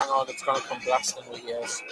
hang on, it's going to come blasting with years.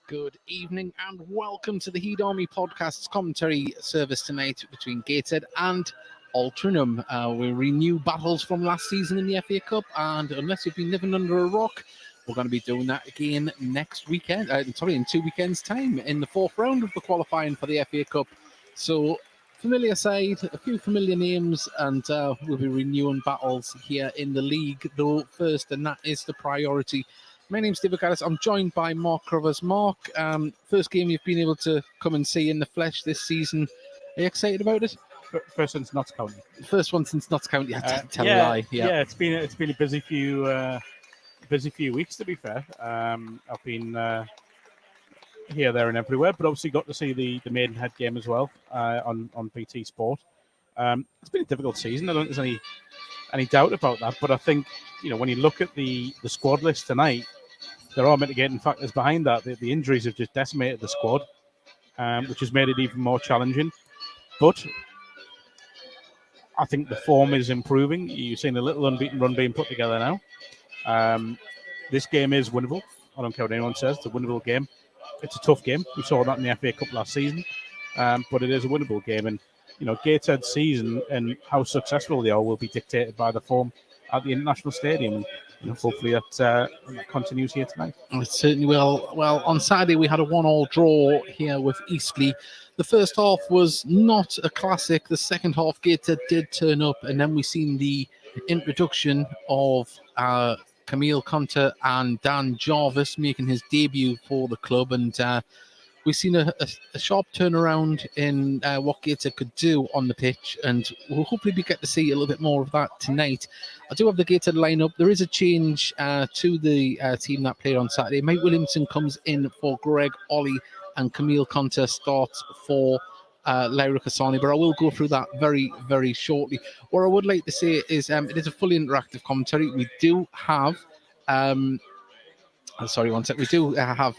Good evening and welcome to the Heed Army Podcast's commentary service tonight between Gateshead and Altrincham. We renew battles from last season in the FA Cup, and unless you've been living under a rock, we're going to be doing that again next weekend. In 2 weekends' time, in the fourth round of the qualifying for the FA Cup. So, familiar side, a few familiar names, and we'll be renewing battles here in the league, though first, and that is the priority. My name's David Garris. I'm joined by Mark Carruthers. Mark, first game you've been able to come and see in the flesh this season. Are you excited about it? First since Notts County. First one since Notts County. Tell a lie. Yeah. It's been a busy few weeks, to be fair. I've been here, there, and everywhere, but obviously got to see the Maidenhead game as well on BT Sport. It's been a difficult season. I don't think there's any doubt about that. But I think when you look at the squad list tonight, there are mitigating factors behind that. The injuries have just decimated the squad, which has made it even more challenging. But I think the form is improving. You've seen a little unbeaten run being put together now. This game is winnable. I don't care what anyone says. It's a winnable game. It's a tough game. We saw that in the FA Cup last season. But it is a winnable game. And, Gateshead's season and how successful they are will be dictated by the form at the International Stadium. Hopefully that continues here tonight. It certainly will. Well, on Saturday we had a 1-1 draw here with Eastleigh. The first half was not a classic. The second half, Gateshead did turn up, and then we seen the introduction of Camille Conter and Dan Jarvis making his debut for the club, and we've seen a sharp turnaround in what Gateshead could do on the pitch, and we'll hopefully get to see a little bit more of that tonight. I do have the Gateshead lineup. There is a change to the team that played on Saturday. Mike Williamson comes in for Greg Ollie, and Camille Conter starts for Lyra Kasani, but I will go through that very, very shortly. What I would like to say is it is a fully interactive commentary. We do have... sorry, one sec. We do have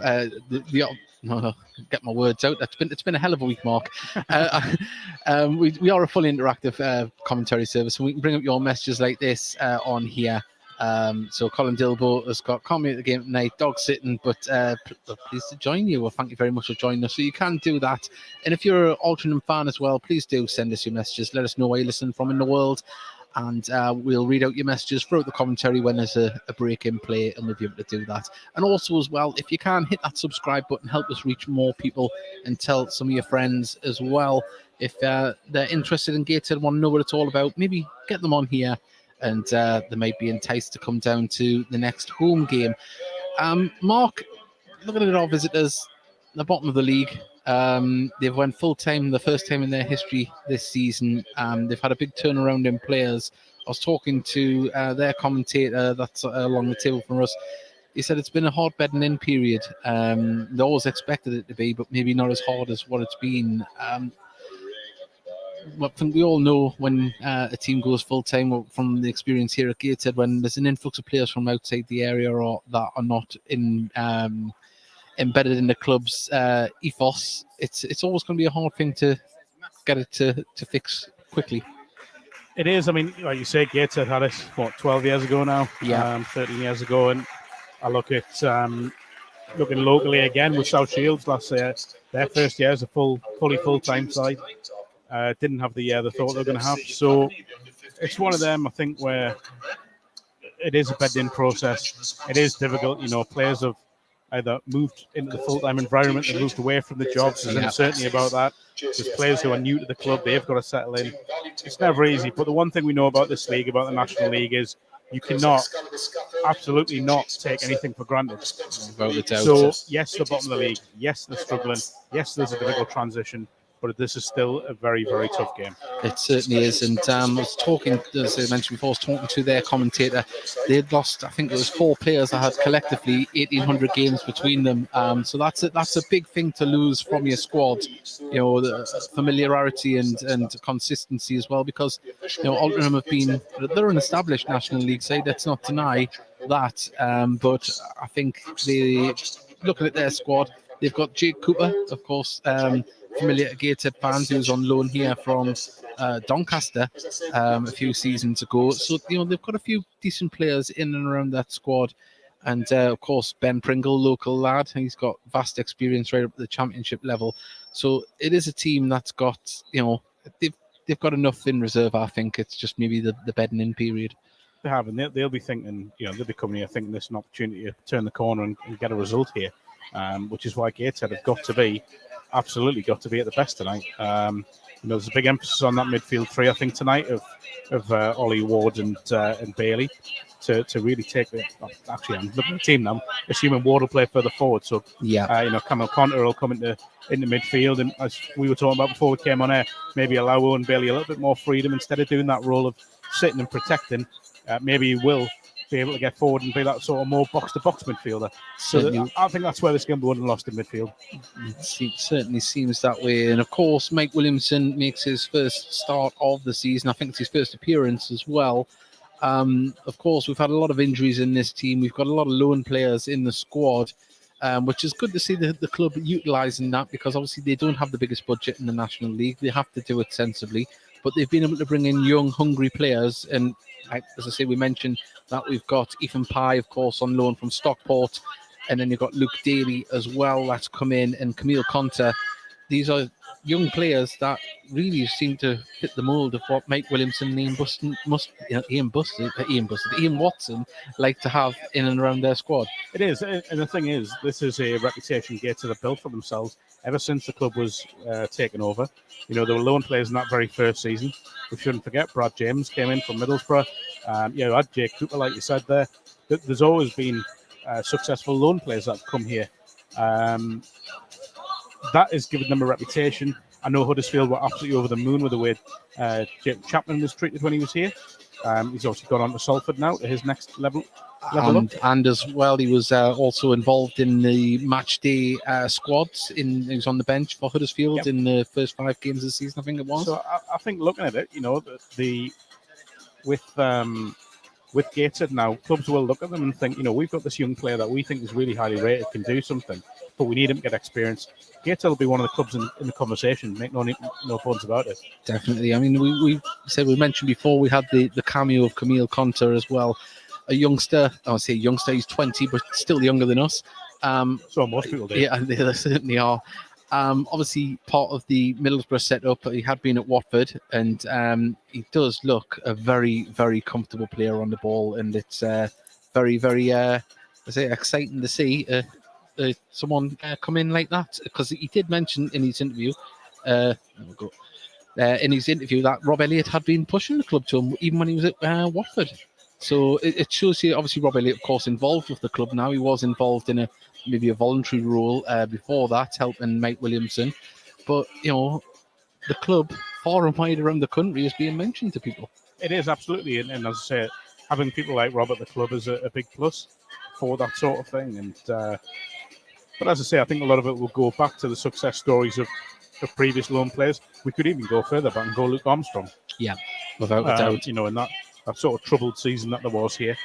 get my words out. It's been a hell of a week, Mark. We are a fully interactive commentary service, and we can bring up your messages like this on here. So Colin Dilbo has got comment at the game tonight, dog sitting, but pleased to join you. Well, thank you very much for joining us. So you can do that. And if you're an Altrincham fan as well, please do send us your messages. Let us know where you're listening from in the world. And we'll read out your messages throughout the commentary when there's a break in play, and we'll be able to do that. And also as well, if you can, hit that subscribe button, help us reach more people, and tell some of your friends as well. If they're interested in Gateshead, want to know what it's all about, maybe get them on here, and they might be enticed to come down to the next home game. Mark, looking at our visitors, the bottom of the league, they've went full-time the first time in their history this season. They've had a big turnaround in players. I was talking to their commentator that's along the table from us. He said it's been a hard bedding in period. They always expected it to be, but maybe not as hard as what it's been. I think we all know when a team goes full-time, from the experience here at Gateshead, when there's an influx of players from outside the area or that are not embedded in the club's ethos, it's always going to be a hard thing to get it to fix quickly. It is. I mean, like you say, Gateshead had it, 12 years ago now? Yeah. 13 years ago. And I look at looking locally again with South Shields last year. Their first year as a fully full-time side. Didn't have the year they thought they were going to have. So it's one of them, I think, where it is a bed-in process. It is difficult. Players have either moved into the full-time environment, they've moved away from the jobs. There's uncertainty about that. There's players who are new to the club. They've got to settle in. It's never easy. But the one thing we know about this league, about the National League, is you cannot, absolutely not, take anything for granted. So, yes, the bottom of the league. Yes, they're struggling. Yes, there's a difficult transition. but this is still a very, very tough game. It certainly is. And I was talking, as I mentioned before, I was talking to their commentator. They'd lost, I think it was 4 players that had collectively 1,800 games between them. So that's a big thing to lose from your squad. The familiarity and consistency as well, because Altrincham they're an established National League side. Let's not deny that. But I think looking at their squad, they've got Jake Cooper, of course. Familiar to Gateshead fans, who's on loan here from Doncaster a few seasons ago. So they've got a few decent players in and around that squad, and of course Ben Pringle, local lad, he's got vast experience right up at the championship level. So it is a team that's got they've got enough in reserve. I think it's just maybe the bedding in period. They have, and they'll be thinking, they'll be coming here thinking this is an opportunity to turn the corner and get a result here, which is why Gateshead have absolutely got to be at the best tonight. There's a big emphasis on that midfield three, I think, tonight of Ollie, Ward and Bailey to really take the. Actually, I'm looking at the team now, assuming Ward will play further forward. So Camille Conter will come into midfield, and as we were talking about before we came on air, maybe allow Owen Bailey a little bit more freedom instead of doing that role of sitting and protecting. Maybe he will be able to get forward and be that sort of more box-to-box midfielder. So I think that's where this game will be won and lost in midfield. It certainly seems that way. And of course, Mike Williamson makes his first start of the season. I think it's his first appearance as well. Of course, we've had a lot of injuries in this team. We've got a lot of loan players in the squad, which is good to see the club utilising that, because obviously they don't have the biggest budget in the National League. They have to do it sensibly. But they've been able to bring in young, hungry players. And as I say, we mentioned that we've got Ethan Pye, of course, on loan from Stockport. And then you've got Luke Daly as well that's come in, and Camille Conter. These are young players that really seem to fit the mould of what Mike Williamson and Ian Watson like to have in and around their squad. It is, and the thing is, this is a reputation Gateshead have built for themselves ever since the club was taken over. There were loan players in that very first season. We shouldn't forget Brad James came in from Middlesbrough. You had Jake Cooper, like you said there. There's always been successful loan players that have come here. That has given them a reputation. I know Huddersfield were absolutely over the moon with the way Jake Chapman was treated when he was here. He's obviously gone on to Salford now, to his next level and as well, he was also involved in the match day squads. He was on the bench for Huddersfield in the first 5 games of the season, I think it was. So I think looking at it, with Gateshead now, clubs will look at them and think, we've got this young player that we think is really highly rated, can do something, but we need him to get experience. Gateshead will be one of the clubs in the conversation, make no bones about it. Definitely. I mean, we mentioned before, we had the cameo of Camille Conter as well. A youngster, I would say youngster, he's 20, but still younger than us. So most people do. Yeah, they certainly are. Obviously, part of the Middlesbrough setup, he had been at Watford, and he does look a very, very comfortable player on the ball, and it's very, very exciting to see someone come in like that, because he did mention in his interview, that Rob Elliott had been pushing the club to him even when he was at Watford. So it shows you, obviously, Rob Elliott, of course, involved with the club now. He was involved in maybe a voluntary role before that, helping Mike Williamson. But, the club far and wide around the country is being mentioned to people. It is, absolutely. And as I say, having people like Rob at the club is a big plus for that sort of thing. And but as I say, I think a lot of it will go back to the success stories of previous loan players. We could even go further back and go Luke Armstrong. Yeah, without a doubt. In that sort of troubled season that there was here.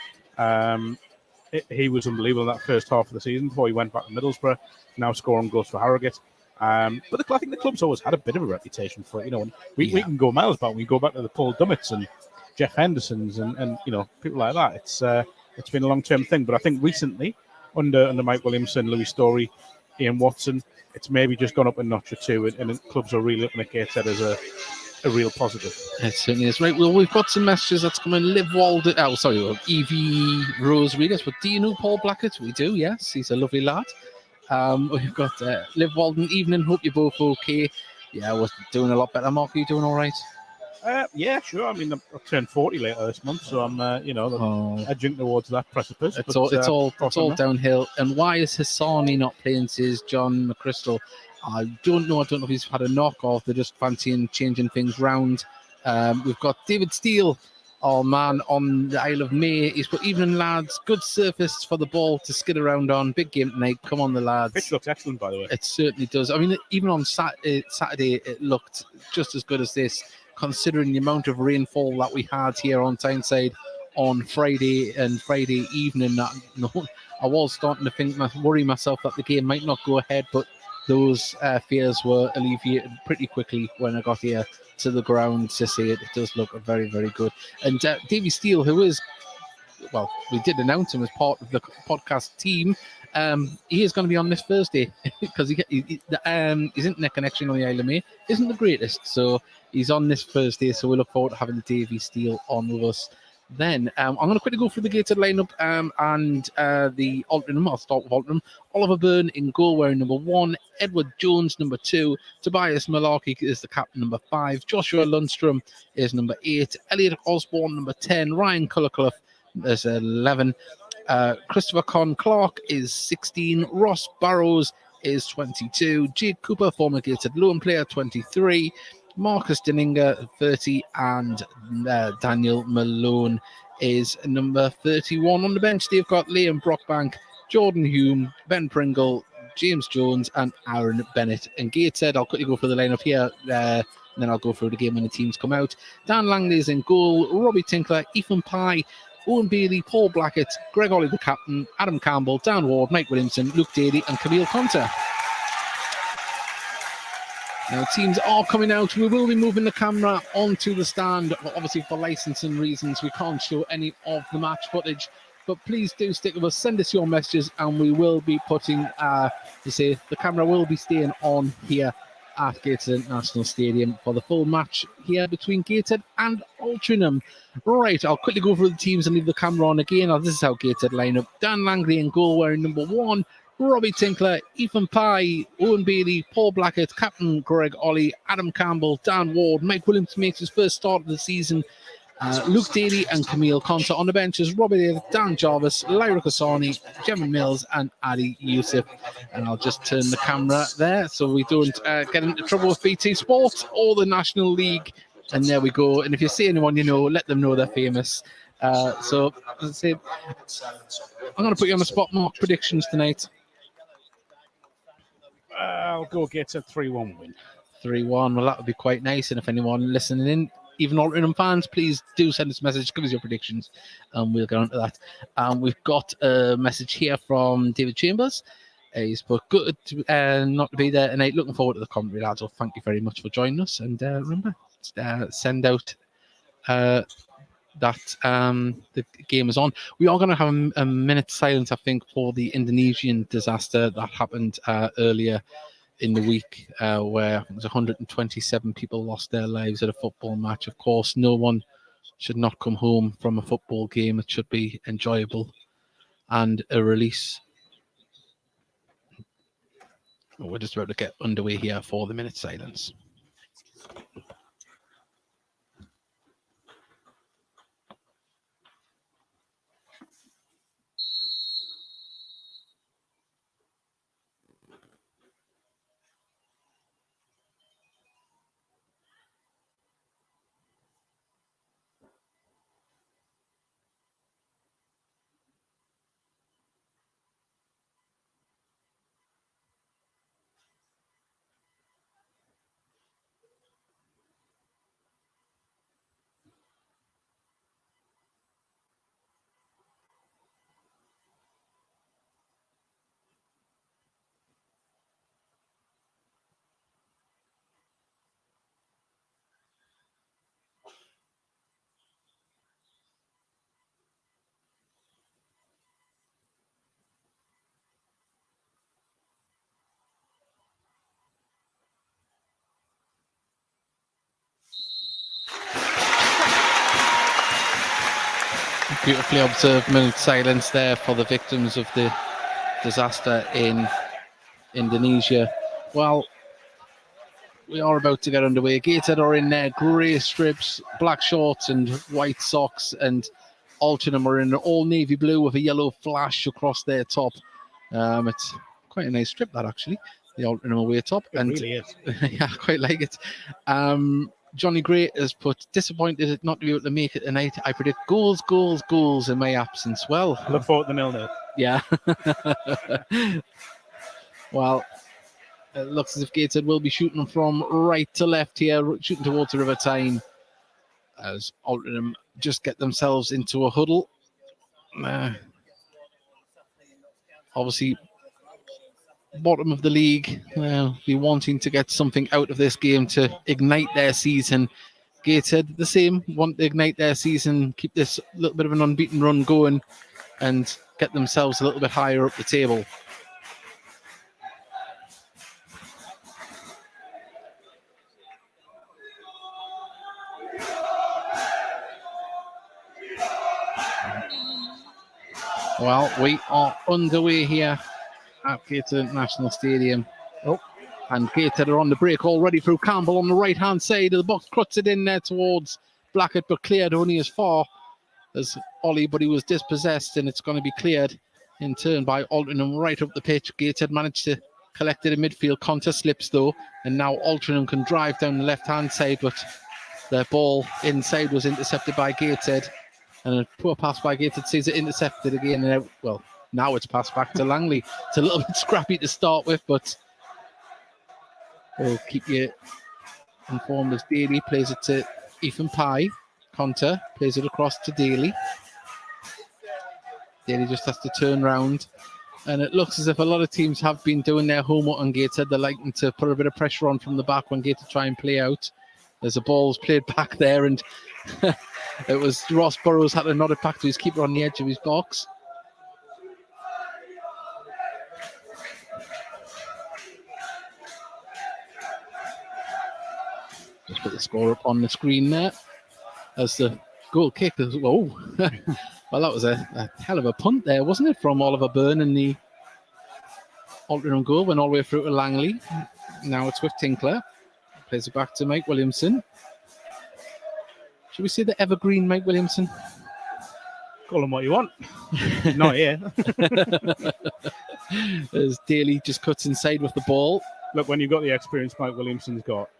He was unbelievable in that first half of the season before he went back to Middlesbrough, now scoring goals for Harrogate. But I think the club's always had a bit of a reputation for it. And we can go miles back. We go back to the Paul Dummetts and Jeff Hendersons and people like that. It's been a long-term thing. But I think recently, under Mike Williamson, Louis Story, Ian Watson, it's maybe just gone up a notch or two, and clubs are really looking at Gateshead as a real positive. It certainly is. Right, well, we've got some messages that's coming. Liv Walden, Evie Rose readers, but do you know Paul Blackett? We do, yes. He's a lovely lad. We've got Liv Walden, evening, hope you're both okay. Yeah, we're doing a lot better. Mark, are you doing all right? Yeah, sure. I mean, I've turned 40 later this month, so I'm, edging towards that precipice. It's all downhill. And why is Hassani not playing, says John McChrystal. I don't know if he's had a knock or if they're just fancying changing things round. We've got David Steele, our man on the Isle of May. He's put evening, lads. Good surface for the ball to skid around on. Big game tonight. Come on, the lads. Pitch looks excellent, by the way. It certainly does. I mean, even on Saturday, it looked just as good as this, considering the amount of rainfall that we had here on Tyneside on Friday and Friday evening. I was starting to worry myself that the game might not go ahead, but those fears were alleviated pretty quickly when I got here to the ground to see it. It does look very, very good. And Davy Steele, who is, well, we did announce him as part of the podcast team. He is going to be on this Thursday because his internet connection on the Isle of May isn't the greatest. So he's on this Thursday. So we look forward to having Davy Steele on with us. Then I'm going to quickly go through the Gateshead lineup and the Altrincham. I'll start with Altrincham. Oliver Byrne in goal wearing number 1. Edward Jones, number 2. Tobias Malarkey is the captain, number 5. Joshua Lundstrom is number 8. Elliot Osborne, number 10. Ryan Cullerclough is 11. Christopher Con Clark is 16. Ross Barrows is 22. Jade Cooper, former Gateshead loan player, 23. Marcus Denninger, 30, and Daniel Malone is number 31. On the bench, they've got Liam Brockbank, Jordan Hume, Ben Pringle, James Jones, and Aaron Bennett. And Gateshead, I'll quickly go through the lineup here, and then I'll go through the game when the teams come out. Dan Langley is in goal, Robbie Tinkler, Ethan Pye, Owen Bailey, Paul Blackett, Greg Ollie the captain, Adam Campbell, Dan Ward, Mike Williamson, Luke Daly, and Camille Conter. Now, teams are coming out. We will be moving the camera onto the stand. Obviously, for licensing reasons, we can't show any of the match footage. But please do stick with us. Send us your messages, and we will be putting, the camera will be staying on here at Gateshead International Stadium for the full match here between Gateshead and Altrincham. Right, I'll quickly go through the teams and leave the camera on again. This is how Gateshead line up. Dan Langley in goal wearing number 1. Robbie Tinkler, Ethan Pye, Owen Bailey, Paul Blackett, Captain Greg Ollie, Adam Campbell, Dan Ward, Mike Williams makes his first start of the season, Luke Daly and Camille Conter. On the benches, Robbie Dave, Dan Jarvis, Lyra Kasani, Gemma Mills, and Adi Youssef. And I'll just turn the camera there so we don't get into trouble with BT Sport or the National League. And there we go. And if you see anyone you know, let them know they're famous. So, as I say, I'm going to put you on the spot, Mark. Predictions tonight. I'll go Gateshead 3-1 win. 3-1. Well, that would be quite nice. And if anyone listening in, even Altrincham fans, please do send us a message. Give us your predictions. We'll get on to that. We've got a message here from David Chambers. He's put good not to be there tonight. Looking forward to the commentary, lads. Well, thank you very much for joining us. And remember, send out that the game is on. We are going to have a minute's silence, I think, for the Indonesian disaster that happened earlier in the week, where it was 127 people lost their lives at a football match. Of course, no one should not come home from a football game. It should be enjoyable and a release. We're just about to get underway here for the minute's silence. Beautifully observed minute silence there for the victims of the disaster in Indonesia. Well, we are about to get underway. Gateshead are in their grey strips, black shorts and white socks, and Altrincham are in all navy blue with a yellow flash across their top. It's quite a nice strip, that, actually. the Altrincham away top. It really is. Yeah, I quite like it. Johnny Gray has put disappointed not to be able to make it tonight. I predict goals, goals, goals in my absence. Well, I look forward to the 0-0. yeah. Well, it looks as if Gateshead will be shooting from right to left here, shooting towards the River Tyne, as Altrincham just get themselves into a huddle. Obviously, bottom of the league, be wanting to get something out of this game to ignite their season. Gateshead, the same, want to ignite their season, keep this little bit of an unbeaten run going, and get themselves a little bit higher up the table. Well, we are underway here at Gateshead National Stadium. And Gateshead are on the break already through Campbell on the right-hand side of the box. Cuts it in there towards Blackett, but cleared only as far as Ollie, but he was dispossessed, and it's going to be cleared in turn by Altrincham right up the pitch. Gateshead managed to collect it in midfield. Conter slips, though, and now Altrincham can drive down the left-hand side, but their ball inside was intercepted by Gateshead. And a poor pass by Gateshead sees it intercepted again. And now it's passed back to Langley. It's a little bit scrappy to start with, but we'll keep you informed as Daly plays it to Ethan Pye. Conter plays it across to Daly. Daly just has to turn round. And it looks as if a lot of teams have been doing their homework on Gateshead. They're liking to put a bit of pressure on from the back when Gateshead try and play out. As the ball's played back there, and it was Ross Burrows had to nod it back to his keeper on the edge of his box. Just put the score up on the screen there as the goal kick. Whoa. Well, that was a hell of a punt there, wasn't it, from Oliver Byrne, and the Altrincham goal went all the way through to Langley. Now it's with Tinkler. Plays it back to Mike Williamson. Should we say the evergreen Mike Williamson? Call him what you want. Not here. As Daly just cuts inside with the ball. Look, when you've got the experience Mike Williamson's got,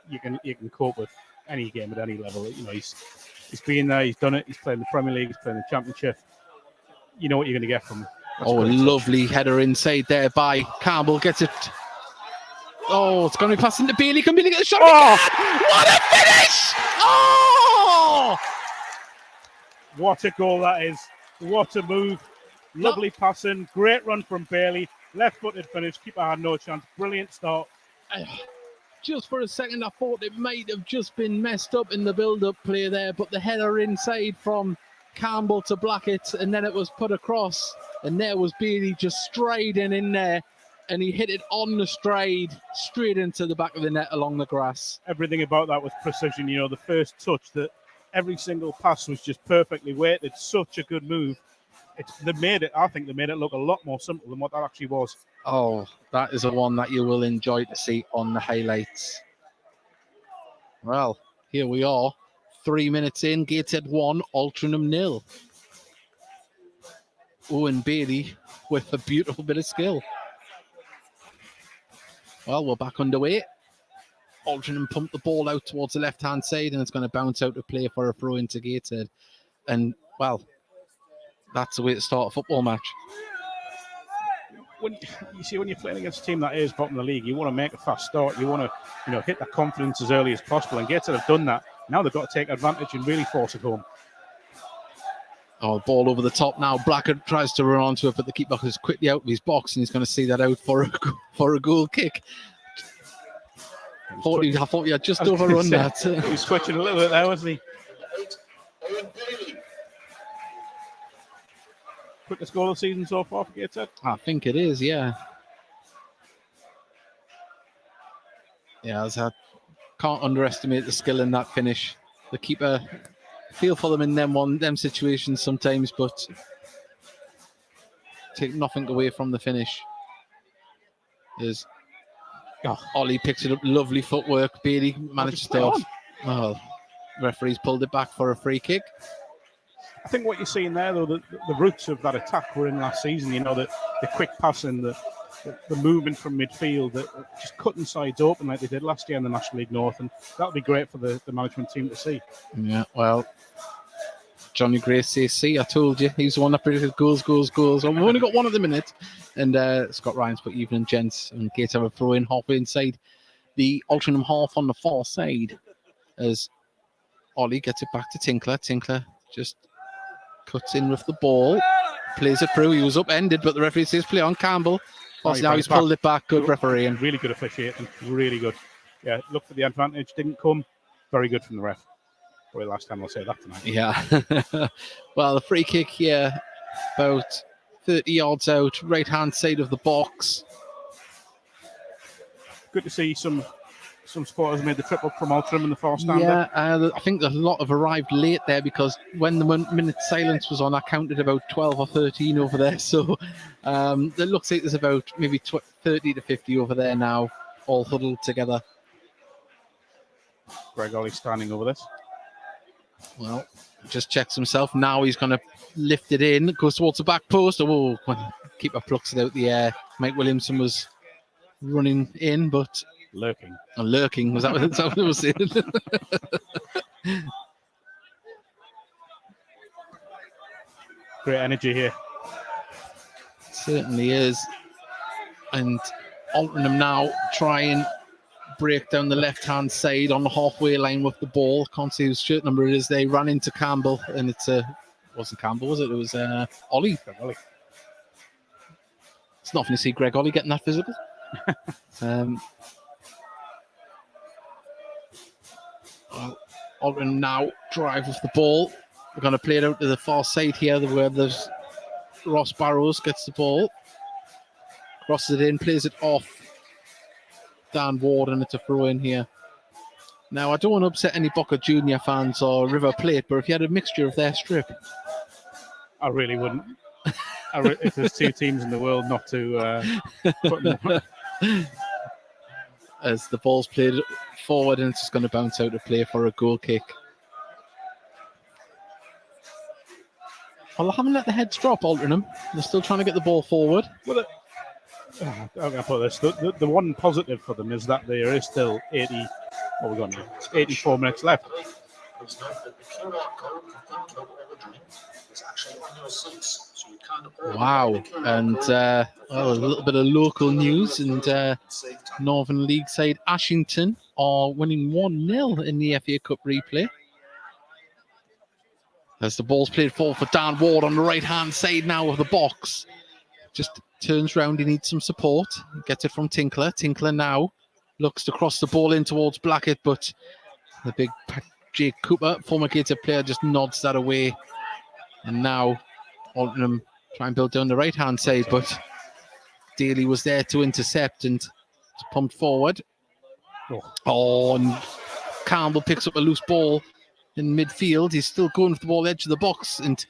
you can cope with any game at any level. You know, he's been there, he's done it, he's playing the Premier League, he's playing the Championship. You know what you're going to get from him. That's a lovely header inside there by Campbell. Gets it. Oh, it's going to be passing to Bailey. Can Bailey get a shot? Oh, what a finish! Oh! What a goal that is. What a move. Lovely passing. Great run from Bailey. Left-footed finish. Keeper had no chance. Brilliant start. Just for a second, I thought it might have just been messed up in the build-up play there, but the header inside from Campbell to Blackett, and then it was put across, and there was Bailey just striding in there. And he hit it on the stride, straight into the back of the net along the grass. Everything about that was precision. You know, the first touch, that every single pass was just perfectly weighted. Such a good move. I think they made it look a lot more simple than what that actually was. Oh, that is a one that you will enjoy to see on the highlights. Well, here we are. 3 minutes in, Gateshead 1, Altrincham 0. Owen Bailey with a beautiful bit of skill. Well, we're back underway. Altrincham pumped the ball out towards the left-hand side, and it's going to bounce out to play for a throw into Gateshead. And, well, that's the way to start a football match. When you're playing against a team that is bottom of the league, you want to make a fast start. You want to, hit that confidence as early as possible. And Gateshead have done that. Now they've got to take advantage and really force it home. Oh, ball over the top now. Blackett tries to run onto it, but the keeper is quickly out of his box, and he's going to see that out for a goal kick. I thought he had just overrun that. He was switching a little bit there, wasn't he? Quickest goal of the season so far for Gateshead? I think it is, yeah. Yeah, I can't underestimate the skill in that finish. The keeper, feel for them in them situations sometimes, but take nothing away from the finish. Ollie picks it up, lovely footwork. Bailey manages to referee's pulled it back for a free kick. I think what you're seeing there, though, the roots of that attack were in last season. The quick passing, the the movement from midfield, just cutting sides open like they did last year in the National League North, and that'll be great for the management team to see. Yeah, well, Johnny Gray says, see, I told you, he's the one that predicted goals. And we've only got one at the minute. And Scott Ryan's put evening gents and Gates have a throw in halfway inside the Altrincham half on the far side as Ollie gets it back to Tinkler. Tinkler just cuts in with the ball, plays it through. He was upended, but the referee says play on Campbell. Now he's pulled it back. Good refereeing. Really good officiating. Really good. Yeah, looked for the advantage. Didn't come. Very good from the ref. Probably last time I'll say that tonight. Yeah. Well, the free kick here, about 30 yards out, right-hand side of the box. Good to see some supporters made the trip up from Altrincham in the far stand. Yeah, I think a lot have arrived late there because when the minute silence was on, I counted about 12 or 13 over there. So it looks like there's about maybe 30 to 50 over there now, all huddled together. Greg Ollie standing over this. Well, just checks himself. Now he's going to lift it in, goes towards the back post. Oh, keeper plucks it out the air. Mike Williamson was running in, but... Lurking, was that what it was saying? Great energy here. It certainly is. And Altrincham now try and break down the left-hand side on the halfway line with the ball. Can't see whose shirt number it is. They ran into Campbell, and it wasn't Campbell, was it? It was Ollie. It's not often to see Greg Ollie getting that physical. Altrincham now drive with the ball. We're going to play it out to the far side here where there's Ross Barrows gets the ball. Crosses it in, plays it off Dan Ward, and it's a throw in here. Now, I don't want to upset any Boca Junior fans or River Plate, but if you had a mixture of their strip... I really wouldn't. If there's two teams in the world not to put them... As the ball's played forward and it's just going to bounce out to play for a goal kick. Well, they haven't let the heads drop, Altrincham. They're still trying to get the ball forward. Well, I'm going to put this. The one positive for them is that there is still 84 minutes left. Please note that the QR code confirmed about ordering is actually on your seats, so you can't order. Wow, and a little bit of local news, and Northern League side Ashington are winning 1-0 in the FA Cup replay. As the ball's played forward for Dan Ward on the right-hand side now of the box. Just turns round, he needs some support. Gets it from Tinkler. Tinkler now looks to cross the ball in towards Blackett, but the big Jake Cooper, former Gateshead player, just nods that away. And now Altrincham try and build down the right-hand side, but Daly was there to intercept and it's pumped forward. And Campbell picks up a loose ball in midfield. He's still going for the ball edge of the box and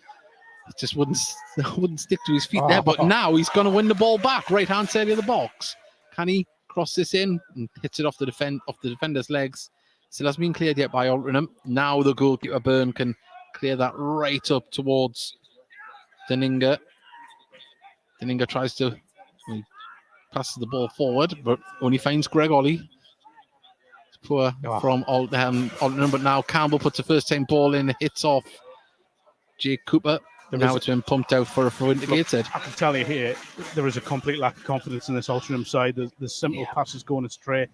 it just wouldn't stick to his feet there. But now he's going to win the ball back, right-hand side of the box. Can he cross this in and hits it off the defender's legs? Still hasn't been cleared yet by Altrincham. Now the goalkeeper Byrne can clear that right up towards Deninga. Deninga tries to pass the ball forward, but only finds Greg Ollie. It's poor from Altrincham, but now Campbell puts the first-time ball in, hits off Jake Cooper. Now it's been pumped out for a throw into Gateshead. I can tell you here, there is a complete lack of confidence in this Altrincham side. There's simple passes going astray.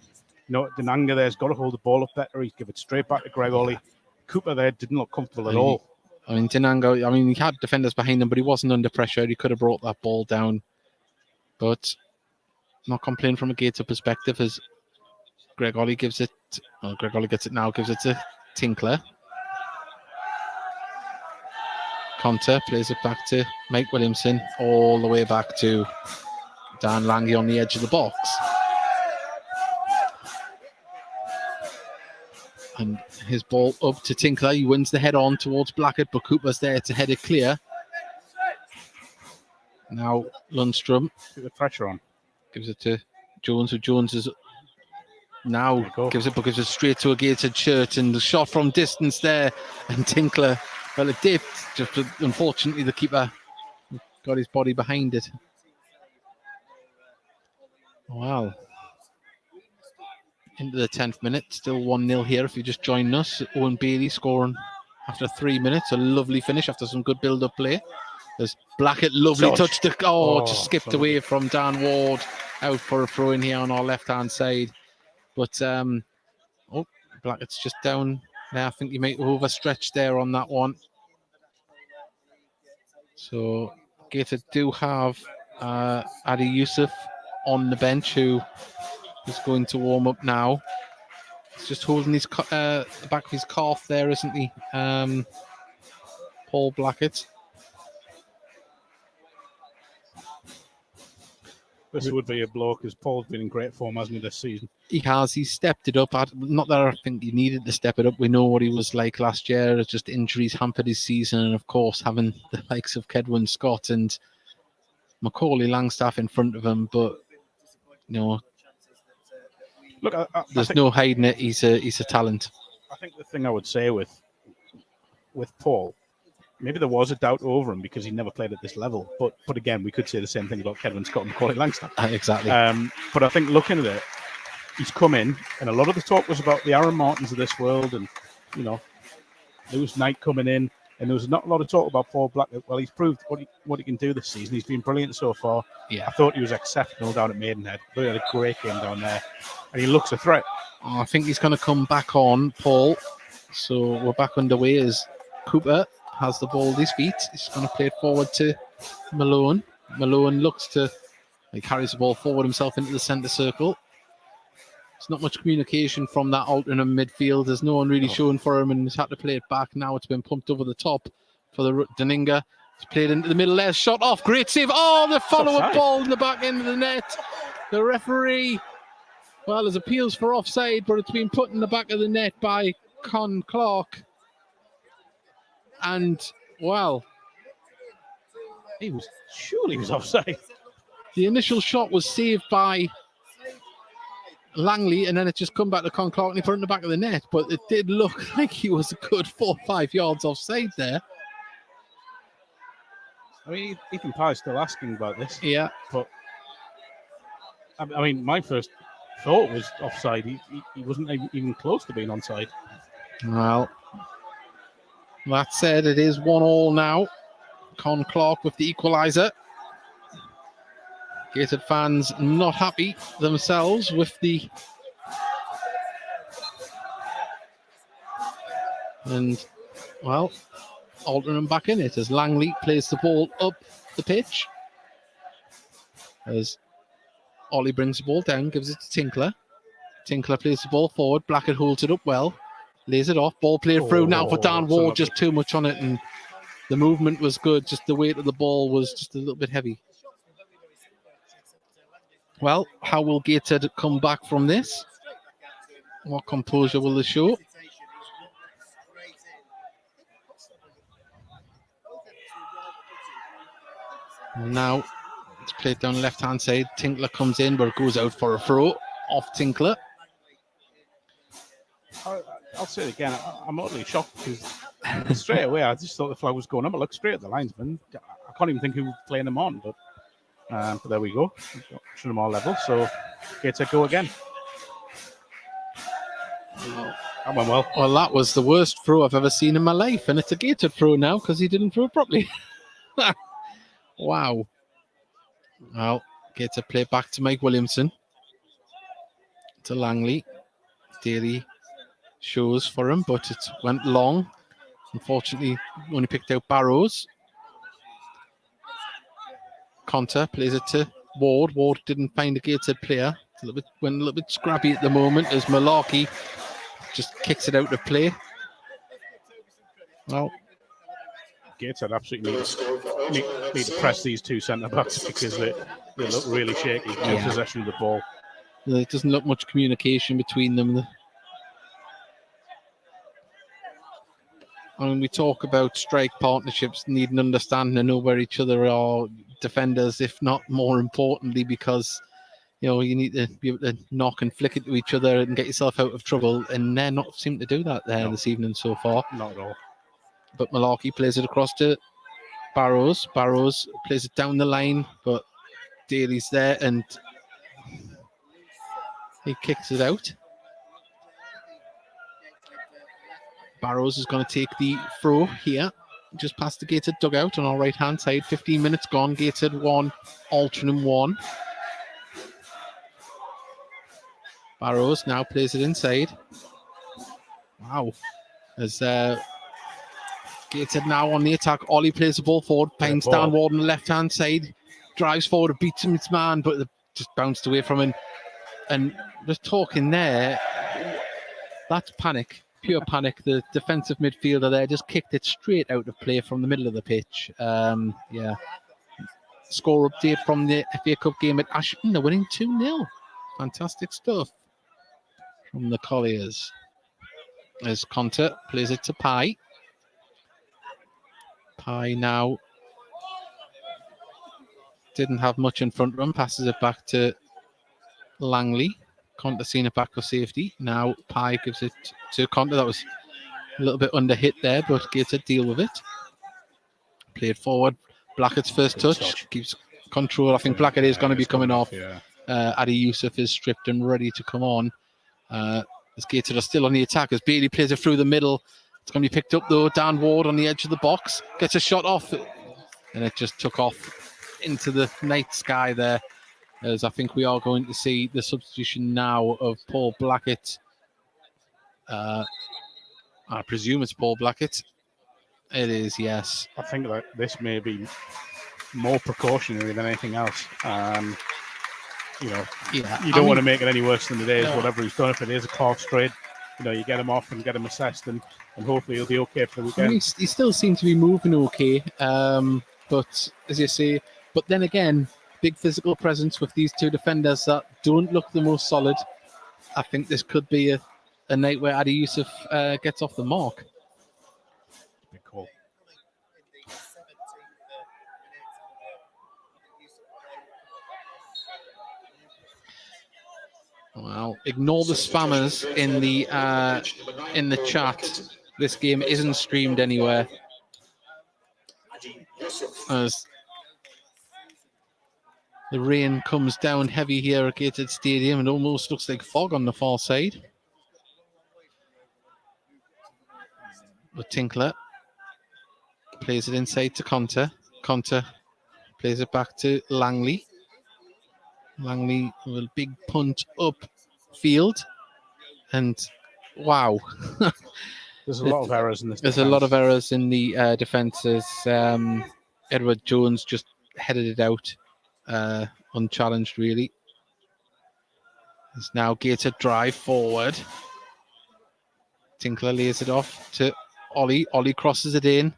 Denanga there's got to hold the ball up better. He's give it straight back to Greg Ollie. Cooper there didn't look comfortable at all. I mean, Denanga, he had defenders behind him, but he wasn't under pressure. He could have brought that ball down. But not complaining from a Gateshead perspective as Greg Ollie gives it. Well, Greg Ollie gets it now, gives it to Tinkler. Conter plays it back to Mike Williamson, all the way back to Dan Lange on the edge of the box. And his ball up to Tinkler. He wins the head on towards Blackett, but Cooper's there to head it clear. Now Lundstrom. Put the pressure on. Gives it to Jones, who Jones is now gives it straight to a Gateshead shirt, and the shot from distance there. And Tinkler, well, it dipped. Just unfortunately, the keeper got his body behind it. Well, into the 10th minute, still 1-0 here if you just joined us. Owen Bailey scoring after 3 minutes. A lovely finish after some good build-up play. There's Blackett, lovely touch to just skipped away from Dan Ward, out for a throw in here on our left-hand side. But Blackett's just down there. I think he might overstretch there on that one. So Gateshead do have Adi Yusuf on the bench, who is going to warm up now. He's just holding his the back of his calf there, isn't he? Paul Blackett. This would be a blow because Paul's been in great form, hasn't he, this season? He has. He stepped it up. Not that I think he needed to step it up. We know what he was like last year. It's just injuries hampered his season. And, of course, having the likes of Kedwin Scott and Macaulay Langstaff in front of him. But, look, there's no hiding it. He's a talent. I think the thing I would say with Paul, maybe there was a doubt over him because he never played at this level. But again, we could say the same thing about Kedwin Scott and Macaulay Langstaff. Exactly. But I think looking at it, he's come in, and a lot of the talk was about the Aaron Martins of this world, and Lewis Knight coming in, and there was not a lot of talk about Paul Blackett. Well, he's proved what he can do this season. He's been brilliant so far. Yeah, I thought he was exceptional down at Maidenhead. He had a great game down there, and he looks a threat. I think he's going to come back on, Paul. So we're back underway as Cooper has the ball at his feet. He's going to play it forward to Malone. Malone looks to, he carries the ball forward himself into the centre circle. There's not much communication from that Altrincham midfield. There's no one really showing for him, and he's had to play it back. Now it's been pumped over the top for the Daninga. It's played into the middle there. Shot off. Great save. Oh, the follow-up ball in the back end of the net. The referee, well, there's appeals for offside, but it's been put in the back of the net by Con Clark. And, well, he was offside. The initial shot was saved by Langley, and then it just come back to Con Clark and he put it in the back of the net. But it did look like he was a good 4 or 5 yards offside there. I mean, Ethan Pye's still asking about this. Yeah. But, I mean, my first thought was offside. He wasn't even close to being onside. Well, that said, it is 1-1 now. Con Clark with the equaliser. Gateshead fans not happy themselves with the... And, well, Altrincham back in it as Langley plays the ball up the pitch. As Ollie brings the ball down, gives it to Tinkler. Tinkler plays the ball forward. Blackett holds it up well. Lays it off. Ball played through now for Dan Ward. Just too much on it, and the movement was good. Just the weight of the ball was just a little bit heavy. Well, how will Gateshead come back from this? What composure will they show? Now it's played down left-hand side. Tinkler comes in, but it goes out for a throw off Tinkler. I'll say it again. I'm utterly shocked because straight away I just thought the flag was going up. I looked straight at the linesman. I can't even think who was playing them on, but there we go. Shoot them all level. So Gateshead go again. That went well. Well, that was the worst throw I've ever seen in my life, and it's a Gateshead throw now because he didn't throw it properly. Wow. Well, Gateshead play back to Mike Williamson. To Langley. Daly shows for him, but it went long. Unfortunately, only picked out Barrows. Conter plays it to Ward. Ward didn't find a Gateshead player. Went a little bit scrappy at the moment as Malarkey just kicks it out of play. Well, Gateshead absolutely need to press these two centre-backs because they look really shaky in possession of the ball. There doesn't look much communication between them. I mean, we talk about strike partnerships needing understanding and know where each other are, defenders, if not more importantly, because you need to be able to knock and flick it to each other and get yourself out of trouble, and they're not seem to do that there this evening so far. Not at all. But Malarkey plays it across to Barrows. Barrows plays it down the line, but Daly's there, and He kicks it out. Barrows is going to take the throw here, just past the Gateshead dugout on our right-hand side. 15 minutes gone. Gateshead 1, Altrincham 1. Barrows now plays it inside. Wow. As Gateshead now on the attack. Ollie plays the ball forward. Pines downward on the left-hand side. Drives forward, beats him, its man, but it just bounced away from him. And just talking there, that's panic. Pure panic. The defensive midfielder there just kicked it straight out of play from the middle of the pitch. Yeah. Score update from the FA Cup game at Ashton. They're winning 2-0. Fantastic stuff from the Colliers. As Conter plays it to Pye. Pye now didn't have much in front of him. Passes it back to Langley. Conter seen it back for safety. Now Pye gives it to Conter. That was a little bit under hit there, but gets a deal with it. Played forward. Blackett's first touch. Keeps control. I think Blackett is going to be coming off. Yeah. Adi Youssef is stripped and ready to come on. As Gateshead are still on the attack as Bailey plays it through the middle. It's going to be picked up though. Dan Ward on the edge of the box. Gets a shot off. And it just took off into the night sky there. As I think we are going to see the substitution now of Paul Blackett. I presume it's Paul Blackett. It is, yes. I think that this may be more precautionary than anything else. You don't want to make it any worse than it is. No. Whatever he's done, if it is a calf strain, you get him off and get him assessed, and hopefully he'll be okay for the weekend. He still seems to be moving okay, but as you say, but then again, big physical presence with these two defenders that don't look the most solid. I think this could be a night where Adi Youssef gets off the mark. Big call. Well, ignore the spammers in the chat. This game isn't streamed anywhere. As the rain comes down heavy here at Gateshead Stadium, and almost looks like fog on the far side. But Tinkler plays it inside to Conter. Conter plays it back to Langley. Langley with a big punt up field. And wow. There's a lot of errors in this There's defense. a lot of errors in the defences. Edward Jones just headed it out unchallenged, really. There's now Gateshead drive forward. Tinkler lays it off to Ollie. Ollie crosses it in.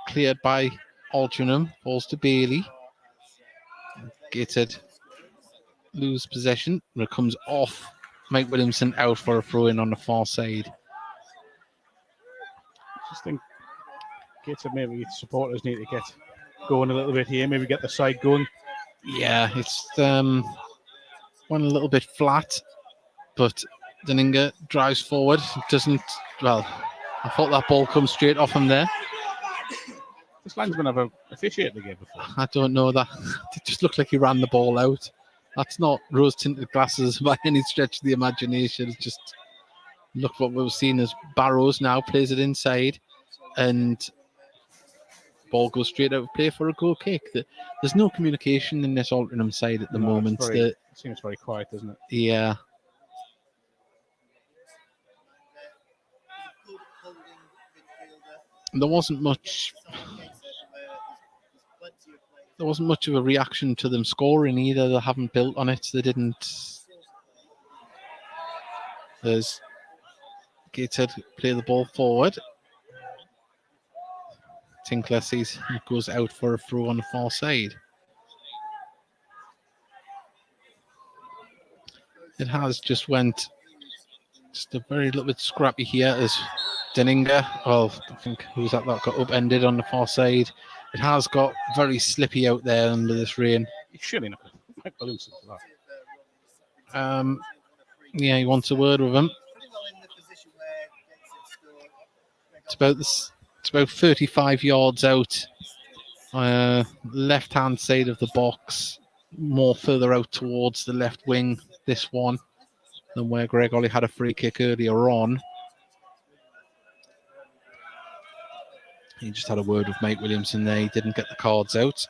Cleared by Altrincham. Falls to Bailey. Gateshead lose possession. It comes off. Mike Williamson out for a throw-in on the far side. I just think Gateshead maybe supporters need to get going a little bit here. Maybe get the side going. Yeah, it's went a little bit flat, but Deninga drives forward. Doesn't, well, I thought that ball comes straight off him there. This linesman have officiated the game before. I don't know that. It just looked like he ran the ball out. That's not rose-tinted glasses by any stretch of the imagination. It's just, look what we've seen as Barrows now plays it inside, and ball goes straight out of play for a goal kick. There's no communication in this Altrincham side at the moment. It seems very quiet, doesn't it? Yeah. There wasn't much of a reaction to them scoring either. They haven't built on it. They didn't. There's Gateshead play the ball forward. Tinkler sees it goes out for a throw on the far side. It has just went just a very little bit scrappy here as Deninga, well, I think who's that got upended on the far side. It has got very slippy out there under this rain. Surely not. Mike Williamson for that. Yeah, he wants a word with him. It's about 35 yards out, left-hand side of the box, more further out towards the left wing. This one, than where Greg Ollie had a free kick earlier on. He just had a word with Mike Williamson there. He didn't get the cards out.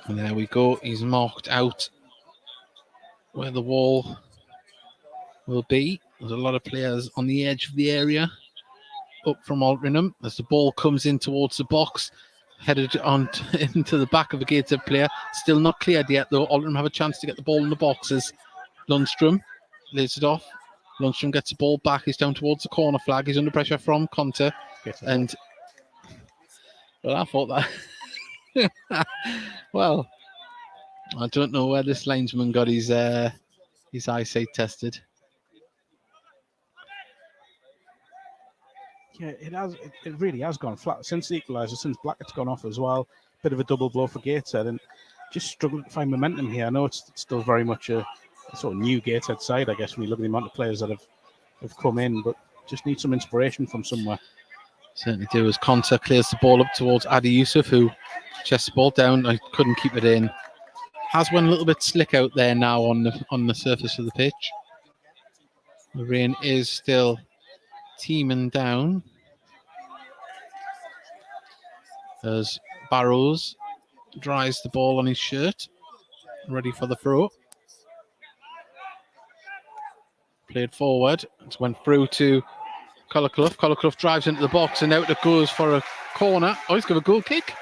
And there we go. He's marked out where the wall will be. There's a lot of players on the edge of the area up from Altrincham as the ball comes in towards the box, headed on into the back of a Gateshead player. Still not cleared yet, though. Altrincham have a chance to get the ball in the boxes. Lundstrom lays it off. Lundstrom gets the ball back. He's down towards the corner flag. He's under pressure from Conte. And, well, I thought that... Well, I don't know where this linesman got his eyesight tested. Yeah, it really has gone flat since the equaliser, since Blackett's gone off as well. Bit of a double blow for Gateshead, and just struggling to find momentum here. I know it's still very much a sort of new Gateshead side, I guess, when you look at the amount of players that have come in, but just need some inspiration from somewhere. Certainly do, as Conte clears the ball up towards Adi Yusuf, who chests the ball down. I couldn't keep it in. Has went a little bit slick out there now on the surface of the pitch. The rain is still teeming down as Barrows dries the ball on his shirt, ready for the throw. Played forward. It went through to Colliclough. Colliclough drives into the box and out it goes for a corner. Oh, he's got a goal kick.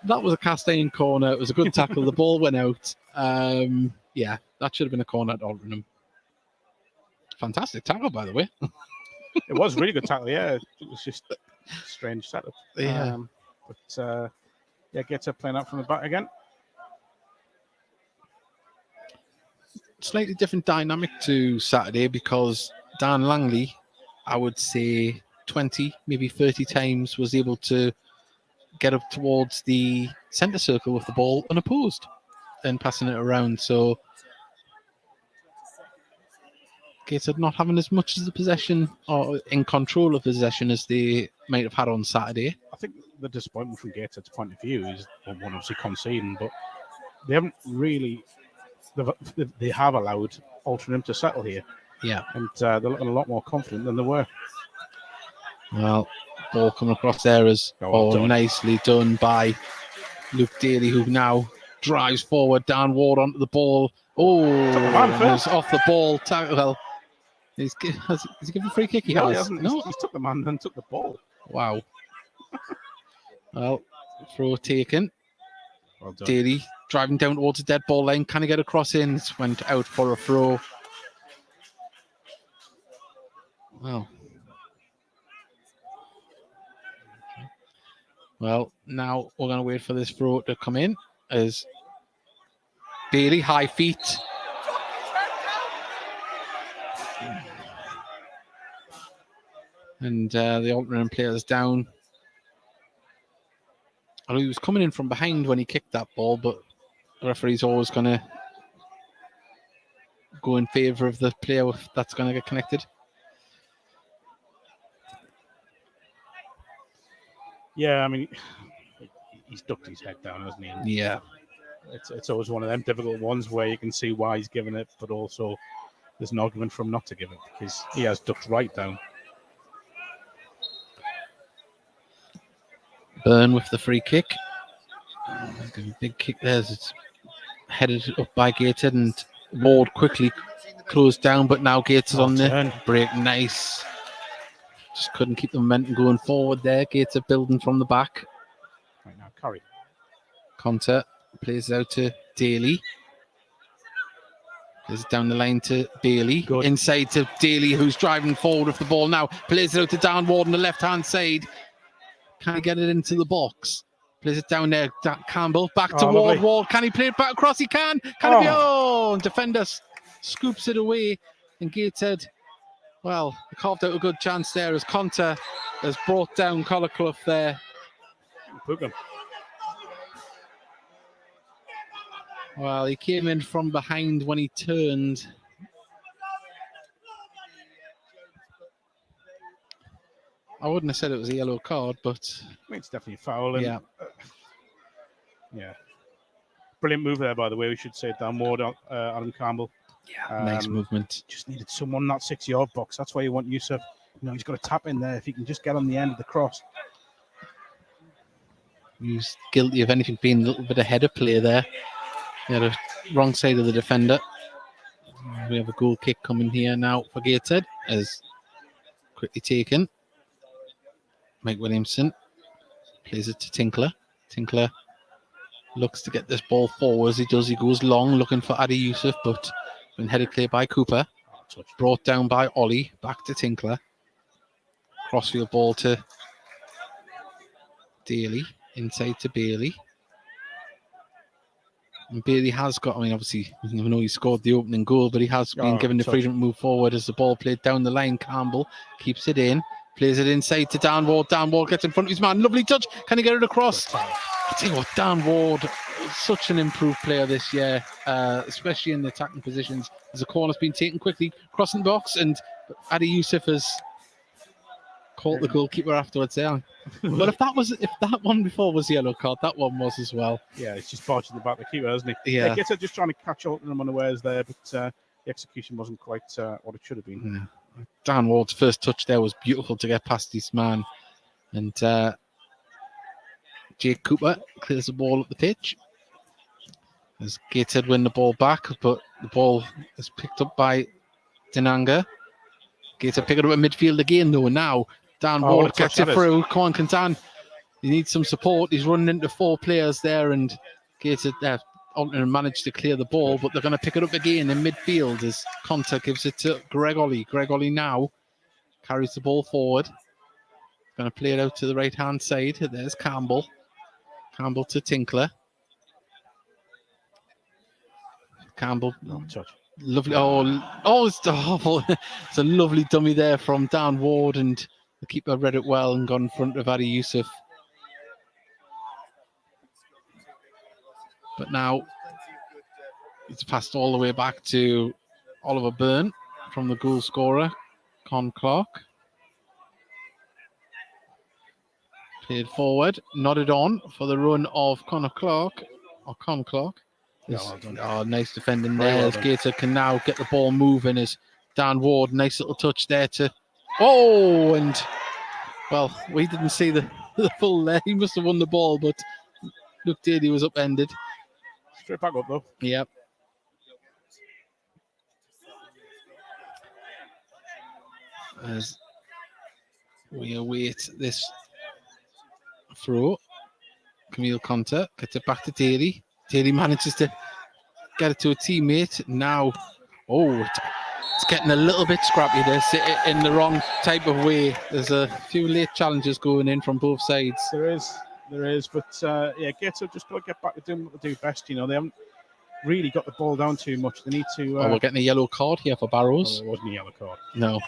That was a Castaigne corner. It was a good tackle. The ball went out. Yeah, that should have been a corner at Altrincham. Fantastic tackle, by the way. It was a really good tackle, yeah. It was just a strange setup. Yeah. Yeah, gets up playing out from the back again. Slightly different dynamic to Saturday because Dan Langley, I would say 20, maybe 30 times, was able to get up towards the centre circle with the ball unopposed and passing it around. So Gateshead not having as much of the possession or in control of possession as they might have had on Saturday. I think the disappointment from Gateshead's point of view is one obviously conceding, but they haven't really. They have allowed Altrincham to settle here. Yeah. And they're looking a lot more confident than they were. Well, ball coming across there is nicely done by Luke Daly, who now drives forward. Dan Ward onto the ball. Oh, he's off the ball. Well, has he given a free kick? He hasn't. No, he's took the man and took the ball. Wow. Well, throw taken. Well done. Daly driving down towards the dead ball line. Can he get across in? It went out for a throw. Wow. Well, now we're going to wait for this throw to come in as Bailey, high feet. And the Altrincham players down. Although he was coming in from behind when he kicked that ball, but the referee's always going to go in favour of the player that's going to get connected. Yeah, I mean, he's ducked his head down, hasn't he? And yeah. It's always one of them difficult ones where you can see why he's given it, but also there's an argument for him not to give it because he has ducked right down. Byrne with the free kick. Big kick there as it's headed up by Gateshead, and Ward quickly closed down, but now Gateshead on the break. Nice. Just couldn't keep the momentum going forward there. Gateshead building from the back. Right now, Curry. Conte plays it out to Daly. Plays it down the line to Bailey. Good. Inside to Daly, who's driving forward with the ball now. Plays it out to Dan Ward on the left-hand side. Can he get it into the box? Plays it down there. Campbell back to Ward. Ward. Can he play it back across? He can. Can it be? Oh, defender scoops it away. And Gateshead, well, carved out a good chance there as Conte has brought down Colliclough there. Well, he came in from behind when he turned. I wouldn't have said it was a yellow card, but I mean, it's definitely a foul. And, yeah. Yeah. Brilliant move there, by the way. We should say downward, Adam Campbell. Yeah, nice movement. Just needed someone in that 6-yard box. That's why you want Yusuf. He's got to tap in there. If he can just get on the end of the cross. He's guilty of anything being a little bit ahead of play there. He had a wrong side of the defender. We have a goal kick coming here now for Gateshead, as quickly taken. Mike Williamson plays it to Tinkler. Tinkler looks to get this ball forward. As he does, he goes long looking for Adi Yusuf, but been headed clear by Cooper. Brought down by Ollie. Back to Tinkler. Crossfield ball to Daly. Inside to Bailey. And Bailey has got, obviously, even though he scored the opening goal, but he has been given the freedom to move forward as the ball played down the line. Campbell keeps it in. Plays it inside to Dan Ward. Dan Ward gets in front of his man. Lovely touch. Can he get it across? I tell you what, Dan Ward, such an improved player this year, especially in the attacking positions. As the corner's been taken quickly, crossing the box, and Adi Yusuf has caught the goalkeeper afterwards there. But if that one before was yellow card, that one was as well. Yeah, it's just barging the back of the keeper, isn't he? Yeah. I guess they're just trying to catch Altrincham unawares there, but the execution wasn't quite what it should have been. Yeah. Dan Ward's first touch there was beautiful to get past his man. And Jake Cooper clears the ball up the pitch. As Gateshead win the ball back, but the ball is picked up by Dinanga. Gateshead pick it up in midfield again, though. Now Dan Ward gets it through. Come on, Cantan. He needs some support. He's running into 4 players there, and Gateshead Altrincham managed to clear the ball, but they're going to pick it up again in midfield as Conter gives it to Greg Ollie. Greg Ollie now carries the ball forward. Going to play it out to the right-hand side. There's Campbell. Campbell to Tinkler. Campbell. No touch. Lovely. Oh, it's awful. It's a lovely dummy there from Dan Ward, and the keeper read it well and got in front of Adi Yusuf. But now it's passed all the way back to Oliver Byrne from the goal scorer, Con Clark. Played forward, nodded on for the run of Con Clark. Yeah, well done. Oh, nice defending there. As Gator can now get the ball moving as Dan Ward, nice little touch there to... Oh, and... Well, we didn't see the full there. He must have won the ball, but Luke Daly was upended. Straight back up, though. Yep. As we await this throw, Camille Conter gets it back to Daly. Daly manages to get it to a teammate. Now, it's getting a little bit scrappy there, in the wrong type of way. There's a few late challenges going in from both sides. There is, but Gateshead just got to get back to doing what they do best. They haven't really got the ball down too much. They need to. We're getting a yellow card here for Barrows. It wasn't a yellow card. No.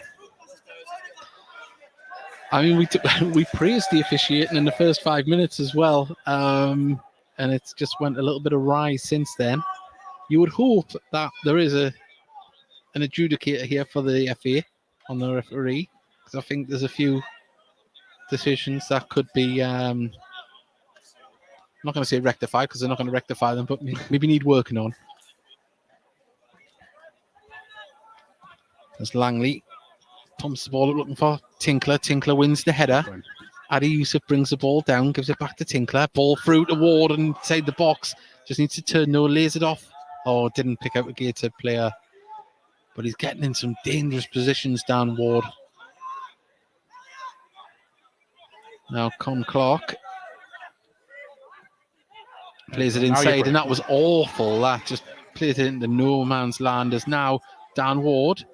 I mean, we praised the officiating in the first 5 minutes as well, and it's just went a little bit awry since then. You would hope that there is an adjudicator here for the FA on the referee, because I think there's a few decisions that could be. I'm not going to say rectified, because they're not going to rectify them, but maybe need working on. There's Langley. Pumps the ball up looking for Tinkler. Tinkler wins the header. Adi Yusuf brings the ball down, gives it back to Tinkler. Ball through to Ward inside the box. Just needs to turn, lays it off. Oh, didn't pick out a Gateshead player. But he's getting in some dangerous positions, Dan Ward. Now Con Clark plays it inside, and that was awful. That just played it into no man's land. As now Dan Ward.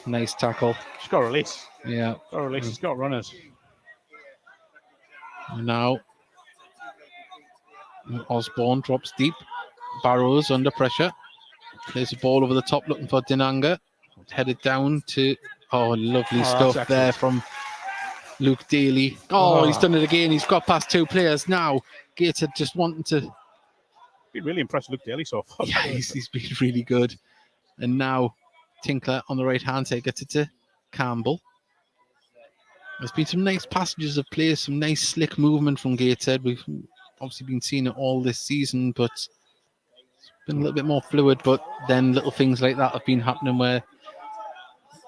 Nice tackle. She's got a release. Yeah. Got a release. She's got runners. Now Osborne drops deep. Barrows under pressure. Plays the ball over the top looking for Dinanga. Headed down to... Oh, lovely stuff there from Luke Daly. He's done it again. He's got past two players now. Gateshead just wanting to... Been really impressed with Luke Daly so far. Yeah, he's been really good. And now Tinkler on the right-hand side gets it to Campbell. There's been some nice passages of play, some nice slick movement from Gateshead. We've obviously been seeing it all this season, but been a little bit more fluid, but then little things like that have been happening where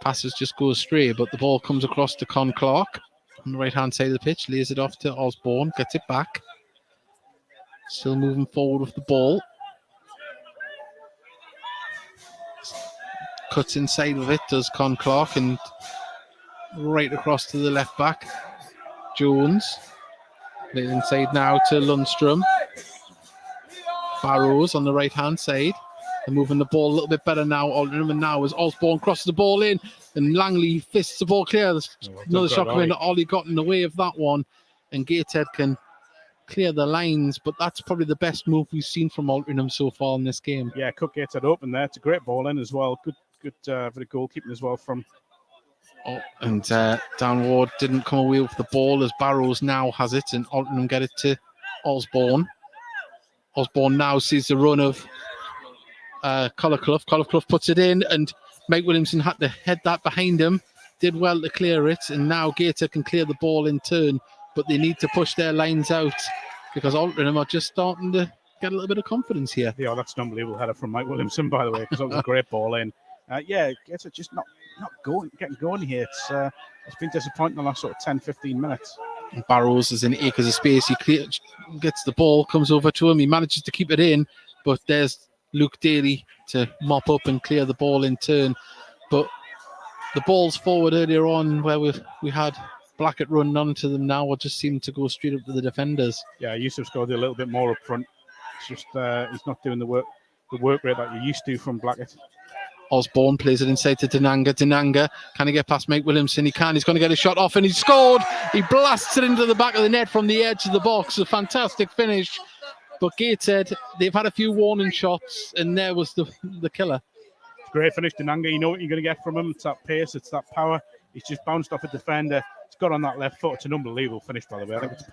passes just go astray. But the ball comes across to Con Clark on the right-hand side of the pitch, lays it off to Osborne, gets it back. Still moving forward with the ball. Cuts inside of it, does Con Clark, and right across to the left back. Jones. Laid inside now to Lundstrom. Barrows on the right-hand side. They're moving the ball a little bit better now. Altrincham, and now as Osborne crosses the ball in, and Langley fists the ball clear. There's another shot coming. Ollie got in the way of that one, and Gateshead can clear the lines, but that's probably the best move we've seen from Altrincham so far in this game. Yeah, Cook Gateshead open there. It's a great ball in as well. Good bit of goalkeeping as well from. Oh, and Dan Ward didn't come away with the ball as Barrows now has it, and Altrincham get it to Osborne. Osborne now sees the run of Collarclough. Collarclough puts it in, and Mike Williamson had to head that behind him. Did well to clear it, and now Gator can clear the ball in turn, but they need to push their lines out because Altrincham are just starting to get a little bit of confidence here. Yeah, that's an unbelievable header from Mike Williamson, by the way, because that was a great ball in. Gator just not getting going here. It's been disappointing the last sort of 10-15 minutes. Barrows is in acres of space. He gets the ball, comes over to him. He manages to keep it in, but there's Luke Daly to mop up and clear the ball in turn. But the balls forward earlier on where we had Blackett running onto them now will just seem to go straight up to the defenders. Yeah, Yusuf's got to do a little bit more up front. It's just he's not doing the work rate that you're used to from Blackett. Osborne plays it inside to Denanga. Denanga, can he get past Mike Williamson? He can. He's going to get a shot off, and he scored. He blasts it into the back of the net from the edge of the box. A fantastic finish. But Gateshead, they've had a few warning shots, and there was the killer. Great finish, Denanga. You know what you're going to get from him. It's that pace, it's that power. He's just bounced off a defender. He's got on that left foot. It's an unbelievable finish, by the way. I think it's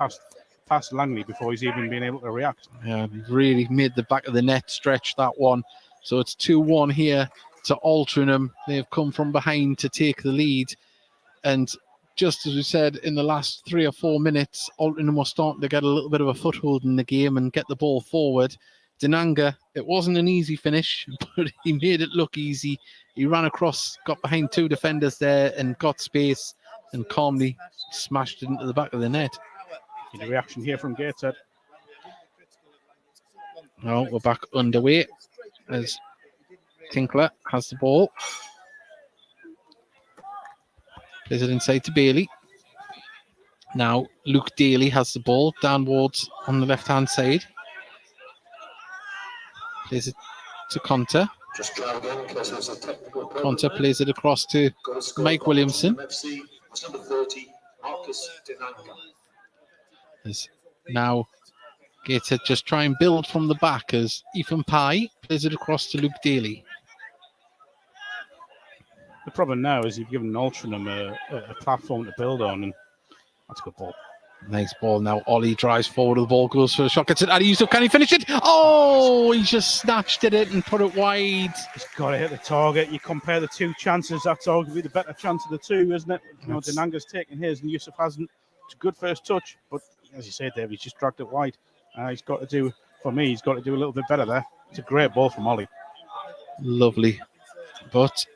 past Langley before he's even been able to react. Yeah, really made the back of the net stretch, that one. So it's 2-1 here to Altrincham. They've come from behind to take the lead. And just as we said, in the last 3 or 4 minutes, Altrincham was starting to get a little bit of a foothold in the game and get the ball forward. Denanga, it wasn't an easy finish, but he made it look easy. He ran across, got behind 2 defenders there and got space and calmly smashed it into the back of the net. The reaction here from Gateshead. Now we're back underway as Tinkler has the ball. Plays it inside to Bailey. Now Luke Daly has the ball. Dan Ward's on the left-hand side. Plays it to Conter. Conter plays it across to Mike Williamson. As now Gateshead just try and build from the back as Ethan Pye plays it across to Luke Daly. The problem now is you've given Altrincham a platform to build on, and that's a good ball. Nice ball now. Ollie drives forward. The ball goes for a shot. Gets it. Ali Yusuf. Can he finish it? Oh, he just snatched at it and put it wide. He's got to hit the target. You compare the 2 chances. That's arguably the better chance of the 2, isn't it? You know, Denanga's taken his and Yusuf hasn't. It's a good first touch, but as you said, Dave, he's just dragged it wide. He's got to do a little bit better there. It's a great ball from Ollie. Lovely, but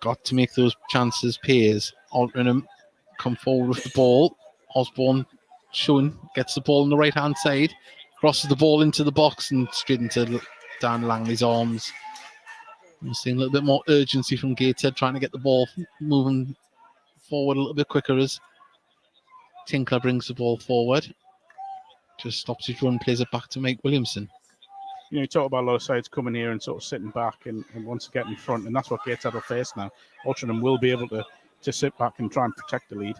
got to make those chances pay as Altrincham come forward with the ball. Osborne gets the ball on the right hand side, crosses the ball into the box and straight into Dan Langley's arms. We're seeing a little bit more urgency from Gateshead trying to get the ball moving forward a little bit quicker as Tinkler brings the ball forward. Just stops his run, plays it back to Mike Williamson. You know, you talk about a lot of sides coming here and sort of sitting back and wants to get in front, and that's what Gateshead will face now. Altrincham will be able to sit back and try and protect the lead.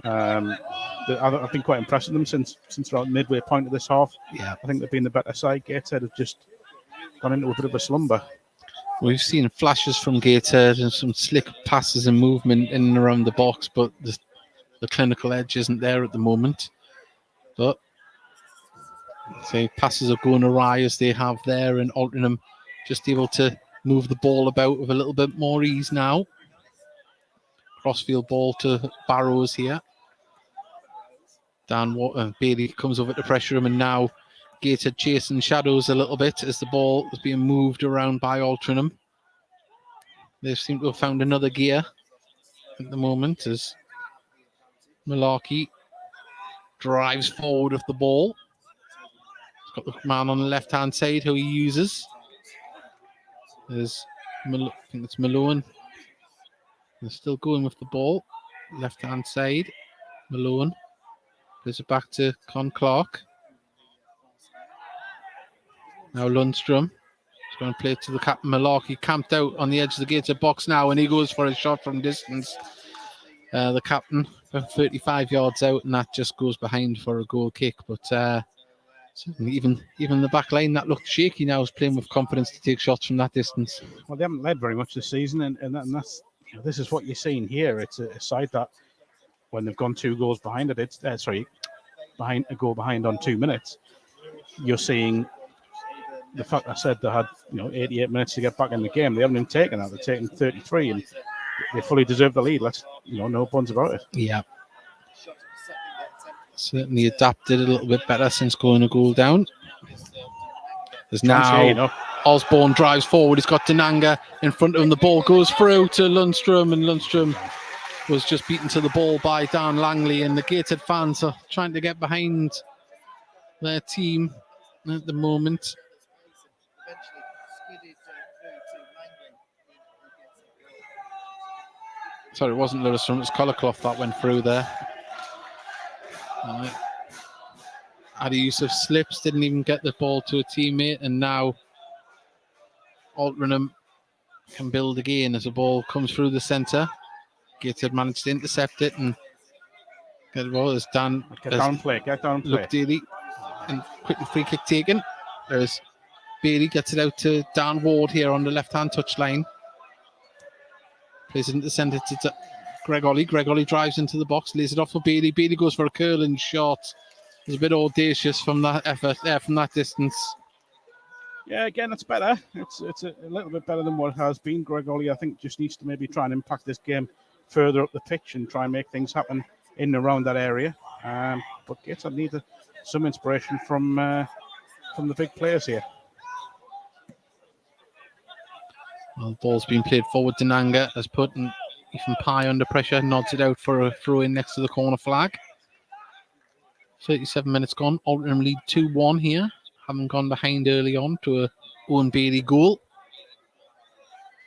I've been quite impressed with them since around midway point of this half. Yeah, I think they've been the better side. Gateshead have just gone into a bit of a slumber. We've seen flashes from Gateshead and some slick passes and movement in and around the box, but the clinical edge isn't there at the moment. But say passes are going awry as they have there, and Altrincham just able to move the ball about with a little bit more ease now. Crossfield ball to Barrows here. Bailey comes over to pressure him, and now Gateshead chasing shadows a little bit as the ball is being moved around by Altrincham. They seem to have found another gear at the moment as Malarkey drives forward with the ball. He's got the man on the left-hand side who he uses. There's, I think it's Malone. They're still going with the ball. Left-hand side, Malone. Gives it back to Con Clark. Now Lundstrom. He's going to play it to the captain Malarkey, camped out on the edge of the Gateshead box now, and he goes for a shot from distance. The captain, 35 yards out, and that just goes behind for a goal kick. But even the back line that looked shaky now is playing with confidence to take shots from that distance. Well, they haven't led very much this season, and that's this is what you're seeing here. It's a side that when they've gone 2 goals behind behind a goal behind on 2 minutes, you're seeing the fact I said they had 88 minutes to get back in the game. They haven't even taken that. They're taking 33, and they fully deserve the lead. Let's no buns about it. Yeah. Certainly adapted a little bit better since going a goal down. There's now Osborne drives forward. He's got Denanga in front of him. The ball goes through to Lundstrom, and Lundstrom was just beaten to the ball by Dan Langley. And the Gateshead fans are trying to get behind their team at the moment. Sorry, it wasn't Lundstrom, it was Collarclough that went through there. Adi Yusuf slips, didn't even get the ball to a teammate, and now Altrincham can build again as the ball comes through the centre. Gateshead managed to intercept it and get the ball as Dan. Get down play. Look Daly, and quickly free kick taken. There's Bailey, gets it out to Dan Ward here on the left-hand touchline. Plays it into the centre to Greg Ollie. Greg Ollie drives into the box, lays it off for Bailey. Bailey goes for a curling shot. It's a bit audacious from that effort there, from that distance. Yeah, again, it's better. It's a little bit better than what it has been. Greg Ollie, I think, just needs to maybe try and impact this game further up the pitch and try and make things happen in and around that area. But Gateshead need some inspiration from the big players here. Well, the ball's been played forward. Denanga has put Ethan Pye under pressure, nods it out for a throw in next to the corner flag. 37 minutes gone. Altrincham lead 2-1 here. Haven't gone behind early on to a Owen Bailey goal.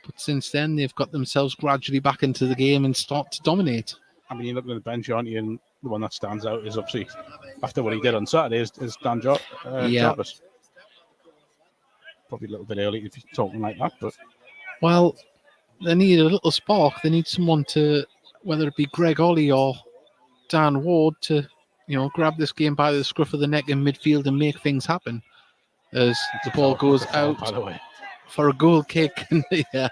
But since then, they've got themselves gradually back into the game and start to dominate. I mean, you look at the bench, aren't you? And the one that stands out is obviously, after what he did on Saturday, is Dan Jarvis. Probably a little bit early if you're talking like that, but... Well, they need a little spark. They need someone to, whether it be Greg Ollie or Dan Ward, to grab this game by the scruff of the neck in midfield and make things happen. As the ball goes out by the way, for a goal kick. Yeah.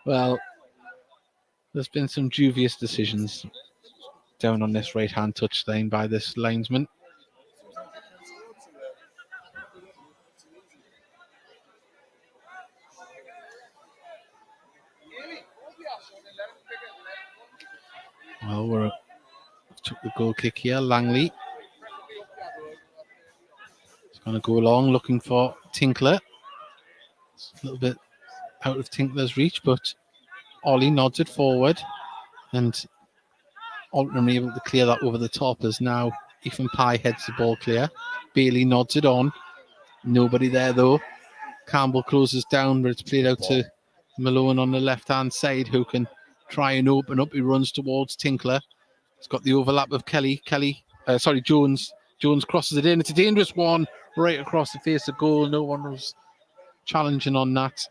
Well, there's been some dubious decisions down on this right-hand touchline by this linesman. Well, we're took the goal kick here. Langley is going to go along looking for Tinkler. It's a little bit out of Tinkler's reach, but Ollie nods it forward, and Altrincham able to clear that over the top as now Ethan Pye heads the ball clear. Bailey nods it on. Nobody there though. Campbell closes down, but it's played out to Malone on the left-hand side, who can try and open up. He runs towards Tinkler. He's got the overlap of Jones. Jones crosses it in. It's a dangerous one right across the face of goal. No one was challenging on that.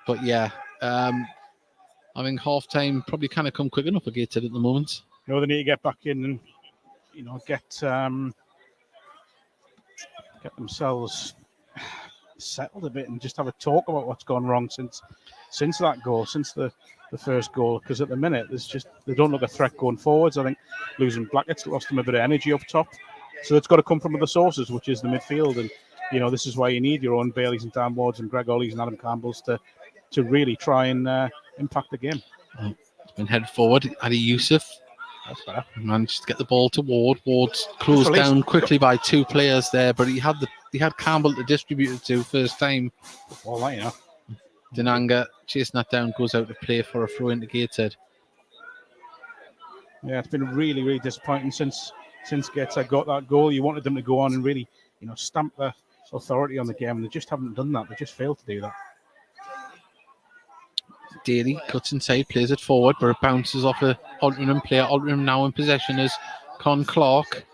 But yeah, I think half-time probably kind of come quick enough for Gateshead at the moment. They need to get back in and, get themselves settled a bit and just have a talk about what's gone wrong since that goal, since the first goal, because at the minute they don't look a threat going forwards. I think losing Blackett's lost them a bit of energy up top, so it's got to come from other sources, which is the midfield. And this is why you need your own Baileys and Dan Wards and Greg Ollies and Adam Campbells to really try and impact the game. It's been headed forward. Adi Yusuf That's better. Managed to get the ball to Ward. Ward's closed released. down quickly by 2 players there, but he had Campbell to distribute it to first time. All that, you know. Dinanga chasing that down, goes out to play for a throw into Gateshead. Yeah, it's been really, really disappointing since Gateshead got that goal. You wanted them to go on and really, stamp their authority on the game, and they just haven't done that. They just failed to do that. Daly cuts inside, plays it forward, but it bounces off a Altrincham player. Altrincham now in possession is Con Clark.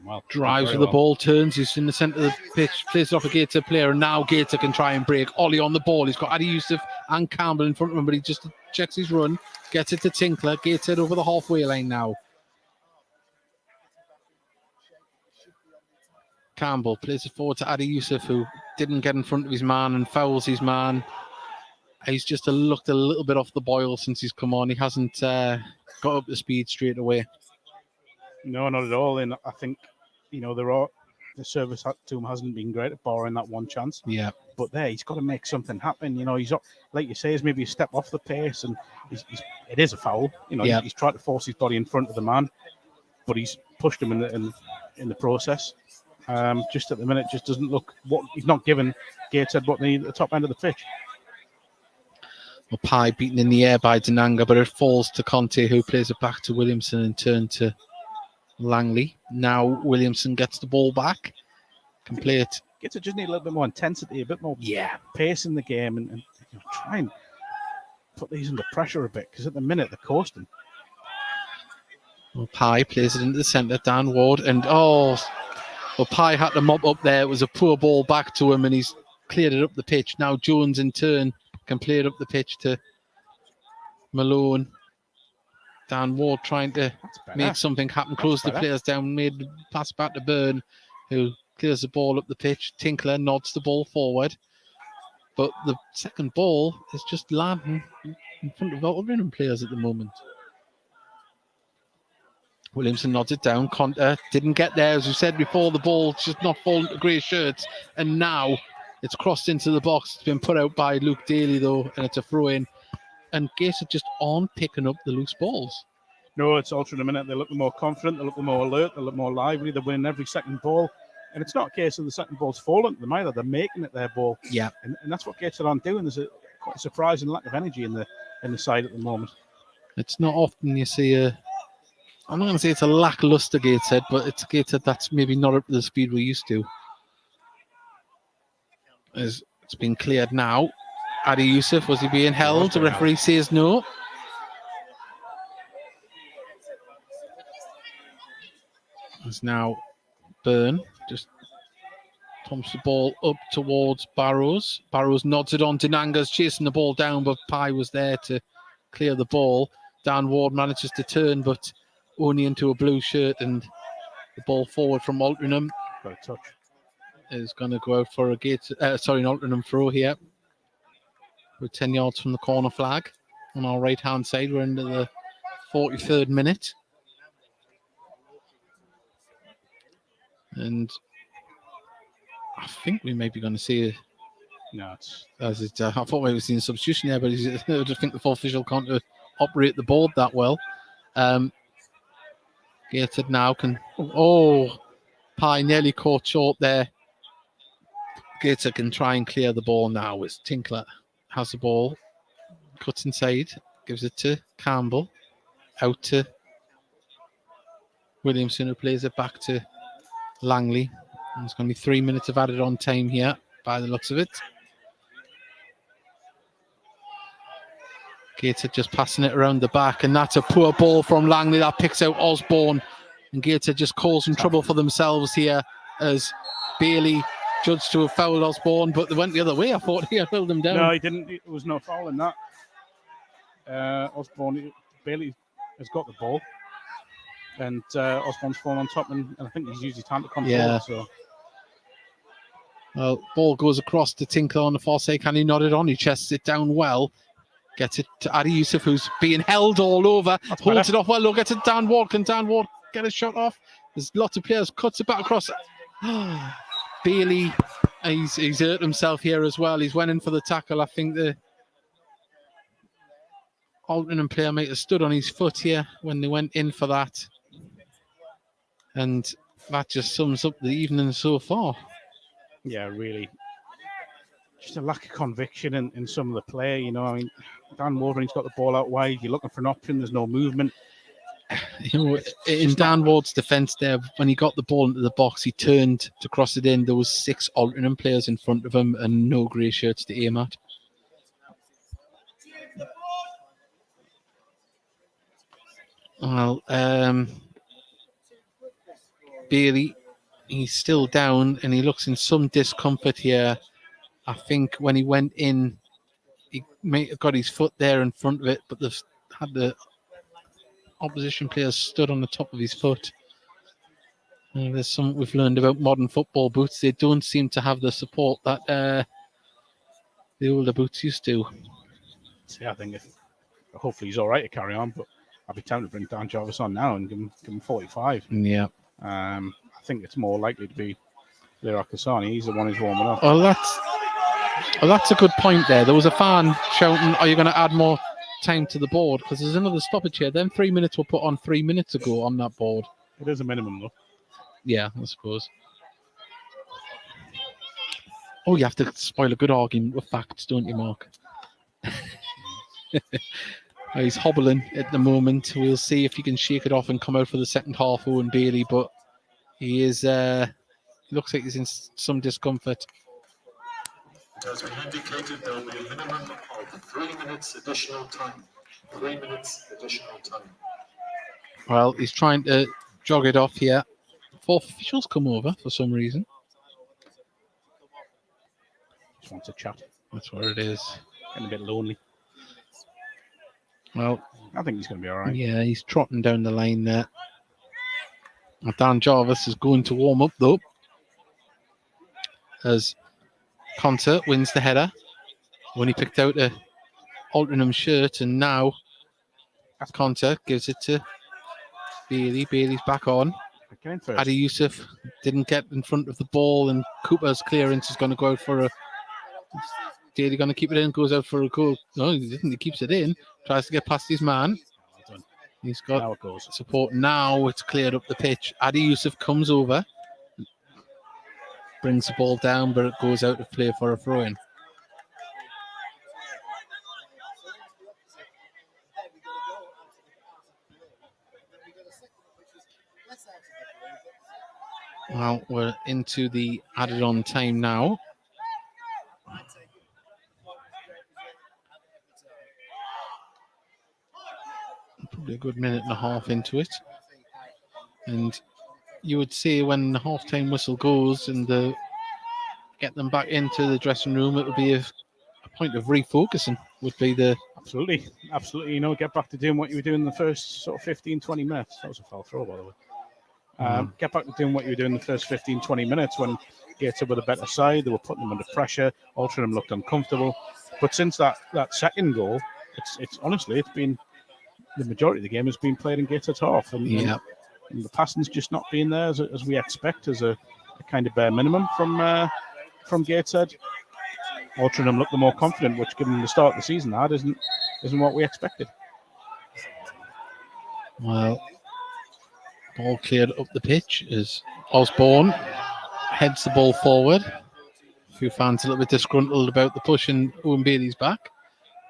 Well, Drives with the ball, turns, he's in the centre of the pitch, plays it off a Gateshead player, and now Gateshead can try and break. Ollie on the ball, he's got Adi Youssef and Campbell in front of him, but he just checks his run, gets it to Tinkler, Gateshead over the halfway line now. Campbell plays it forward to Adi Youssef, who didn't get in front of his man and fouls his man. He's just looked a little bit off the boil since he's come on. He hasn't got up to speed straight away. No, not at all. And I think, the service to him hasn't been great at borrowing that one chance. Yeah. But there, he's got to make something happen. He's up, like you say, he's maybe a step off the pace, and it is a foul. He's tried to force his body in front of the man, but he's pushed him in the process. Just at the minute, just doesn't look he's not given Gateshead what they need at the top end of the pitch. Well, Pye beaten in the air by Dinanga, but it falls to Conte, who plays it back to Williamson and turn to Langley. Now Williamson gets the ball back. Can play it. Gateshead just need a little bit more intensity, a bit more pace in the game, and try and put these under pressure a bit, because at the minute they're coasting. Well, Pye plays it into the centre, Dan Ward, and Pye had to mop up there. It was a poor ball back to him, and he's cleared it up the pitch. Now Jones in turn can play it up the pitch to Malone. Dan Ward trying to make something happen, close the players down, made the pass back to Byrne, who clears the ball up the pitch. Tinkler nods the ball forward, but the second ball is just landing in front of Altrincham players at the moment. Williamson nods it down. Conte didn't get there. As we said before, the ball just not falling to grey shirts, and now it's crossed into the box. It's been put out by Luke Daly, though, and it's a throw-in. And Gateshead just aren't picking up the loose balls. No, it's Altrincham in a minute. They look more confident. They look more alert. They look more lively. They're winning every second ball. And it's not a case of the second ball's fallen to them either. They're making it their ball. Yeah. And that's what Gateshead aren't doing. There's quite a surprising lack of energy in the side at the moment. It's not often you see I'm not going to say it's a lackluster Gateshead, but it's a Gateshead that's maybe not up to the speed we're used to. It's been cleared now. Adi Youssef, was he being held? The referee says no. It's now Byrne. Just pumps the ball up towards Barrows. Barrows nods it on. Dinanga's chasing the ball down, but Pye was there to clear the ball. Dan Ward manages to turn, but only into a blue shirt, and the ball forward from Altrincham. Got a touch. Is going to go out for an Altrincham throw here. We're 10 yards from the corner flag on our right-hand side. We're into the 43rd minute. And I think we may be going to see I thought we were seeing a substitution there, but I just think the full official can't operate the board that well. Gateshead now can... Pye nearly caught short there. Gateshead can try and clear the ball now. It's Tinkler has the ball, cuts inside, gives it to Campbell, out to Williamson, who plays it back to Langley. And it's going to be 3 minutes of added on time here, by the looks of it. Gateshead just passing it around the back, and that's a poor ball from Langley that picks out Osborne. And Gateshead just causing trouble for themselves here as Bailey judged to have fouled Osborne, but they went the other way. I thought he had held him down. No, he didn't. It was no foul in that. Bailey has got the ball, and Osborne's fallen on top, and I think he's used his time to control it. So. Well, ball goes across to Tinkler on the far side. Can he nod it on? He chests it down well. Gets it to Adi Youssef, who's being held all over. Holds it off well. Look, gets it Dan Ward. Can Dan Ward get a shot off? There's lots of players. Cuts it back across. Bailey, he's hurt himself here as well. He's went in for the tackle. I think Altrincham player might have stood on his foot here when they went in for that. And that just sums up the evening so far. Yeah, really. Just a lack of conviction in some of the play. You know, I mean, Dan Wolverine's got the ball out wide. You're looking for an option. There's no movement. You know, in Dan Ward's defence there, when he got the ball into the box, he turned to cross it in. There was 6 Altrincham players in front of him and no grey shirts to aim at. Well, Bailey, he's still down and he looks in some discomfort here. I think when he went in, he may have got his foot there in front of it, but they've had the opposition players stood on the top of his foot. And there's something we've learned about modern football boots. They don't seem to have the support that the older boots used to. Yeah, I think hopefully he's all right to carry on, but I'd be tempted to bring Dan Jarvis on now and give him 45. Yeah. I think it's more likely to be Leroy Kasani. He's the one who's warming up. Well, that's a good point there. There was a fan shouting, are you going to add more time to the board? Because there's another stoppage here. Then 3 minutes were put on 3 minutes ago on that board. It is a minimum, though. Yeah, I suppose. Oh, you have to spoil a good argument with facts, don't you, Mark? He's hobbling at the moment. We'll see if he can shake it off and come out for the second half, Owen Bailey, but he is... looks like he's in some discomfort. It has been indicated there will be a minimum of 3 minutes additional time. 3 minutes additional time. Well, he's trying to jog it off here. 4 officials come over for some reason. Just wants to chat. That's what it is. Getting a bit lonely. Well, I think he's going to be all right. Yeah, he's trotting down the line there. Dan Jarvis is going to warm up, though, as Conter wins the header when he picked out a Altrincham shirt, and now Conter gives it to Bailey. Bailey's back on. Adi Youssef didn't get in front of the ball, and Cooper's clearance is going to go out for a... Daly going to keep it in, goes out for a goal. No, he didn't. He keeps it in, tries to get past his man. Well done. He's got Now it goes. support. Now it's cleared up the pitch. Adi Youssef comes over, brings the ball down, but it goes out of play for a throw-in. Well, we're into the added-on time now. Probably a good minute and a half into it. And you would see when the half-time whistle goes and get them back into the dressing room, it would be a point of refocusing, would be the... Absolutely. Absolutely. You know, get back to doing what you were doing in the first sort of 15, 20 minutes. That was a foul throw, by the way. Get back to doing what you were doing in the first 15, 20 minutes when Gateshead were the better side. They were putting them under pressure. Altrincham looked uncomfortable. But since that second goal, it's honestly, it's been... The majority of the game has been played in Gateshead's half. And the passing's just not been there as we expect, as a kind of bare minimum from Gateshead. Altrincham looked the more confident, which given the start of the season isn't what we expected. Well, ball cleared up the pitch as Osborne heads the ball forward. A few fans a little bit disgruntled about the push and Owen Bailey's back,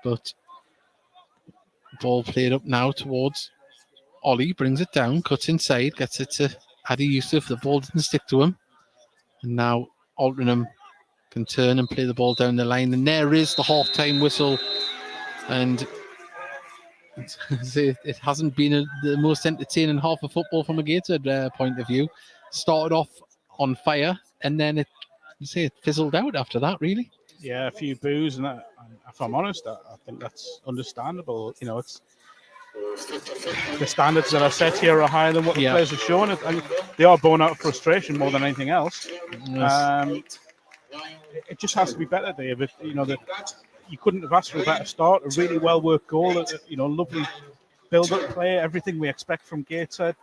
but ball played up now towards Ollie, brings it down, cuts inside, gets it to Adi Youssef. The ball didn't stick to him, and now Altrincham can turn and play the ball down the line, and there is the half-time whistle. And it hasn't been the most entertaining half of football from a Gateshead point of view. Started off on fire, and then it fizzled out after that, really. Yeah, a few boos, and if I'm honest, I think that's understandable. You know, it's the standards that are set here are higher than what the players are showing. And they are born out of frustration more than anything else. It just has to be better, David. You know, that you couldn't have asked for a better start. A really well worked goal. You know, lovely build-up play. Everything we expect from Gateshead.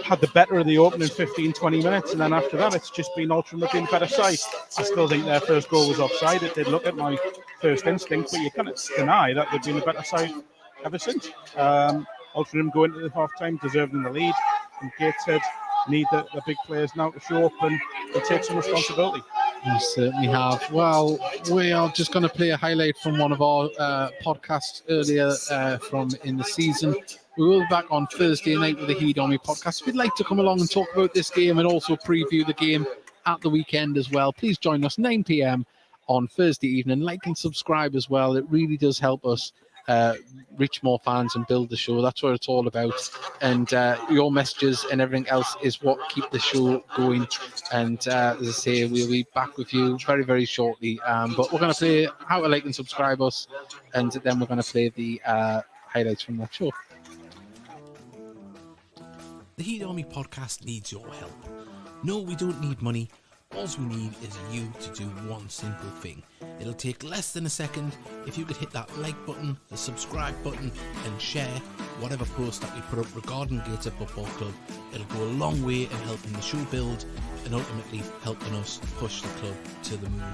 had the better of the opening 15, 20 minutes, and then after that, it's just been Altrincham have been the better side. I still think their first goal was offside. It did look at my first instinct, but you can't deny that they've been the better side ever since. Altrincham go into the half-time deserving the lead, and Gateshead need the big players now to show up and take some responsibility. You certainly have. Well, we are just going to play a highlight from one of our podcasts earlier from in the season. We will be back on Thursday night with the Heed Army podcast. If you'd like to come along and talk about this game and also preview the game at the weekend as well, please join us 9 p.m. on Thursday evening. Like and subscribe as well. It really does help us reach more fans and build the show. That's what it's all about. And your messages and everything else is what keep the show going. And as I say, we'll be back with you very, very shortly. But we're going to play how to like and subscribe us, and then we're going to play the highlights from that show. The Heed Army podcast needs your help. No, we don't need money. All we need is you to do one simple thing. It'll take less than a second. If you could hit that like button, the subscribe button, and share whatever post that we put up regarding Gateshead Football Club, it'll go a long way in helping the show build and ultimately helping us push the club to the moon.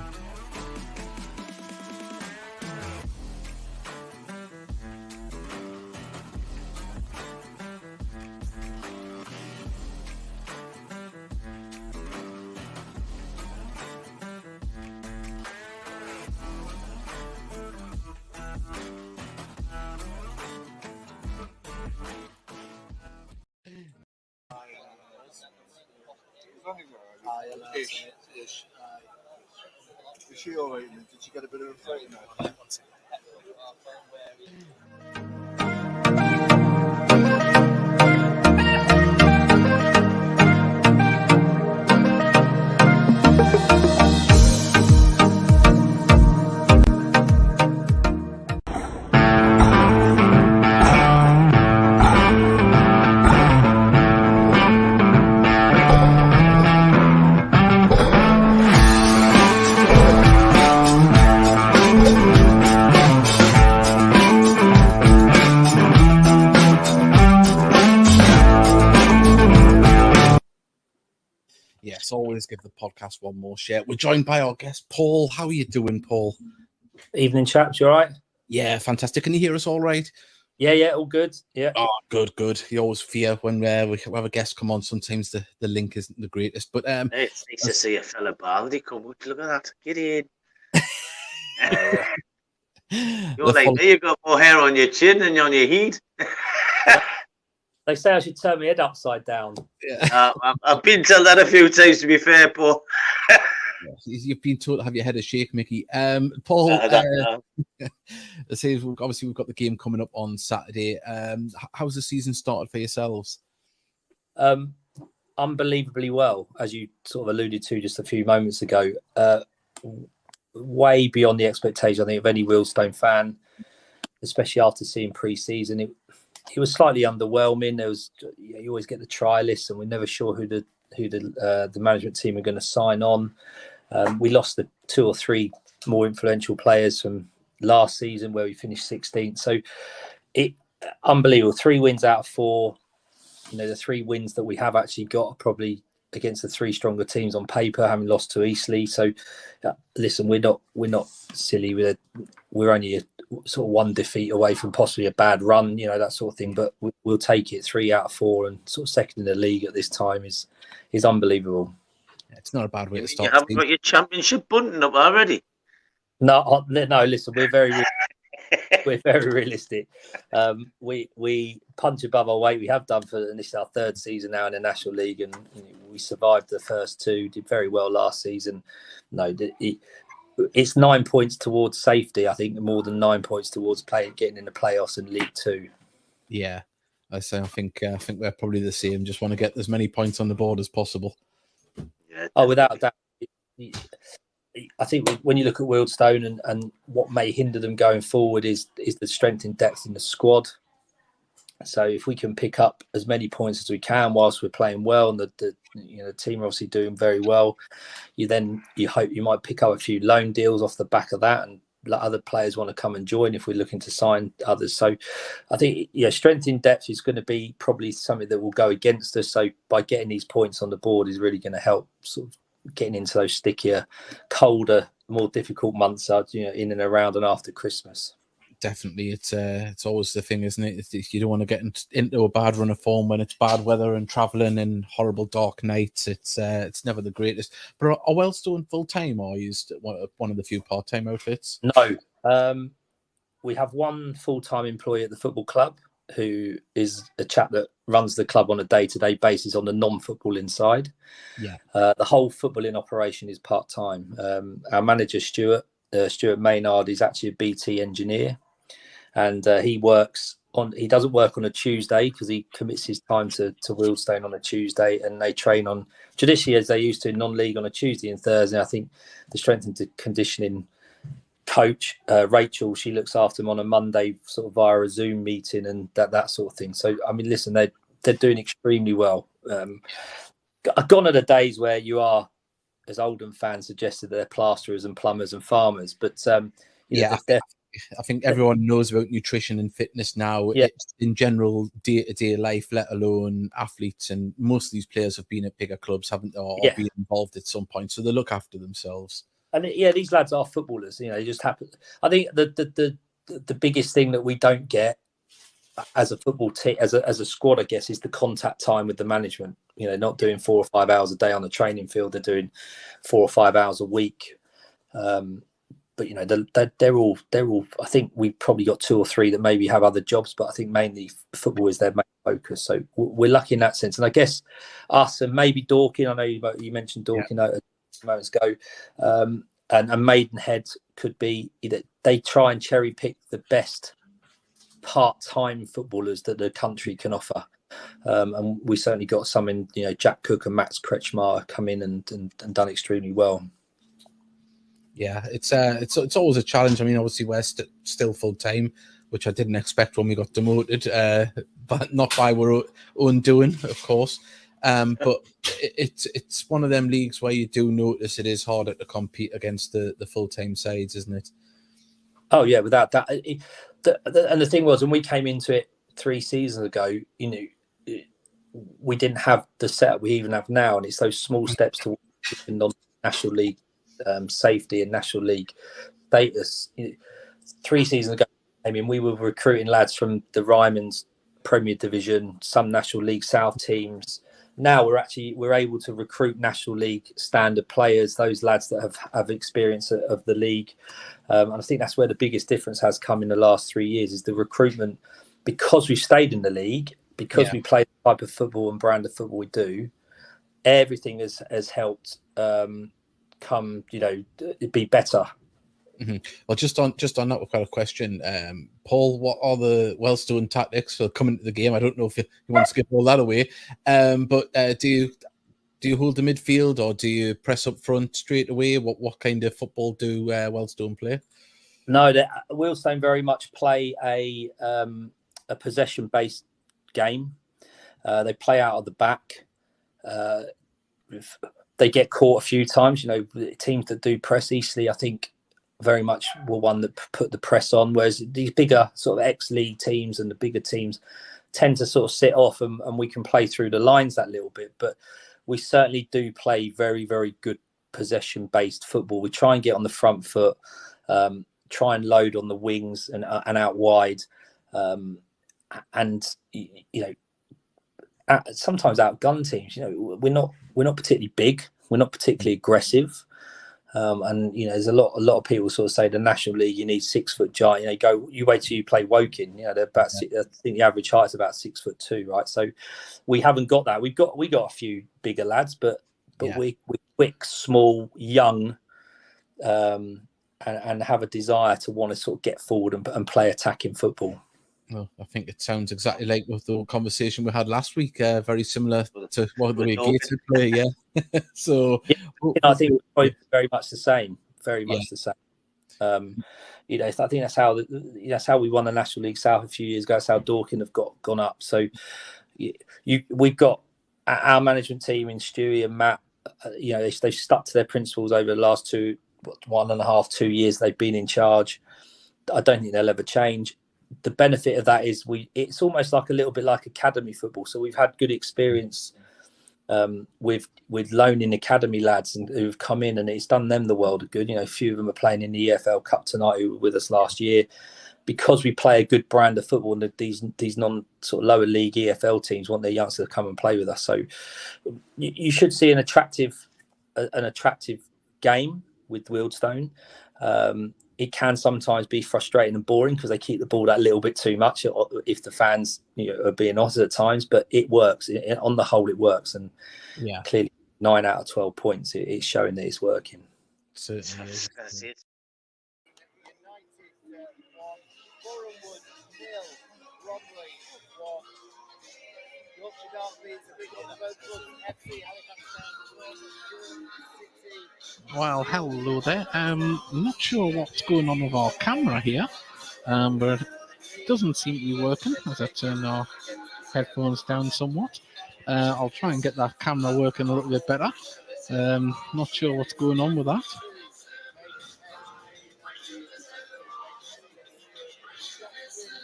Is she all right? Did she get a bit of a fright now? Yes, always give the podcast one more share. We're joined by our guest, Paul. How are you doing, Paul? Evening, chaps. You all right? Yeah, fantastic. Can you hear us all right? Yeah, all good. Yeah. Oh, good. You always fear when we have a guest come on. Sometimes the link isn't the greatest, but it's nice to see a fella Baldy come. Look at that. Get in. You're like, there you got more hair on your chin than on your head. They say I should turn my head upside down. Yeah. I've been told that a few times, to be fair, Paul. You've been told to have your head a shake, Mickey. Paul, obviously we've got the game coming up on Saturday. How's the season started for yourselves? Unbelievably well, as you sort of alluded to just a few moments ago. Way beyond the expectation, I think, of any Wealdstone fan, especially after seeing pre-season. It was slightly underwhelming. There was, you always get the try list, and we're never sure who the management team are going to sign on. We lost the 2 or 3 more influential players from last season, where we finished 16th. So unbelievable. 3 wins out of 4. The 3 wins that we have actually got are probably against the 3 stronger teams on paper, having lost to Eastleigh. So listen, we're not silly. We're only a sort of 1 defeat away from possibly a bad run, that sort of thing. But we'll take it. 3 out of 4 and sort of second in the league at this time is unbelievable. It's not a bad way to start. You haven't got your championship button up already. No. Listen, we're very realistic. We punch above our weight. We have done this is our 3rd season now in the National League, and we survived the first 2. Did very well last season. It's 9 points towards safety. I think more than 9 points towards getting in the playoffs in League 2. Yeah, I think we're probably the same. Just want to get as many points on the board as possible. Yeah, without doubt. I think when you look at Wealdstone and what may hinder them going forward is the strength and depth in the squad. So if we can pick up as many points as we can whilst we're playing well, and the team are obviously doing very well, you hope you might pick up a few loan deals off the back of that and other players want to come and join if we're looking to sign others. So I think, strength in depth is going to be probably something that will go against us. So by getting these points on the board is really going to help sort of getting into those stickier, colder, more difficult months, in and around and after Christmas. Definitely, it's always the thing, isn't it? You don't want to get into a bad run of form when it's bad weather and travelling and horrible dark nights. It's never the greatest. But are Wellstone full time, or are you one of the few part time outfits? No, we have one full time employee at the football club who is a chap that runs the club on a day to day basis on the non footballing side. Yeah, the whole footballing operation is part time. Our manager Stuart Maynard is actually a BT engineer. And he doesn't work on a Tuesday because he commits his time to Wealdstone on a Tuesday, and they train on traditionally as they used to in non-league on a Tuesday and Thursday. I think the strength and conditioning coach, Rachel, she looks after them on a Monday sort of via a Zoom meeting and that sort of thing. So, I mean, listen, they're doing extremely well. Gone are the days where you are, as Oldham fans suggested, they're plasterers and plumbers and farmers, but I think everyone knows about nutrition and fitness now. Yeah. It's in general day-to-day life, let alone athletes. And most of these players have been at bigger clubs, haven't they, or been involved at some point. So they look after themselves. And these lads are footballers. They just happen. I think the biggest thing that we don't get as a football team, as a squad, I guess, is the contact time with the management. Not doing 4 or 5 hours a day on the training field. They're doing 4 or 5 hours a week. But they're all. I think we've probably got 2 or 3 that maybe have other jobs, but I think mainly football is their main focus. So we're lucky in that sense. And I guess us and maybe Dorking. I know you mentioned Dorking a moments ago, and Maidenhead could be either they try and cherry pick the best part-time footballers that the country can offer. And we certainly got some in. Jack Cook and Max Kretschmar come in and done extremely well. Yeah, it's always a challenge. I mean, obviously we're still full time, which I didn't expect when we got demoted, but not by our own doing, of course. But it's one of them leagues where you do notice it is harder to compete against the full time sides, isn't it? Oh yeah, without that. And the thing was, when we came into it 3 seasons ago, we didn't have the setup we even have now, and it's those small steps to non-national league. Safety and National League status. 3 seasons ago, we were recruiting lads from the Ryman's Premier Division, some National League South teams. Now we're able to recruit National League standard players, those lads that have experience of the league. And I think that's where the biggest difference has come in the last 3 years is the recruitment, because we've stayed in the league, because we play the type of football and brand of football we do. Everything has helped. Come, be better. Mm-hmm. Well, just on that, we've got a question. Paul, what are the Wellstone tactics for coming to the game? I don't know if you want to skip all that away, but do you hold the midfield or do you press up front straight away? What kind of football do Wellstone play? No, Wealdstone very much play a possession-based game. They play out of the back. They get caught a few times. Teams that do press easily, I think, very much were one that put the press on, whereas these bigger sort of ex-league teams and the bigger teams tend to sort of sit off and we can play through the lines that little bit. But we certainly do play very, very good possession-based football. We try and get on the front foot, try and load on the wings and out wide. And sometimes outgun teams. We're not particularly big. We're not particularly aggressive. And there's a lot of people sort of say the National League you need 6 foot giant. You wait till you play Woking. They're about I think the average height is about 6'2", right? So we haven't got that. We got a few bigger lads, but we're quick, small, young, and have a desire to want to sort of get forward and play attacking football. Well, I think it sounds exactly like with the conversation we had last week. Very similar to what the way Gateshead play, yeah. So I think it's probably very much the same. Very much the same. I think that's how we won the National League South a few years ago. That's how Dorking have gone up. So we've got our management team in Stewie and Matt. They've stuck to their principles over the last 1.5, 2 years they've been in charge. I don't think they'll ever change. The benefit of that is it's almost like a little bit like academy football. So we've had good experience with loaning academy lads and who've come in, and it's done them the world of good. A few of them are playing in the EFL Cup tonight who were with us last year, because we play a good brand of football, and these non sort of lower league EFL teams want their youngsters to come and play with us. So you should see an attractive game with Wealdstone. It can sometimes be frustrating and boring because they keep the ball that little bit too much if the fans are being honest at times, but it works. On the whole, it works, and clearly 9 out of 12 points, it's showing that it's working. Certainly is. Well, hello there. Not sure what's going on with our camera here, but it doesn't seem to be working as I turn our headphones down somewhat. I'll try and get that camera working a little bit better. Not sure what's going on with that.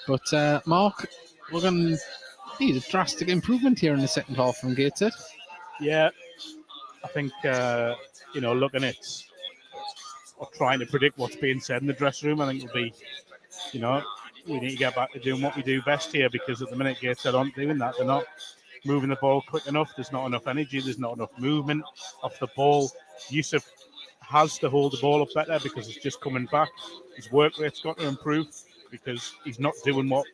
But Mark, we're going to need a drastic improvement here in the second half from Gateshead. Yeah, I think, looking at or trying to predict what's being said in the dressing room, I think it'll be, we need to get back to doing what we do best here, because at the minute Gateshead aren't doing that. They're not moving the ball quick enough. There's not enough energy. There's not enough movement off the ball. Yusuf has to hold the ball up better because it's just coming back. His work rate's got to improve because he's not doing what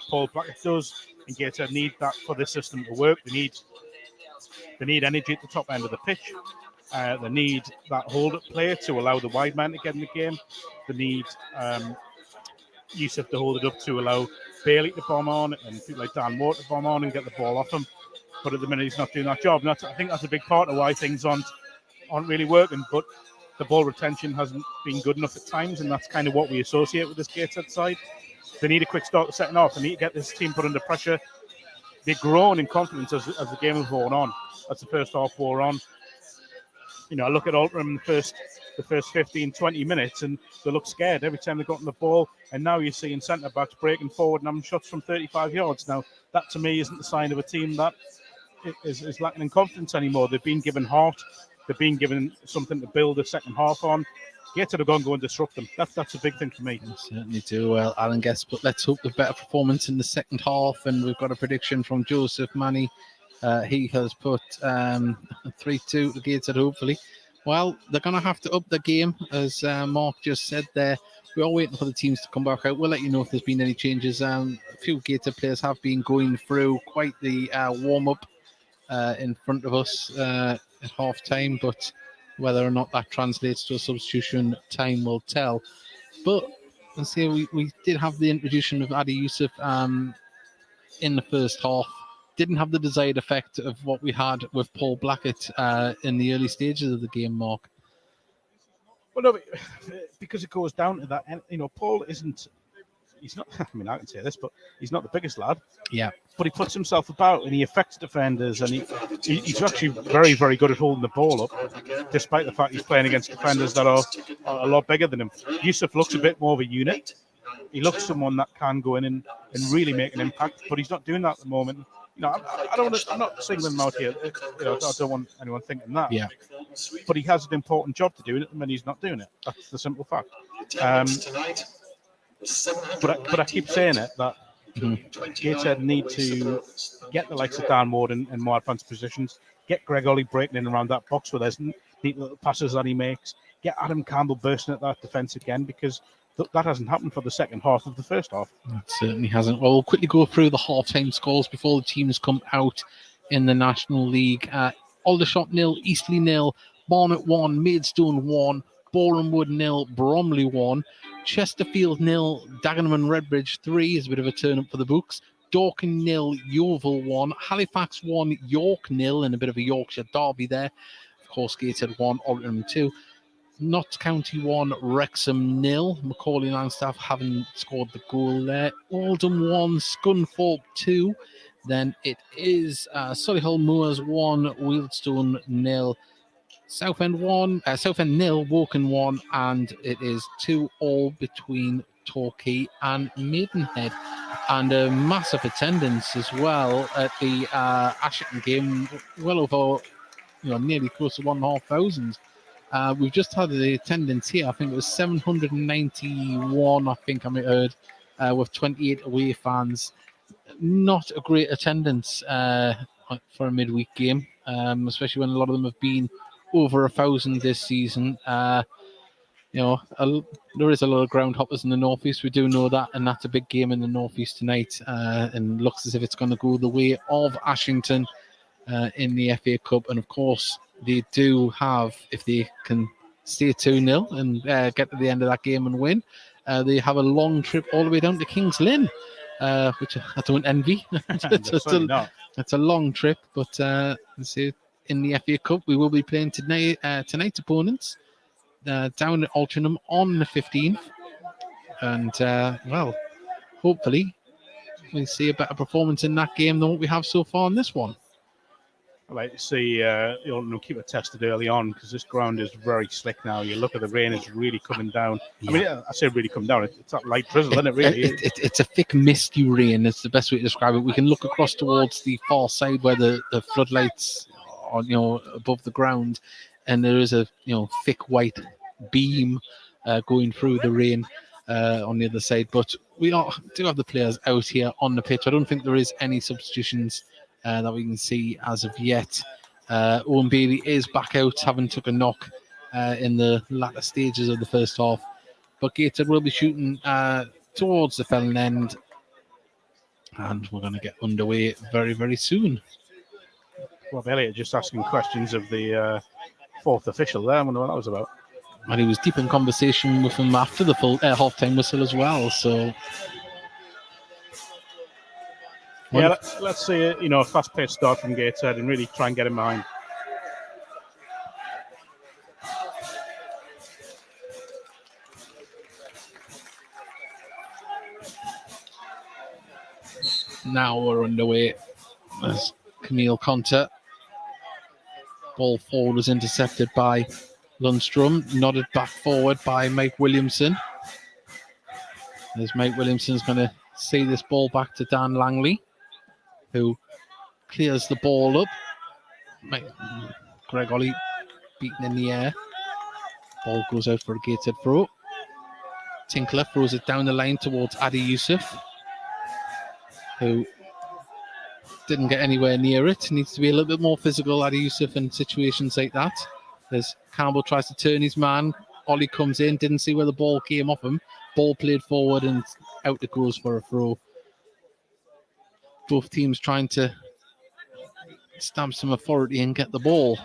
Paul Blackett does. And Gateshead need that for this system to work. They need energy at the top end of the pitch. They need that hold-up player to allow the wide man to get in the game. They need Yusuf to hold it up to allow Bailey to bomb on and people like Dan Moore to bomb on and get the ball off him. But at the minute, he's not doing that job. And I think that's a big part of why things aren't really working. But the ball retention hasn't been good enough at times, and that's kind of what we associate with this Gateshead side. They need a quick start to second half. They need to get this team put under pressure. They've grown in confidence as the game has worn on, as the first half wore on. I look at Altrincham the first 15, 20 minutes, and they look scared every time they got on the ball. And now you're seeing centre-backs breaking forward and having shots from 35 yards. Now, that to me isn't the sign of a team that is lacking in confidence anymore. They've been given heart. They've been given something to build a second half on. Gateshead are going to go and disrupt them. That's a big thing for me. I certainly do. Well, Alan guessed, but let's hope the better performance in the second half. And we've got a prediction from Joseph Manny. He has put 3-2 to Gateshead, hopefully. Well, they're going to have to up the game, as Mark just said there. We are waiting for the teams to come back out. We'll let you know if there's been any changes. A few Gateshead players have been going through quite the warm-up in front of us at half-time, but whether or not that translates to a substitution, time will tell. But let's see, we did have the introduction of Adi Yusuf in the first half. Didn't have the desired effect of what we had with Paul Blackett in the early stages of the game, Mark. Well, no, because it goes down to that. Paul he's not, I mean, I can say this, but he's not the biggest lad. Yeah. But he puts himself about and he affects defenders, and he's actually very, very good at holding the ball up, despite the fact he's playing against defenders that are a lot bigger than him. Yusuf looks a bit more of a unit. He looks someone that can go in and really make an impact, but he's not doing that at the moment. I'm not singling him out here. I don't want anyone thinking that. Yeah. But he has an important job to do, and he's not doing it. That's the simple fact. But I keep saying it that Gateshead need to get the likes of Dan Ward in more advanced positions. Get Greg Ollie breaking in around that box where there's neat little passes that he makes. Get Adam Campbell bursting at that defence again, because that hasn't happened for the second half of the first half. It certainly hasn't. Well, we'll quickly go through the half-time scores before the teams come out in the National League. Aldershot 0, Eastleigh 0, Barnet 1, Maidstone 1, Borehamwood 0, Bromley 1, Chesterfield 0, Dagenham and Redbridge 3 is a bit of a turn-up for the books. Dorking 0, Yeovil 1, Halifax 1, York 0, and a bit of a Yorkshire derby there. Of course, Gateshead 1, Altrincham 2. Notts County 1, Wrexham 0. Macaulay and Langstaff haven't scored the goal there. Oldham 1, Scunthorpe 2. Then it is Solihull Moors 1, Wealdstone 0. Southend 0, Woking 1, and it is 2-2 between Torquay and Maidenhead. And a massive attendance as well at the Ashington game, well over, nearly close to 1,500. We've just had the attendance here. I think it was 791, I think I heard, with 28 away fans. Not a great attendance for a midweek game, especially when a lot of them have been over 1,000 this season. There is a lot of ground hoppers in the northeast. We do know that, and that's a big game in the northeast tonight. And looks as if it's going to go the way of Ashington in the FA Cup. And of course, they do have, if they can stay 2-0 and get to the end of that game and win, they have a long trip all the way down to Kings Lynn, which I don't envy. It's a long trip, but in the FA Cup, we will be playing tonight's opponents down at Altrincham on the 15th. And, hopefully we see a better performance in that game than what we have so far in this one. I like to see keep it tested early on, because this ground is very slick now. You look at the rain; it's really coming down. Yeah. I mean, I say really coming down. It's that light drizzle, isn't it? Really, it's a thick, misty rain. It's the best way to describe it. We can look across towards the far side where the floodlights are, above the ground, and there is a thick white beam going through the rain on the other side. But we do have the players out here on the pitch. I don't think there is any substitutions that we can see as of yet. Owen Bailey is back out, having took a knock in the latter stages of the first half. But Gateshead will be shooting towards the Felon end, and we're going to get underway very, very soon. Rob Elliott just asking questions of the fourth official there. I wonder what that was about. And he was deep in conversation with him after the full half-time whistle as well. So. Yeah, let's see a fast-paced start from Gateshead and really try and get in behind. Now we're underway as Camille Conter. Ball forward was intercepted by Lundstrom, nodded back forward by Mike Williamson. As Mike Williamson's going to see this ball back to Dan Langley, who clears the ball up. Greg Ollie beaten in the air. Ball goes out for a Gateshead throw. Tinkler throws it down the line towards Adi Yusuf, who didn't get anywhere near it. Needs to be a little bit more physical, Adi Yusuf, in situations like that. As Campbell tries to turn his man, Ollie comes in, didn't see where the ball came off him. Ball played forward and out it goes for a throw. Both teams trying to stamp some authority and get the ball.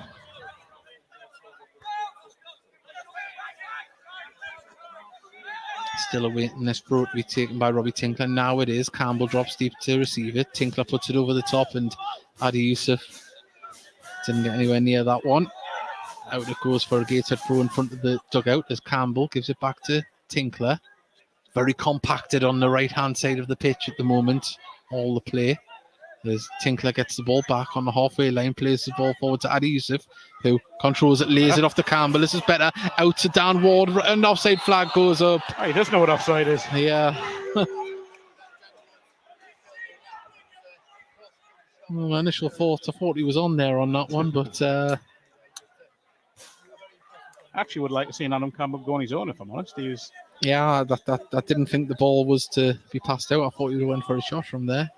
Still awaiting this throw to be taken by Robbie Tinkler. Now it is. Campbell drops deep to receive it. Tinkler puts it over the top, and Adi Yusuf didn't get anywhere near that one. Out it goes for a Gateshead throw in front of the dugout as Campbell gives it back to Tinkler. Very compacted on the right-hand side of the pitch at the moment. All the play. As Tinkler gets the ball back on the halfway line, plays the ball forward to Adi Yusuf, who controls it, lays it off to Campbell. This is better. Out to Dan Ward, and offside flag goes up. Oh, he does know what offside is. Yeah. Well, my initial thoughts, I thought he was on there on that one, but... I actually would like to see an Adam Campbell go on his own, if I'm honest. He was... Yeah, I didn't think the ball was to be passed out. I thought he would have went for a shot from there.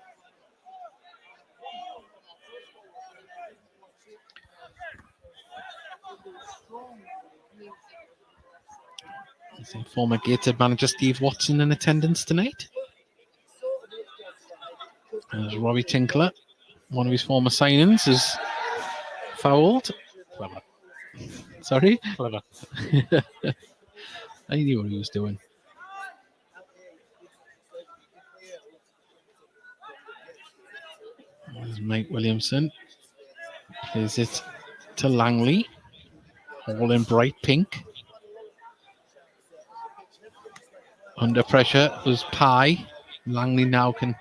Former Gateshead manager Steve Watson in attendance tonight. There's Robbie Tinkler, one of his former signings, is fouled. Clever. Sorry? Clever. I knew what he was doing. There's Mike Williamson. Plays it to Langley. All in bright pink. Under pressure was Pye. Langley now can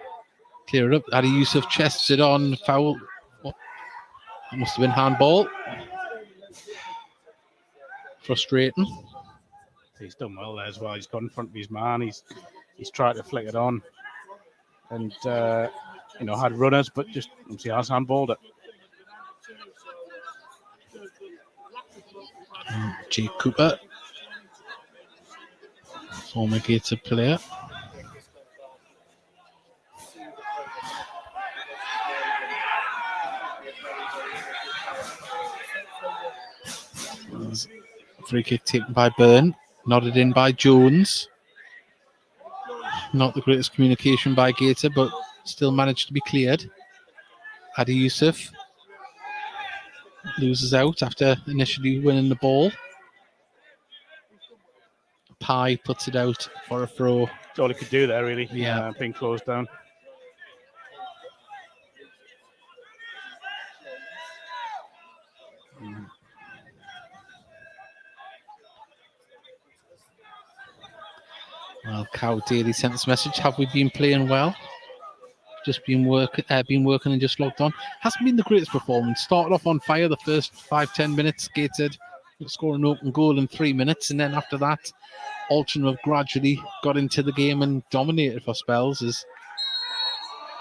clear it up. Adi Yusuf chests it on. Foul. That must have been handball. Frustrating. He's done well there as well. He's got in front of his man. He's tried to flick it on, and had runners, but just obviously has handballed it. Jake Cooper, former Gateshead player. Free kick taken by Byrne, nodded in by Jones. Not the greatest communication by Gateshead, but still managed to be cleared. Adi Yusuf loses out after initially winning the ball. Pye puts it out for a throw. That's all he could do there, really. Yeah. Being closed down. Well, Cow Daly sent this message. Have we been playing well? Just been working and just logged on. Hasn't been the greatest performance. Started off on fire the first 5-10 minutes. Gateshead scoring an open goal in 3 minutes, and then after that, Altrincham have gradually got into the game and dominated for spells. As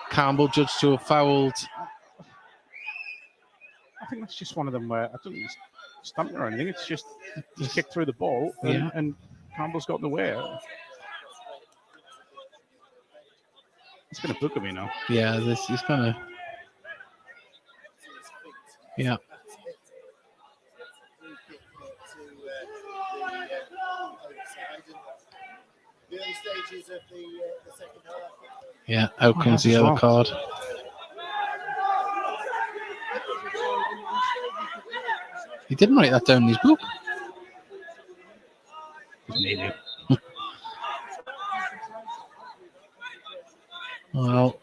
Campbell judged to have fouled. I think that's just one of them where I don't think he's stumped or anything. It's just he's kicked through the ball, and Campbell's got in the way. It's going to book me now. Yeah, he's going to. Yeah. Yeah, out comes the yellow card. He didn't write that down in his book. Well,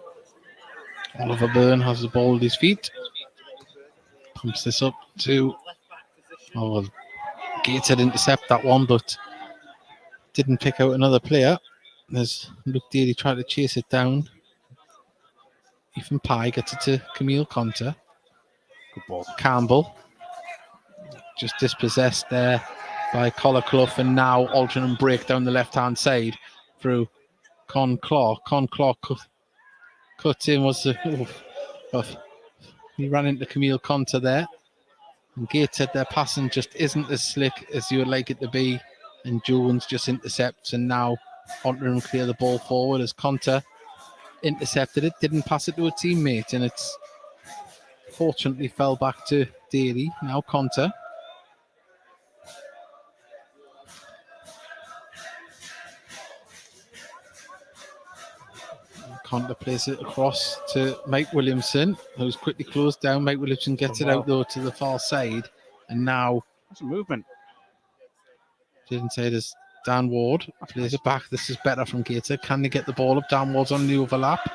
Oliver Byrne has the ball at his feet. Pumps this up to... Oh, well, Gateshead intercept that one, but didn't pick out another player. As Luke Daly tried to chase it down. Ethan Pye gets it to Camille Conter. Good ball. Campbell. Just dispossessed there by Collar Clough, and now Altrincham break down the left-hand side through Con Clark. Con Clark cut in, he ran into Camille Conter there. And Gateshead, their passing just isn't as slick as you would like it to be. And Jones just intercepts, and now Altrincham clear the ball forward as Conter intercepted it, didn't pass it to a teammate, and it's fortunately fell back to Daly. Now Conter. Conter plays it across to Mike Williamson, who's quickly closed down. Mike Williamson gets it out though to the far side, and now that's a movement. Didn't say there's Dan Ward plays it back. This is better from Gateshead. Can they get the ball up? Dan Ward's on the overlap.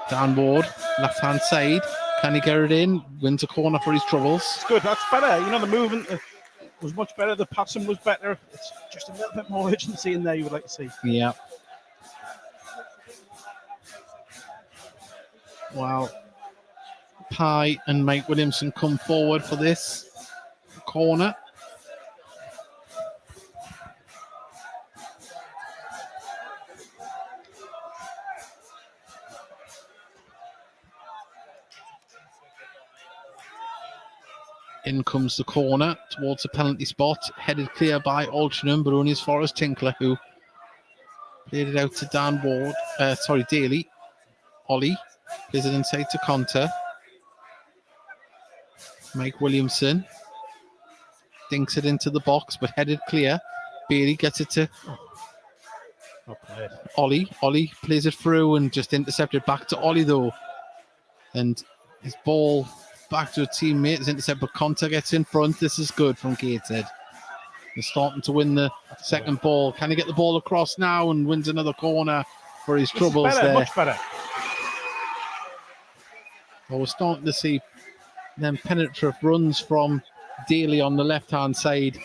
Dan Ward, left hand side. Can he get it in? Wins a corner for his troubles. It's good. That's better. The movement was much better. The passing was better. It's just a little bit more urgency in there you would like to see. Yeah. Well, Pye and Mike Williamson come forward for this corner. In comes the corner towards the penalty spot, headed clear by Altrincham, but only as far as Tinkler, who played it out to Dan Ward. Daly. Ollie plays it inside to Conter. Mike Williamson dinks it into the box, but headed clear. Bailey gets it to Ollie. Ollie plays it through and just intercepted back to Ollie though. And his ball back to a teammate is intercepted, but Conter gets in front. This is good from Gateshead. They're starting to win the second ball. Can he get the ball across now and wins another corner for his troubles there? Much better. Well, we're starting to see them penetrative runs from Daly on the left-hand side.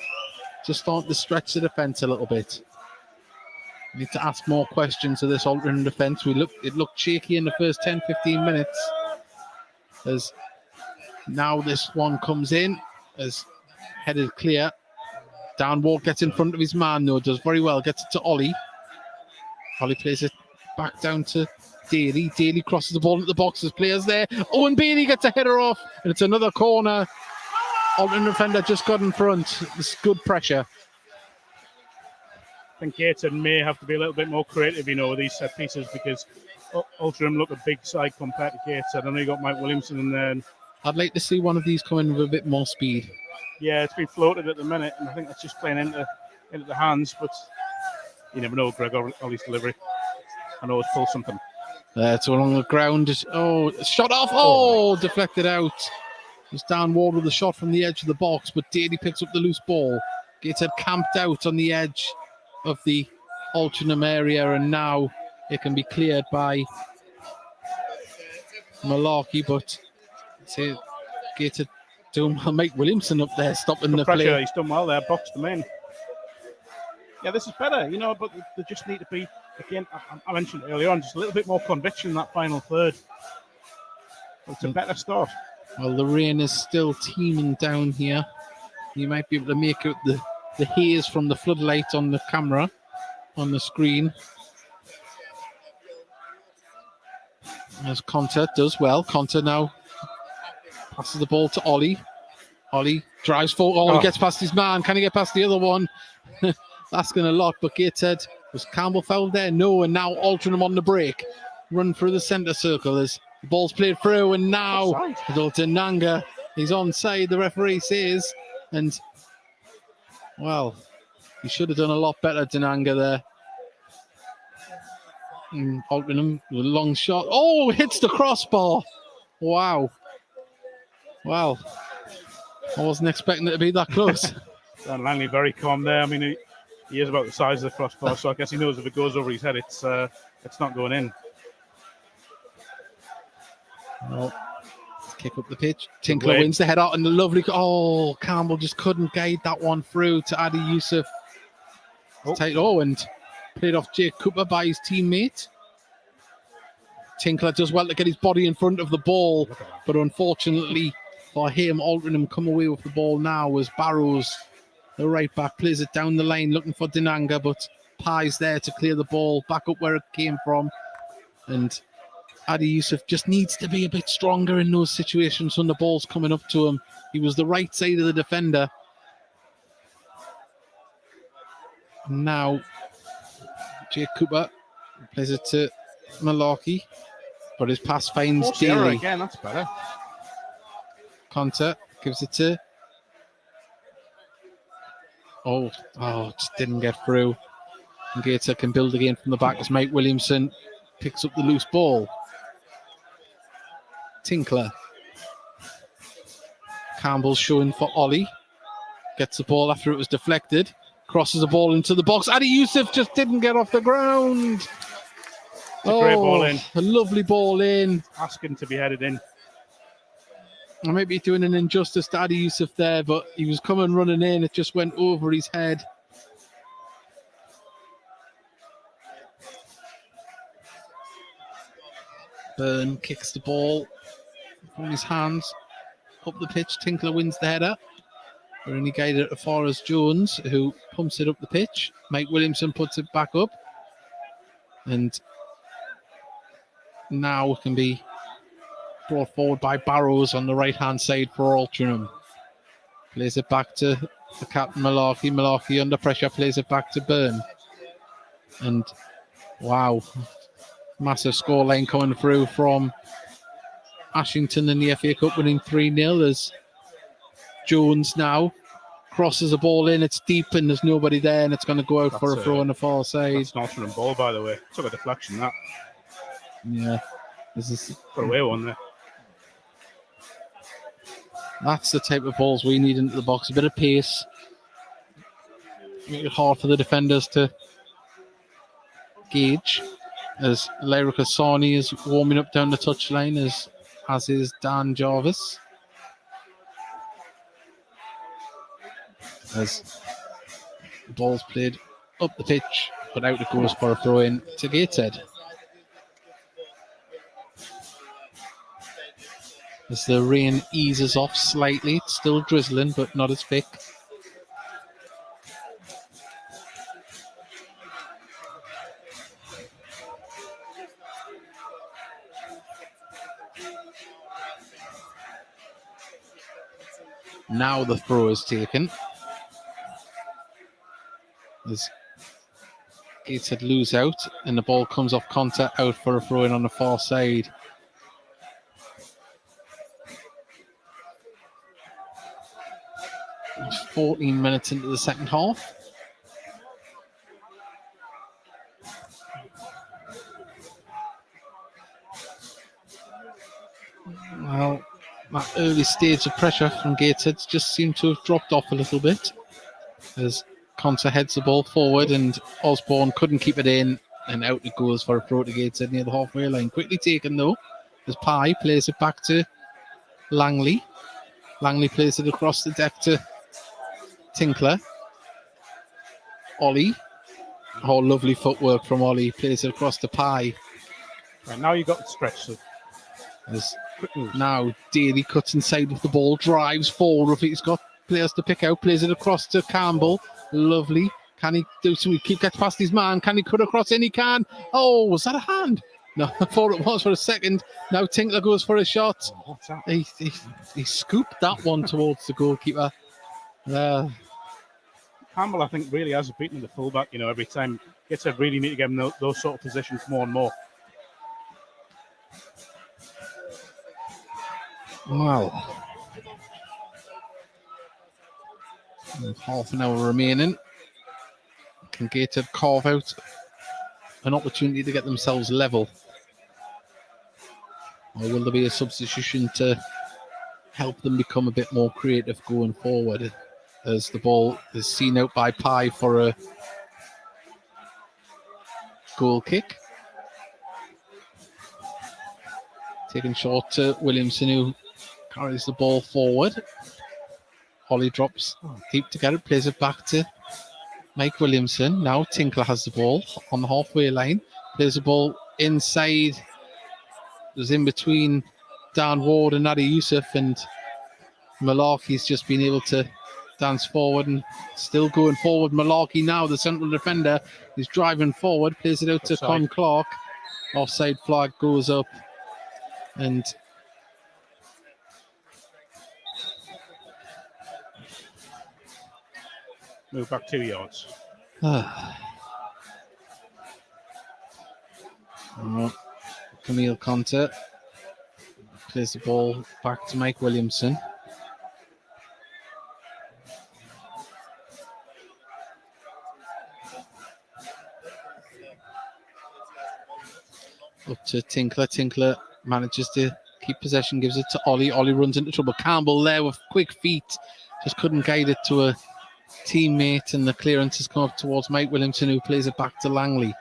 Just starting to stretch the defence a little bit. We need to ask more questions of this Altrincham defence. It looked shaky in the first 10-15 minutes. As now this one comes in, as headed clear Dan Ward gets in front of his man, though, does very well, gets it to Ollie. Ollie plays it back down to Daly. Daly crosses the ball into the box. There's players there. Owen Bailey gets a header off, and it's another corner. Altrincham defender just got in front. It's good pressure. I think Gateshead may have to be a little bit more creative, with these set pieces, because Altrincham look a big side compared to Gateshead. I know you got Mike Williamson in there. I'd like to see one of these come in with a bit more speed. Yeah, it's been floated at the minute, and I think that's just playing into the hands, but you never know, Greg Ollie's delivery. I know it's pulled something. It's along the ground. Oh, shot off. Oh, deflected out. It's Dan Ward with a shot from the edge of the box, but Daly picks up the loose ball. Gateshead camped out on the edge of the Altrincham area, and now it can be cleared by Malarkey, but say Gateshead doing well. Mike Williamson up there stopping the pressure. play. He's done well there, boxed them in. Yeah, this is better, but they just need to be, again, I mentioned earlier on, just a little bit more conviction in that final third. It's a better start. Well, the rain is still teeming down here. You might be able to make out the haze from the floodlight on the camera, on the screen. As Conter does well. Conter now passes the ball to Ollie. Ollie drives forward. He gets past his man. Can he get past the other one? Asking a lot, but Gateshead, was Campbell fouled there? No, and now Altrincham on the break. Run through the centre circle as the ball's played through, and now Dinanga, he's onside, the referee says, and well, he should have done a lot better, Dinanga there. Altrincham with a long shot. Oh, hits the crossbar. Wow. Well, I wasn't expecting it to be that close. Dan Langley very calm there. I mean, he is about the size of the crossbar, so I guess he knows if it goes over his head, it's not going in. Well, let's kick up the pitch. Tinkler wins the header, and the lovely. Oh, Campbell just couldn't guide that one through to Adi Youssef. And played off Jake Cooper by his teammate. Tinkler does well to get his body in front of the ball, but unfortunately for him, Altrincham come away with the ball now as Barrows, the right back, plays it down the line looking for Dinanga, but Pye's there to clear the ball back up where it came from. And Adi Youssef just needs to be a bit stronger in those situations when the ball's coming up to him. He was the right side of the defender. Now, Jake Cooper plays it to Malarkey, but his pass finds Daly. Again, that's better. Conter gives it to. Oh, just didn't get through. And Gateshead can build again from the back as Mike Williamson picks up the loose ball. Tinkler. Campbell's showing for Ollie. Gets the ball after it was deflected. Crosses the ball into the box. Adi Youssef just didn't get off the ground. It's a great ball in. A lovely ball in. Asking to be headed in. I might be doing an injustice to Adi Youssef there, but he was coming running in. It just went over his head. Byrne kicks the ball from his hands up the pitch. Tinkler wins the header. We're only guided as far as Jones, who pumps it up the pitch. Mike Williamson puts it back up. And now it can be brought forward by Barrows on the right-hand side for Altrincham. Plays it back to the captain, Malarkey. Malarkey under pressure, plays it back to Byrne. And wow, massive scoreline coming through from Ashington in the FA Cup, winning 3-0 as Jones now crosses the ball in. It's deep and there's nobody there, and it's going to go out for a throw on the far side. That's an Altrincham ball, by the way. Took a deflection, that. Yeah. This is got away one there. That's the type of balls we need into the box. A bit of pace. Make it hard for the defenders to gauge. As Lyra Kasani is warming up down the touchline, as is Dan Jarvis. As the ball's played up the pitch, but out it goes for a throw in to Gateshead. As the rain eases off slightly, it's still drizzling, but not as thick. Now the throw is taken. As Gateshead lose out, and the ball comes off contact out for a throw in on the far side. It's 14 minutes into the second half. Well, that early stage of pressure from Gateshead just seemed to have dropped off a little bit as Conter heads the ball forward and Osborne couldn't keep it in, and out it goes for a throw to Gateshead near the halfway line. Quickly taken though, as Pye plays it back to Langley. Langley plays it across the deck to Tinkler. Ollie. Oh, lovely footwork from Ollie. Plays it across to Pye. Right, now you've got the stretch. So As now Daly cuts inside with the ball, drives forward. He's got players to pick out, plays it across to Campbell. Lovely. Can he do something? He gets past his man. Can he cut across in? He can. Oh, was that a hand? No, I thought it was for a second. Now Tinkler goes for a shot. Oh, what's that? He scooped that one towards the goalkeeper. Campbell, I think, really has beaten the fullback. You know, every time Gateshead really need to get him those sort of positions more and more. Well, with half an hour remaining. Can Gateshead carve out an opportunity to get themselves level? Or will there be a substitution to help them become a bit more creative going forward as the ball is seen out by Pye for a goal kick? Taken short to Williamson, who carries the ball forward. Ollie drops deep to get it, plays it back to Mike Williamson. Now Tinkler has the ball on the halfway line, plays the ball inside. It was in between Dan Ward and Nadi Youssef, and Malarkey's just been able to dance forward and still going forward. Malarkey now, the central defender, is driving forward, plays it out to Con Clark. Offside flag goes up, and Move back 2 yards. Camille Conter plays the ball back to Mike Williamson. Up to Tinkler. Tinkler manages to keep possession, gives it to Ollie. Ollie runs into trouble. Campbell there with quick feet, just couldn't guide it to a teammate, and the clearance has come up towards Mike Williamson, who plays it back to Langley.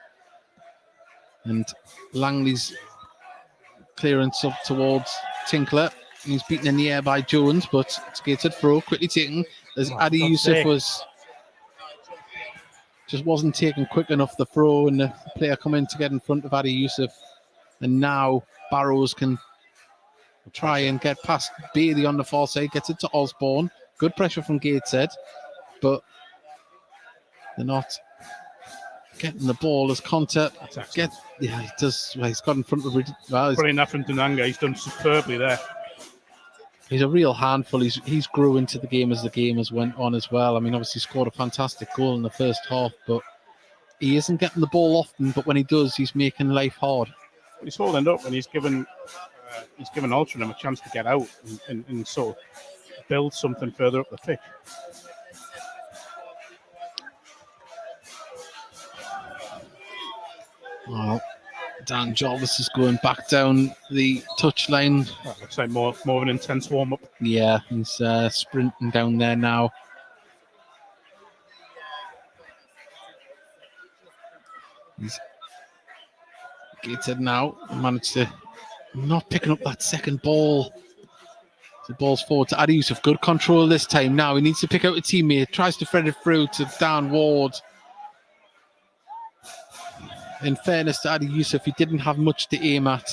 And Langley's clearance up towards Tinkler. He's beaten in the air by Jones, but it's Gateshead throw, quickly taken as Adi Youssef wasn't taken quick enough, the throw, and the player come in to get in front of Adi Youssef. And now Barrows can try and get past Bailey on the far side, gets it to Osborne. Good pressure from Gateshead, but they're not getting the ball as Conter gets. Yeah, he does. Well, he's got in front of. Putting that from Dunanga, he's done superbly there. He's a real handful. He's grew into the game as the game has went on as well. I mean, obviously scored a fantastic goal in the first half, but he isn't getting the ball often. But when he does, he's making life hard. He's holding up, and he's given Altrincham a chance to get out and sort of build something further up the pitch. Well, Dan Jarvis is going back down the touchline. Well, looks like more of an intense warm-up. Yeah, he's sprinting down there now. He's Gateshead now managed to not picking up that second ball. The ball's forward to Adi Youssef. Good control this time. Now he needs to pick out a teammate. Tries to thread it through to Dan Ward. In fairness to Adi Youssef, he didn't have much to aim at.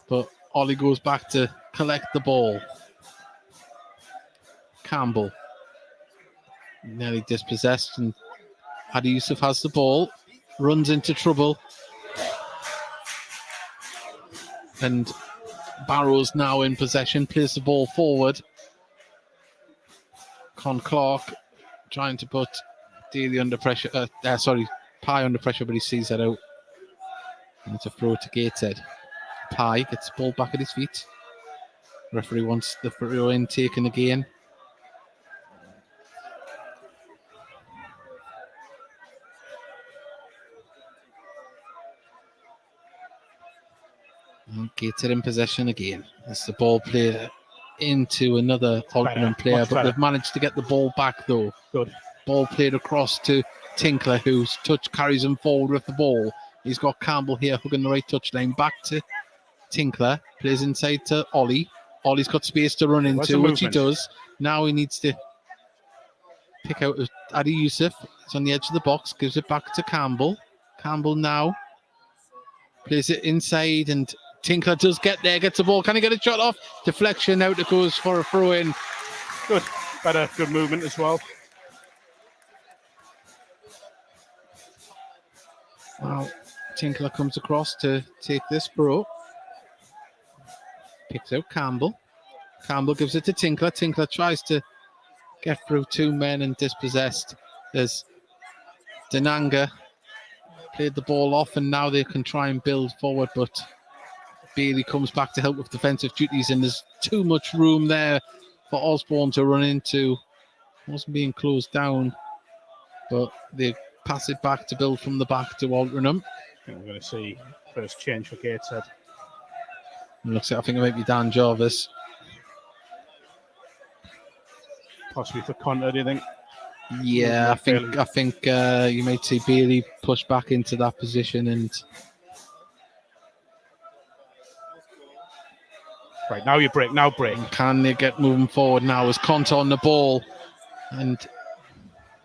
But Ollie goes back to collect the ball. Campbell nearly dispossessed, and Adi Youssef has the ball, runs into trouble. And Barrows now in possession, plays the ball forward. Con Clark trying to put Daly under pressure. Pye under pressure, but he sees that out. And it's a throw to Gateshead. Pye gets the ball back at his feet. Referee wants the throw in taken again. And Gateshead in possession again. As the ball played into another Altrincham player, but they've managed to get the ball back though. Good. Ball played across to Tinkler, whose touch carries him forward with the ball. He's got Campbell here hugging the right touchline. Back to Tinkler. Plays inside to Ollie. Ollie's got space to run into, which he does. Now he needs to pick out Adi Yusuf. It's on the edge of the box. Gives it back to Campbell. Campbell now plays it inside, and Tinkler does get there. Gets the ball. Can he get a shot off? Deflection. Out it goes for a throw in. Good. Better. Good movement as well. Now Tinkler comes across to take this throw. Picks out Campbell. Campbell gives it to Tinkler. Tinkler tries to get through two men and dispossessed. There's Denanga played the ball off, and now they can try and build forward, but Bailey comes back to help with defensive duties, and there's too much room there for Osborne to run into. Wasn't being closed down, but they pass it back to build from the back to Altrincham. I think we're going to see first change for Gateshead. Looks like I think it might be Dan Jarvis. Possibly for Conter, do you think? Yeah, I think you might see Bailey push back into that position, and right now you break. Now break. Can they get moving forward now? As Conter on the ball, and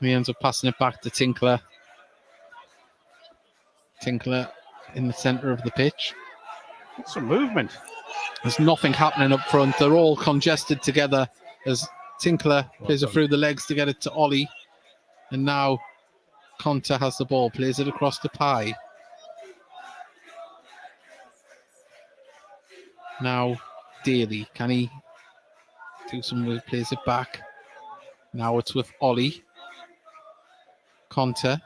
he ends up passing it back to Tinkler. Tinkler in the centre of the pitch. Some movement. There's nothing happening up front. They're all congested together as Tinkler plays it through the legs to get it to Ollie. And now Conter has the ball, plays it across to Pye. Now Daly, can he do some move? Plays it back. Now it's with Ollie. Conter.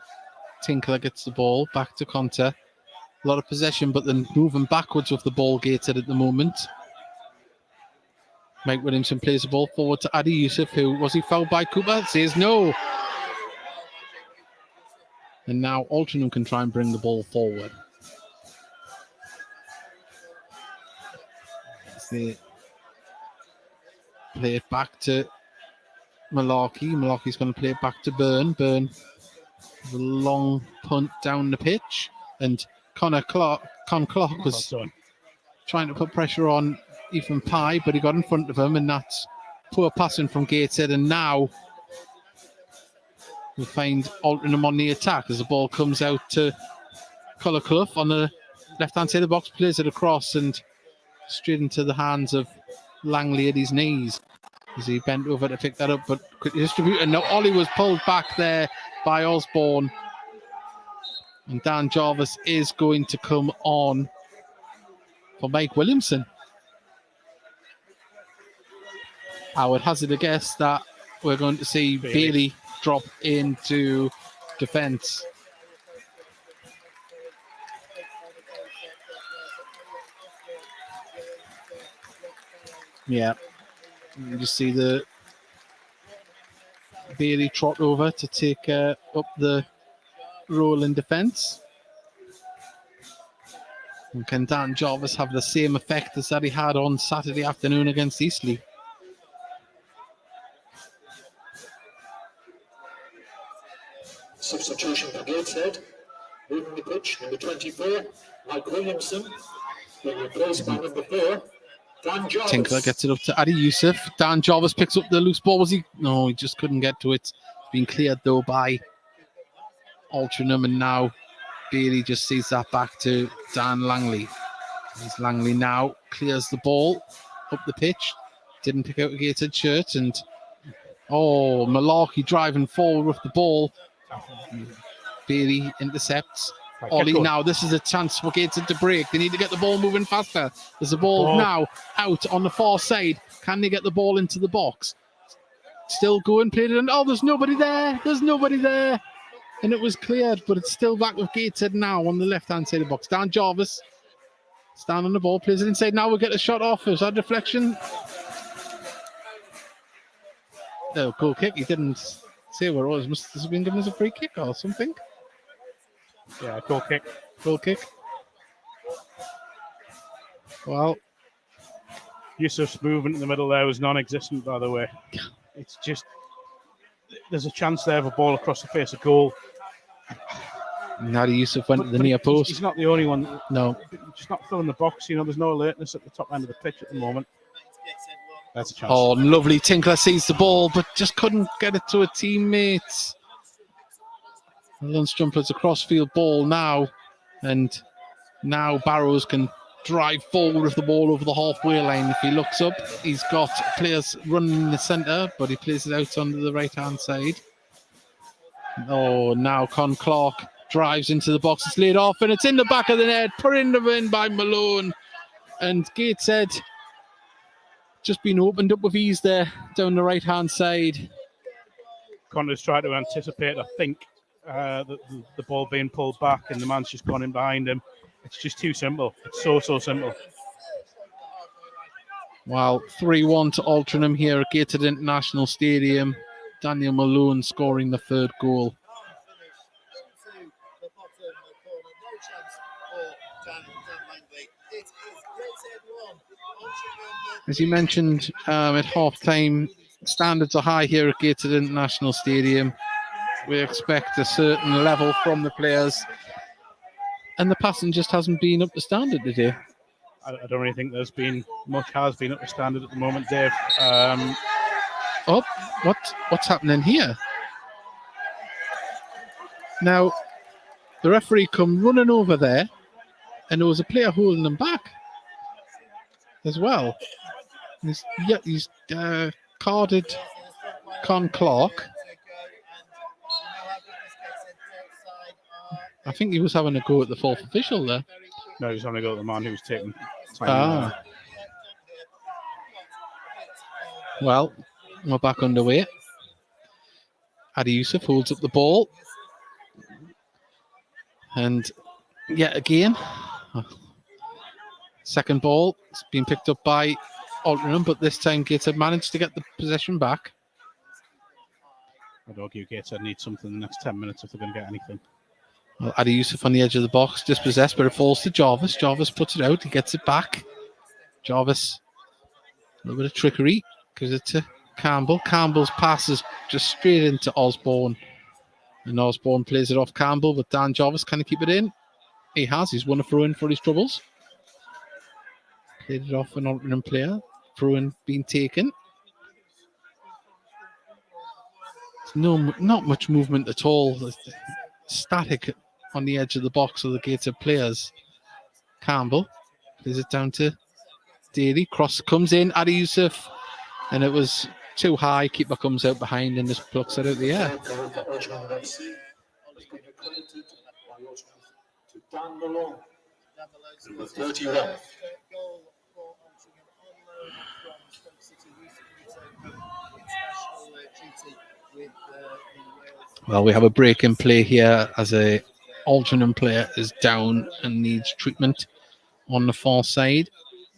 Tinkler gets the ball back to Conter. A lot of possession, but then moving backwards with the ball Gateshead at the moment. Mike Williamson plays the ball forward to Adi Yusuf, who was he fouled by Cooper? Says no. And now Altrincham can try and bring the ball forward. As they play it back to Malarkey. Malarkey's going to play it back to Byrne. Byrne with a long punt down the pitch, and Con Clark was trying to put pressure on Ethan Pye, but he got in front of him, and that's poor passing from Gateshead. And now we find Altrincham on the attack as the ball comes out to Clough on the left-hand side of the box, plays it across and straight into the hands of Langley at his knees as he bent over to pick that up, but quickly distributed. And now Ollie was pulled back there by Osborne. And Dan Jarvis is going to come on for Mike Williamson. I would hazard a guess that we're going to see Bailey drop into defence. Yeah. You just see the Bailey trot over to take up the role in defence. And can Dan Jarvis have the same effect as that he had on Saturday afternoon against Eastleigh? Substitution for Gateshead. Moving the pitch, number 24, Mike Williamson. Being replaced by number 4, Dan Jarvis. Tinkler gets it up to Adi Yusuf. Dan Jarvis picks up the loose ball. No, he just couldn't get to it. It's been cleared though by Altrincham, and now Bailey just sees that back to Dan Langley. As Langley now clears the ball up the pitch. Didn't pick out a Gateshead shirt, and Malarkey driving forward with the ball. Bailey intercepts. Right, Ollie now, this is a chance for Gateshead to break. They need to get the ball moving faster. There's a ball now out on the far side. Can they get the ball into the box? Still going, played it, and oh, there's nobody there. There's nobody there. And it was cleared, but it's still back with Gateshead now on the left-hand side of the box. Dan Jarvis, stand on the ball, plays it inside. Now we'll get a shot off. Is that deflection? No, goal kick. He didn't say where it was. Must have been given us a free kick or something. Yeah, goal kick. Goal kick. Well, Yusuf's movement in the middle there was non-existent, by the way. It's just, there's a chance there of a ball across the face of goal. Nadi Yusuf went to the near He's post. not the only one. No. Just not filling the box. You know, there's no alertness at the top end of the pitch at the moment. That's a chance. Oh, lovely. Tinkler sees the ball, but just couldn't get it to a teammate. Lundstrom puts a crossfield ball now, and now Barrows can drive forward with the ball over the halfway line. If he looks up, he's got players running in the centre, but he plays it out onto the right-hand side. Oh, now Con Clark drives into the box. It's laid off, and it's in the back of the net. Put in the win by Malone. And Gateshead just been opened up with ease there down the right-hand side. Connor's tried to anticipate, I think, the ball being pulled back, and the man's just gone in behind him. It's just too simple. It's so simple. Well, 3-1 to Altrincham here at Gateshead International Stadium. Daniel Malone scoring the third goal. As you mentioned at half-time, standards are high here at Gateshead International Stadium. We expect a certain level from the players, and the passing just hasn't been up to standard today. I don't really think there's been much has been up to standard at the moment, Dave. Oh, what's happening here? Now, the referee come running over there, and there was a player holding him back as well. He's carded Con Clark. I think he was having a go at the fourth official there. No, he's having a go at the man who was taking time. Well, we're back underway. Adi Yusuf holds up the ball. And yet again, second ball, it's been picked up by Altrincham, but this time Gateshead managed to get the possession back. I'd argue Gateshead needs something in the next 10 minutes if they're going to get anything. Well, Adi Yusuf on the edge of the box, dispossessed, but it falls to Jarvis. Jarvis puts it out, he gets it back. Jarvis, a little bit of trickery, gives it to Campbell. Campbell's pass is just straight into Osborne. And Osborne plays it off Campbell, but Dan Jarvis, can he keep it in? He has, he's won a throw-in for his troubles. Played it off an Altrincham player. Throw-in being taken. Not much movement at all. Static on the edge of the box of the Gateshead players. Campbell plays it down to Daly. Cross comes in, Adi Yusuf, and it was too high. Keeper comes out behind and just plucks it out the air. To Dan Malone, number 31. Well, we have a break in play here as a Altrincham player is down and needs treatment on the far side.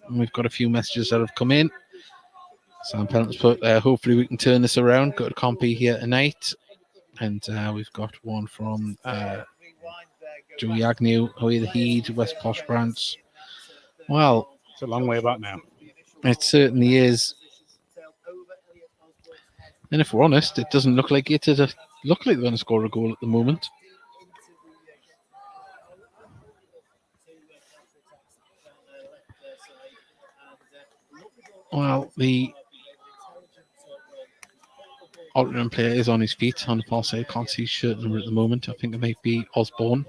And we've got a few messages that have come in. Sam Pennant's put, hopefully we can turn this around. Got a compy here tonight. And we've got one from Joey Agnew, Hoy the Heed, West Posh Branch. Well, it's a long way back now. It certainly is. And if we're honest, it doesn't look like they're going to score a goal at the moment. Well, the Altrincham player is on his feet on the far side. Can't see his shirt number at the moment. I think it might be Osborne.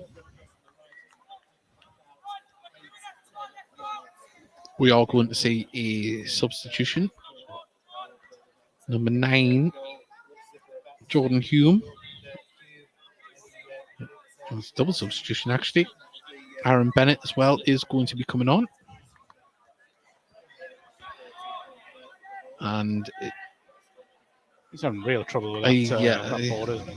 We are going to see a substitution. Number 9, Jordan Hume. It's double substitution, actually. Aaron Bennett as well is going to be coming on. And He's having real trouble with that, that board, isn't he?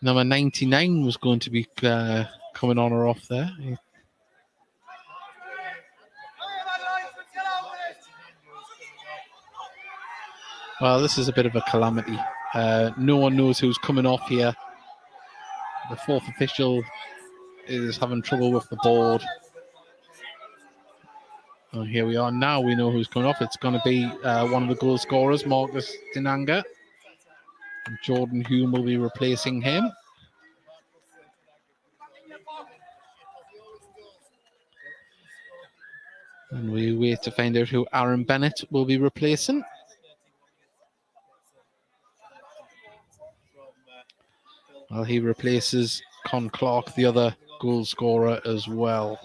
Number 99 was going to be coming on or off there. Well, this is a bit of a calamity. No one knows who's coming off here. The fourth official is having trouble with the board. And here we are. Now we know who's coming off. It's going to be one of the goal scorers, Marcus Dinanga. And Jordan Hume will be replacing him. And we wait to find out who Aaron Bennett will be replacing. Well, he replaces Con Clark, the other goal scorer, as well.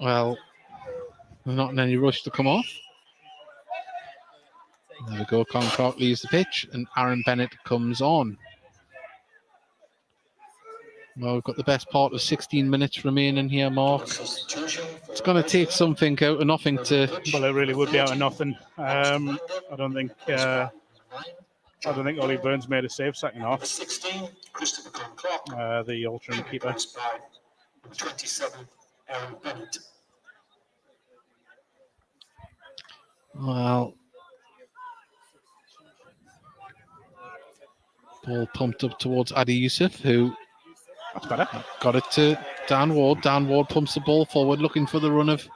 Well, they're not in any rush to come off. There we go. Con Clark leaves the pitch and Aaron Bennett comes on. Well, we've got the best part of 16 minutes remaining here, Mark. It's going to take something out of nothing to... Well, it really would be out of nothing. I don't think Ollie Burns made a save second half. The Altrincham keeper. 27, Aaron Bennett. Well, ball pumped up towards Adi Youssef, who That's better. got it to Dan Ward. Dan Ward pumps the ball forward, looking for the run of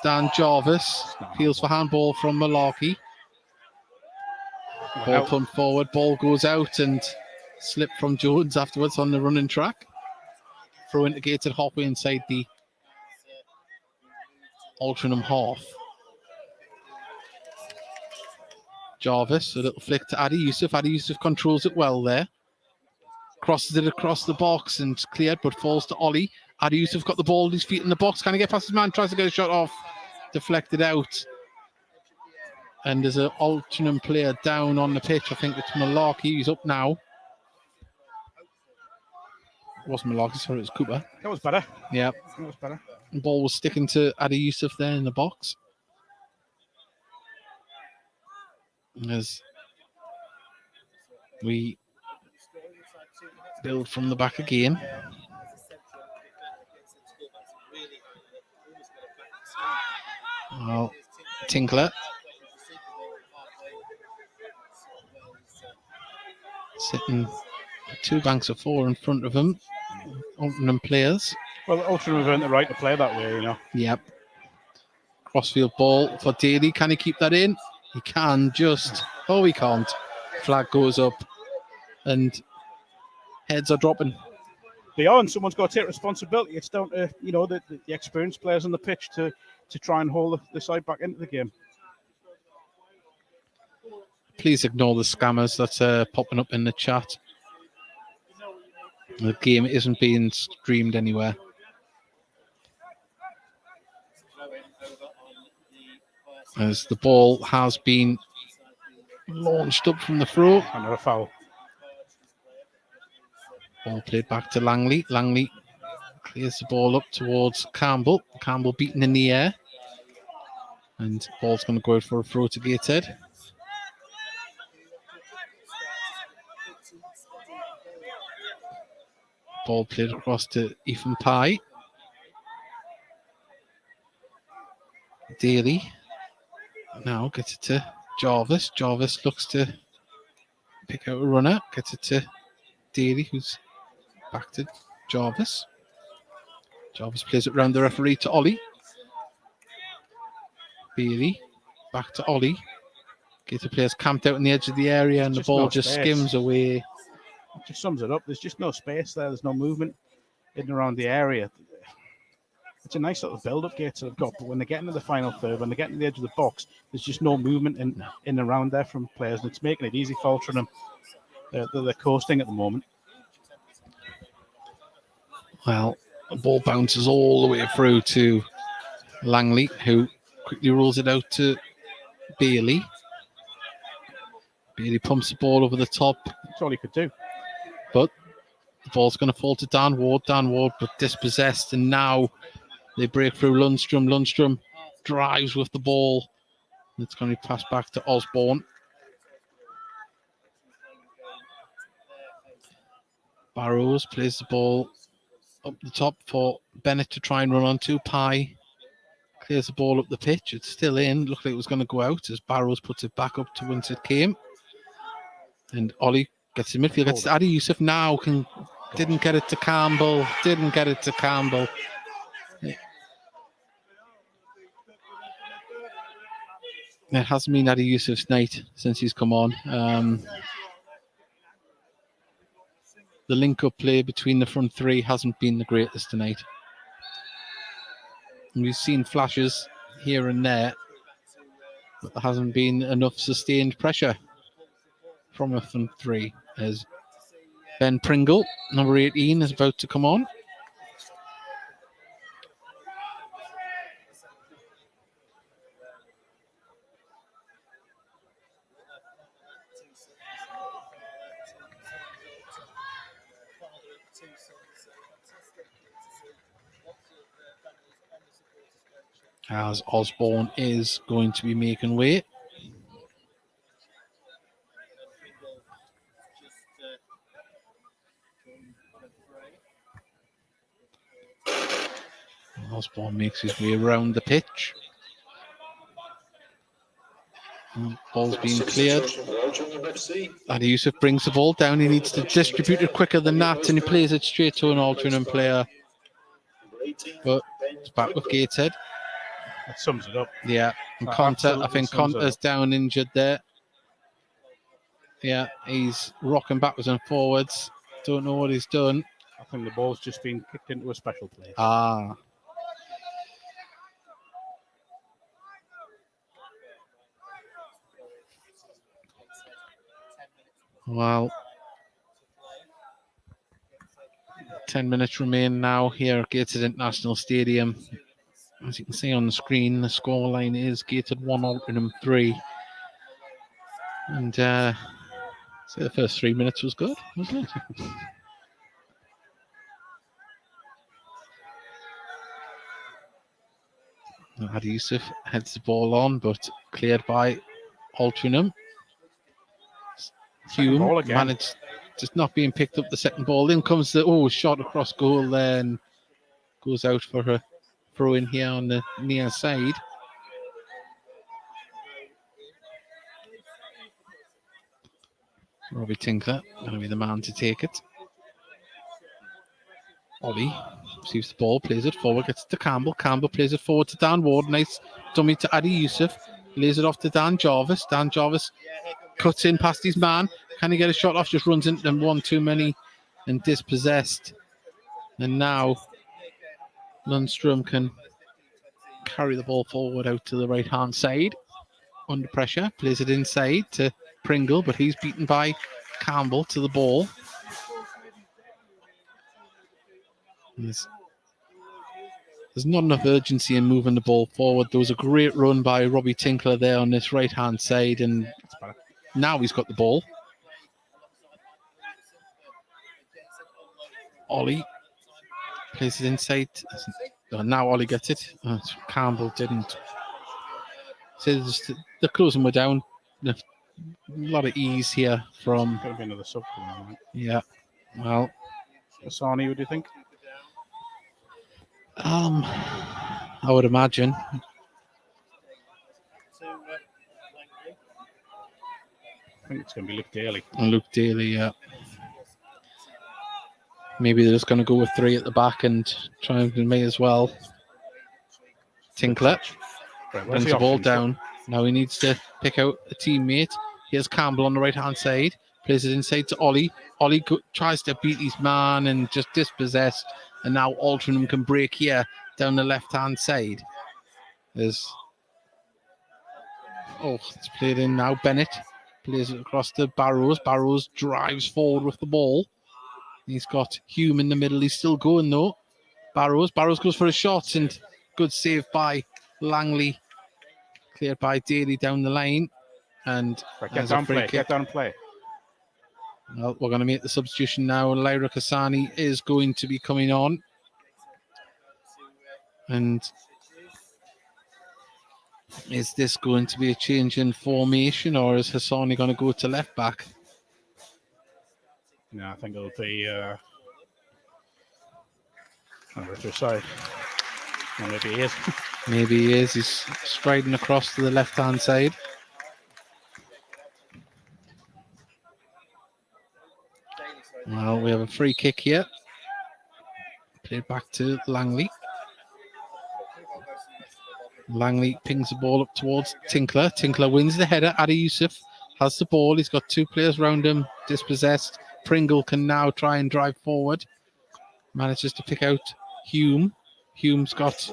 Dan Jarvis. Peels for handball from Malarkey. Ball pumped forward, ball goes out and slipped from Jones afterwards on the running track. Throw indicated halfway inside the Altrincham half. Jarvis, a little flick to Adi Youssef. Adi Youssef controls it well there. Crosses it across the box and cleared, but falls to Ollie. Adi Youssef got the ball at his feet in the box. Can he get past his man? Tries to get a shot off. Deflected out. And there's an Altrincham player down on the pitch. I think it's Malarkey. He's up now. It wasn't Malarkey, sorry, it was Cooper. That was better. Yeah. That was better. The ball was sticking to Adi Youssef there in the box. As we build from the back again. Well, Tinkler sitting two banks of four in front of him. Altrincham players. Well, Altrincham have earned the right to play that way, you know. Yep. Crossfield ball for Daly. Can he keep that in? He can just. Oh, he can't. Flag goes up and heads are dropping. They are, and someone's got to take responsibility. It's down to, you know, the experienced players on the pitch to try and hold the side back into the game. Please ignore the scammers that's popping up in the chat. The game isn't being streamed anywhere. As the ball has been launched up from the throw. Another foul. Ball played back to Langley. Langley clears the ball up towards Campbell. Campbell beaten in the air. And ball's going to go out for a throw to Gateshead. Ball played across to Ethan Pye. Daly now gets it to Jarvis. Jarvis looks to pick out a runner. Gets it to Daly, who's back to Jarvis. Jarvis plays it round the referee to Ollie. Bailey back to Ollie. Gator players camped out on the edge of the area and the ball just skims away. It just sums it up. There's just no space there. There's no movement in and around the area. It's a nice little build-up Gates have got, but when they get into the final third, when they get to the edge of the box, there's just no movement in and around there from players, and it's making it easy for Altrincham. They're coasting at the moment. Well, the ball bounces all the way through to Langley, who quickly rolls it out to Bailey. Bailey pumps the ball over the top. That's all he could do. But the ball's going to fall to Dan Ward. Dan Ward, but dispossessed. And now They break through Lundstrom. Lundstrom drives with the ball. It's going to be passed back to Osborne. Barrows plays the ball up the top for Bennett to try and run onto. Pye clears the ball up the pitch. It's still in. Looked like it was going to go out as Barrows puts it back up to whence it came. And Ollie gets the midfield. Gets to Adi Yusuf now. Didn't get it to Campbell. It hasn't been Adi Yusuf's night since he's come on. The link-up play between the front three hasn't been the greatest tonight. And we've seen flashes here and there, but there hasn't been enough sustained pressure from a front three. As Ben Pringle, number 18, is about to come on. As Osborne is going to be making way. Osborne makes his way around the pitch. Ball's being cleared. Adi Yusuf brings the ball down. He needs to distribute it quicker than that, and he plays it straight to an Altrincham player. But it's back with Gateshead. That sums it up. Yeah, and Conter, I think Conter's down injured there. Yeah, he's rocking backwards and forwards. Don't know what he's done. I think the ball's just been kicked into a special place. Ah. Well, 10 minutes remain now here at Gateshead International Stadium. As you can see on the screen, the scoreline is Gateshead 1, Altrincham 3. And so the first 3 minutes was good, wasn't it? Adi Yusuf heads the ball on, but cleared by Altrincham. Hume managed just not being picked up the second ball. In comes the shot across goal there and goes out for a throw in here on the near side. Robbie Tinkler going to be the man to take it. Ollie receives the ball, plays it forward, gets it to Campbell. Campbell plays it forward to Dan Ward. Nice dummy to Adi Yusuf. Lays it off to Dan Jarvis. Dan Jarvis cuts in past his man. Can he get a shot off? Just runs into them one too many and dispossessed. And now Lundstrom can carry the ball forward out to the right-hand side. Under pressure. Plays it inside to Pringle, but he's beaten by Campbell to the ball. There's not enough urgency in moving the ball forward. There was a great run by Robbie Tinkler there on this right-hand side, and now he's got the ball. Ollie plays it inside. Now Ollie gets it. Campbell didn't. So the closing were down. A lot of ease here from. Could have been another sub. Yeah. Well. Asani, what do you think? I would imagine. I think it's going to be Luke Daly. And Luke Daly, yeah. Maybe they're just going to go with 3 at the back and try and may as well. Tinkler brings the ball down. Now he needs to pick out a teammate. Here's Campbell on the right-hand side. Plays it inside to Ollie. Ollie tries to beat his man and just dispossessed. And now Altrincham can break here down the left-hand side. It's played in now. Bennett plays it across to Barrows. Barrows drives forward with the ball. He's got Hume in the middle. He's still going though. Barrows goes for a shot and good save by Langley. Cleared by Daly down the line. And get down and play. Well, we're going to make the substitution now. Lyra Kasani is going to be coming on. And is this going to be a change in formation, or is Hassani going to go to left back? No, I think it'll be over to his side. Or maybe he is. Maybe he is. He's striding across to the left-hand side. Well, we have a free kick here. Played back to Langley. Langley pings the ball up towards Tinkler. Tinkler wins the header. Adi Yusuf has the ball. He's got two players around him, dispossessed. Pringle can now try and drive forward. Manages to pick out Hume. Hume's got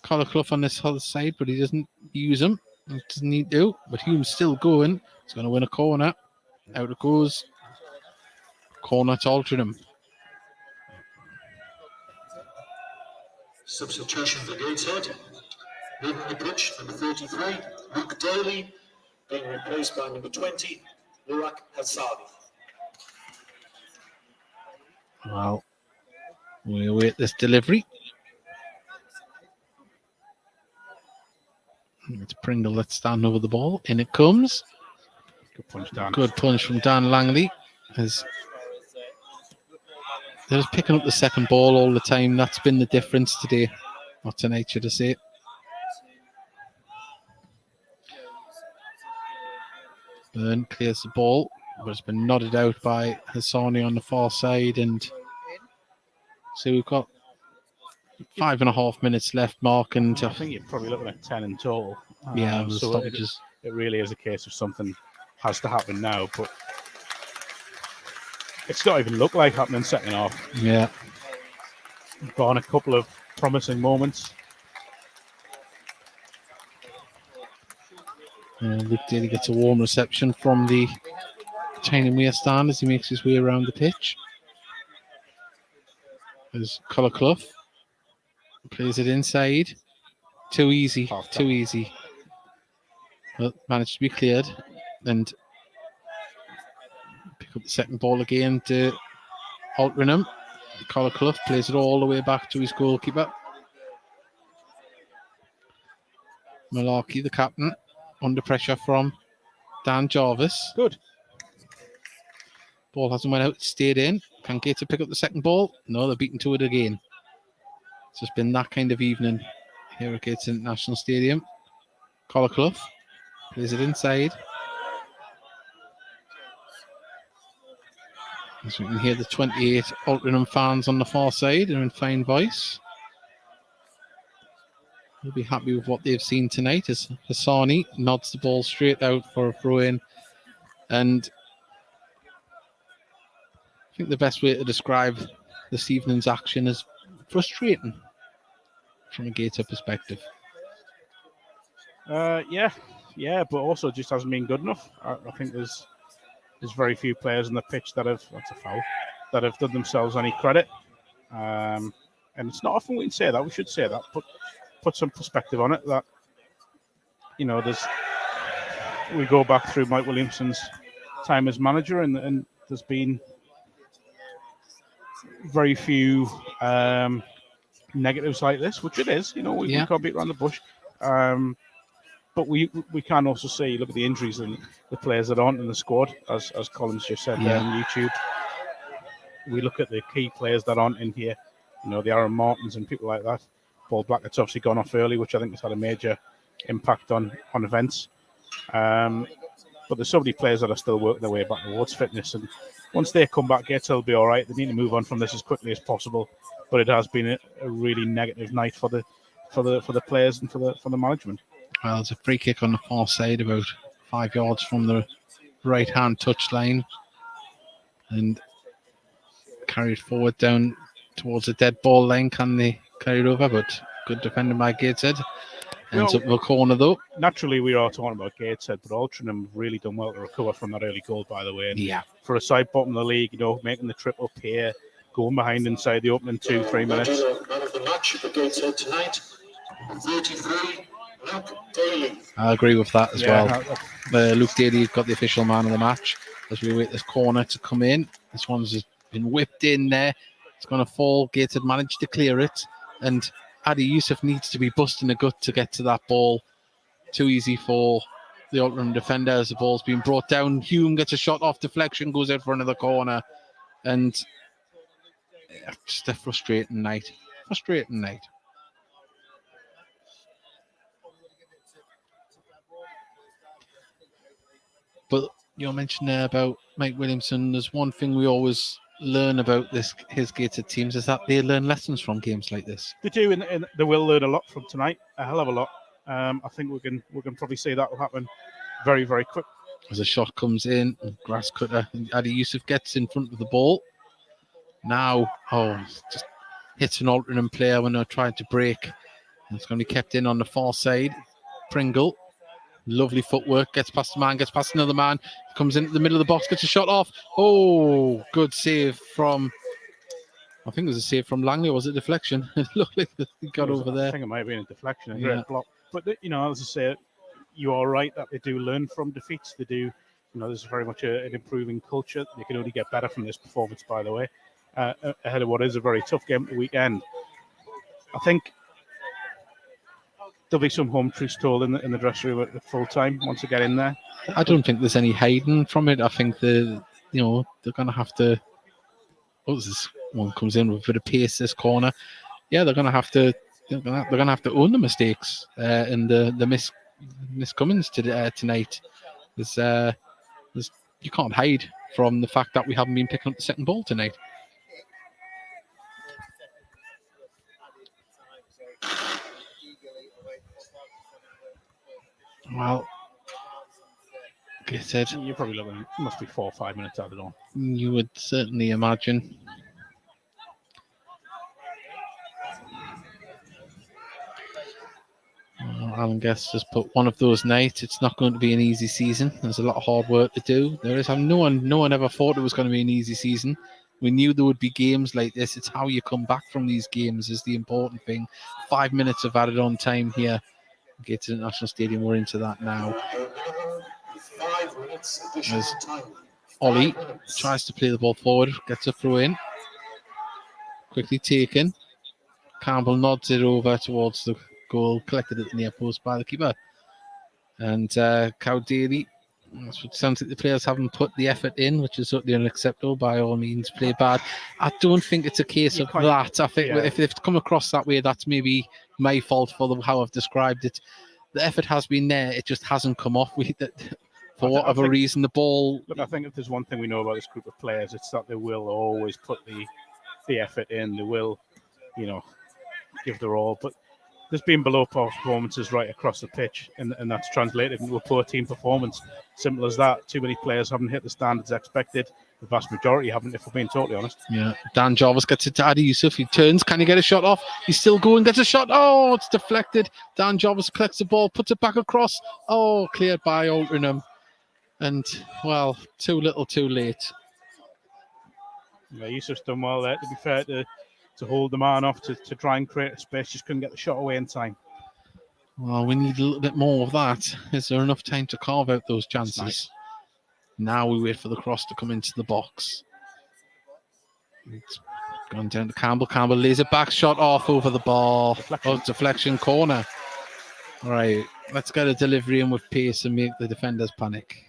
Collar Clough on this other side, but he doesn't use him. He doesn't need to, but Hume's still going. He's going to win a corner. Out it goes. Corner to Altrincham. Substitution for Gateshead. Leaving the pitch, number 33, Luke Daly, being replaced by number 20, Luak Hassani. Well, we await this delivery. It's Pringle that's standing over the ball. In it comes. Good punch, Dan. Good punch from Dan Langley. They're just picking up the second ball all the time. That's been the difference today. Or tonight, should I say. Byrne clears the ball, but it's been nodded out by Hassani on the far side. And so we've got 5.5 minutes left, Mark. And I think you're probably looking at 10 in total. yeah, the so stoppages. It really is a case of something has to happen now, but it's not even look like happening second half. Yeah. Gone a couple of promising moments. Luke Daly gets a warm reception from the China stand as he makes his way around the pitch. There's Collar Clough. Plays it inside. Too easy. Too easy. Well, managed to be cleared. And pick up the second ball again to Altrincham. Collar Clough plays it all the way back to his goalkeeper. Malarkey, the captain, under pressure from Dan Jarvis. Good. Ball hasn't went out, stayed in. Can Gator pick up the second ball? No, they're beaten to it again. It's just been that kind of evening here at Gates International Stadium. Collar Clough plays it inside. As we can hear the 28 Altrincham fans on the far side are in fine voice. They'll be happy with what they've seen tonight as Hassani nods the ball straight out for a throw-in. And I think the best way to describe this evening's action is frustrating from a Gator perspective. Yeah, but also just hasn't been good enough. I think there's very few players on the pitch that have, that's a foul, that have done themselves any credit. And it's not often we can say that. We should say that. Put some perspective on it. That, you know, we go back through Mike Williamson's time as manager, and there's been very few negatives like this, which it is. You know, we can't beat around the bush. But we can also see, look at the injuries and the players that aren't in the squad, as Collins just said there on YouTube. We look at the key players that aren't in here, you know, the Aaron Martins and people like that. Paul Blackett's obviously gone off early, which I think has had a major impact on events. But there's so many players that are still working their way back towards fitness, and once they come back, Gates will be all right. They need to move on from this as quickly as possible. But it has been a really negative night for the players and for the management. Well, there's a free kick on the far side, about 5 yards from the right-hand touchline, and carried forward down towards the dead ball line. Can they carry it over? But good defending by Gateshead. Ends up in the corner though. Naturally, we are talking about Gateshead, but Altrincham have really done well to recover from that early goal, by the way. And for a side bottom of the league, you know, making the trip up here, going behind inside the opening 2-3 minutes. Man of the match for Gateshead tonight, 33, Luke Daly. I agree with that as well. Luke Daly got the official man of the match as we wait this corner to come in. This one's just been whipped in there. It's going to fall. Gateshead managed to clear it, and Adi Yusuf needs to be busting a gut to get to that ball. Too easy for the Altrincham defender as the ball's being brought down. Hume gets a shot off deflection, goes out for another corner. And just a frustrating night. Frustrating night. But you mentioned there about Mike Williamson. There's one thing we always learn about his Gateshead teams is that they learn lessons from games like this. They do, and they will learn a lot from tonight. A hell of a lot. I think we can probably see that will happen very, very quick. As a shot comes in, grass cutter, Adi Yusuf gets in front of the ball. Now, just hits an Altrincham player when they're trying to break. It's going to be kept in on the far side. Pringle, lovely footwork, gets past the man, gets past another man, comes into the middle of the box, gets a shot off. Oh, good save from, I think it was a save from Langley, or was it deflection? It looked like he got over there. I think it might have been a deflection, a great block. But, as I say, you are right that they do learn from defeats. They do, there's very much an improving culture. They can only get better from this performance, by the way, ahead of what is a very tough game at the weekend. I think there'll be some home truths told in the dressing room at full time once they get in there. I don't think there's any hiding from it. I think they're going to have to. Oh, this one comes in with a bit of pace. This corner, yeah, they're going to have to. They're going to have to own the mistakes and the miscomings tonight. There's you can't hide from the fact that we haven't been picking up the second ball tonight. Well, like I said, you're probably looking, it must be 4 or 5 minutes out of all. You would certainly imagine. Alan Guest has put one of those nights. It's not going to be an easy season. There's a lot of hard work to do. No one ever thought it was going to be an easy season. We knew there would be games like this. It's how you come back from these games is the important thing. 5 minutes of added on time here. Gateshead International Stadium. We're into that now. 5 minutes additional time. Ollie tries to play the ball forward, gets a throw in. Quickly taken. Campbell nods it over towards the goal, collected at the near post by the keeper. And Cowdaly, that's what sounds like the players haven't put the effort in, which is totally unacceptable. By all means, play bad. I don't think it's a case of that. I think if they've come across that way, that's maybe my fault for how I've described it. The effort has been there, it just hasn't come off with it. For whatever reason, the ball. Look, I think if there's one thing we know about this group of players, it's that they will always put the effort in. They will, give their all. But there's been below par performances right across the pitch, and that's translated into a poor team performance. Simple as that. Too many players haven't hit the standards expected. The vast majority haven't, if we're being totally honest. Yeah. Dan Jarvis gets it to Adi Yusuf. He turns. Can he get a shot off? He's still going. Gets a shot. Oh, it's deflected. Dan Jarvis collects the ball, puts it back across. Oh, cleared by Altrincham. And, well, too little, too late. Yeah, Yusuf's done well there, to be fair, to hold the man off, to try and create a space. Just couldn't get the shot away in time. Well, we need a little bit more of that. Is there enough time to carve out those chances? Nice. Now we wait for the cross to come into the box. It's gone down to Campbell. Campbell lays it back, shot off over the bar. Deflection corner. All right, let's get a delivery in with pace and make the defenders panic.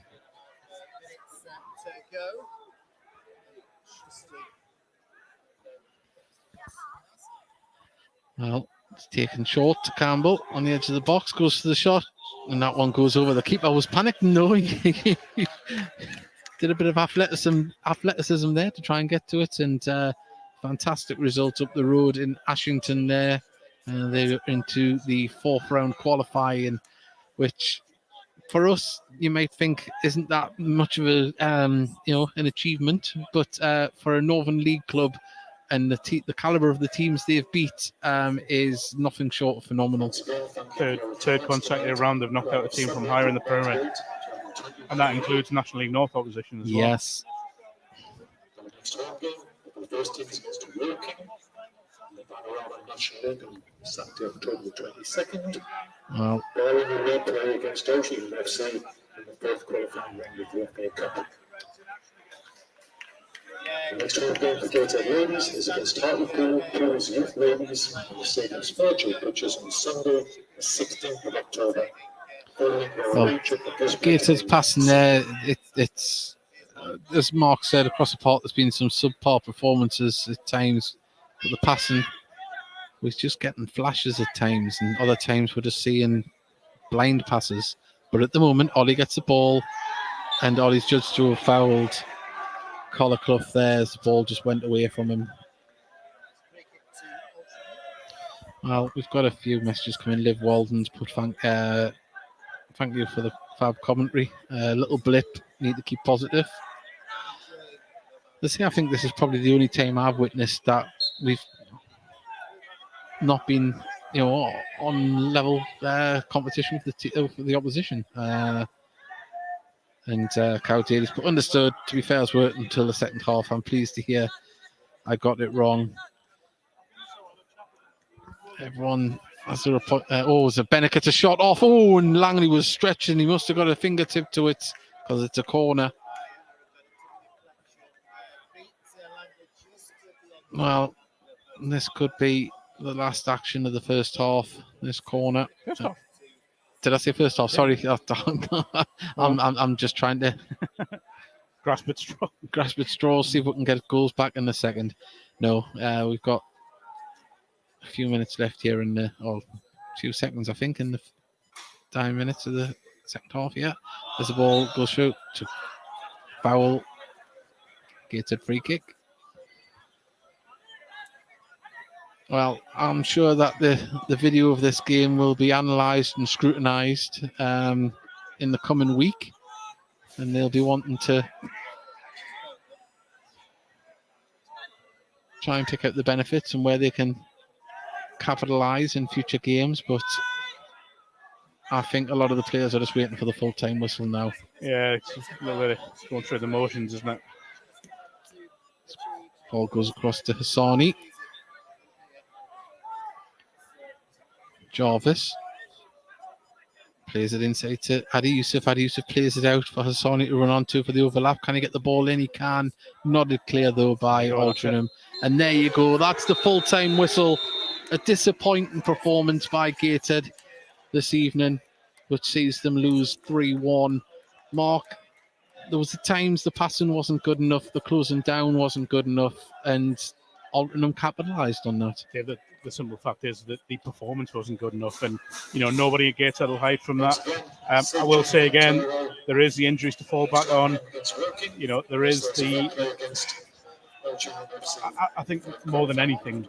Well, it's taken short to Campbell on the edge of the box, goes to the shot, and that one goes over. The keeper was panicking, knowing he did a bit of athleticism there to try and get to it, and fantastic result up the road in Ashington there. They're into the fourth round qualifying, which for us you might think isn't that much of a an achievement, but for a Northern League club and the caliber of the teams they've beat is nothing short of phenomenal. Third consecutive round they've knocked out a team from higher in the pyramid, and that includes National League North opposition as well. Yes. Saturday, October the 22nd. Well, Bowling away play against Ocean FC in the fourth qualifying round of the FA Cup. The next home game for Gateshead Ladies is against Hartlepool's Youth Ladies on the stadium's virtual pitches on Sunday, the 16th of October. Well, Gateshead's passing there. It's as Mark said, across the park, there's been some subpar performances at times, but the passing was just getting flashes at times, and other times we're just seeing blind passes. But at the moment, Ollie gets the ball, and Ollie's judged to have fouled Collar Clough there as the ball just went away from him. Well, we've got a few messages coming. Liv Walden's put thank you for the fab commentary. Little blip, need to keep positive. Let's see, I think this is probably the only time I've witnessed that we've not been, on level competition with the opposition. And Cow Daly's put understood. To be fair, I was working until the second half. I'm pleased to hear I got it wrong. Everyone has a report. It's a Bennett a shot off. Oh, and Langley was stretching. He must have got a fingertip to it because it's a corner. Well, this could be the last action of the first half. This corner. First half. Did I say first half? Sorry, I'm just trying to grasp at straw. Grasp at straws. See if we can get goals back in the second. No, we've got a few minutes left here in a few seconds, I think, in the 9 minutes of the second half. Yeah, as the ball goes through to foul. Gated free kick. Well, I'm sure that the video of this game will be analysed and scrutinised in the coming week, and they'll be wanting to try and pick out the benefits and where they can capitalise in future games. But I think a lot of the players are just waiting for the full-time whistle now. Yeah, it's just a little bit going through the motions, isn't it? Ball goes across to Hassani. Jarvis plays it inside to Adi Yusuf. Adi Yusuf plays it out for Hassani to run onto for the overlap. Can he get the ball in? He can. Nodded clear though by Altrincham. And there you go. That's the full-time whistle. A disappointing performance by Gateshead this evening, which sees them lose 3-1. Mark, there was the times the passing wasn't good enough, the closing down wasn't good enough, and Altrincham capitalised on that. Yeah, the simple fact is that the performance wasn't good enough, and nobody at Gateshead will hide from that. I will say again, there is the injuries to fall back on. There is the. I think more than anything,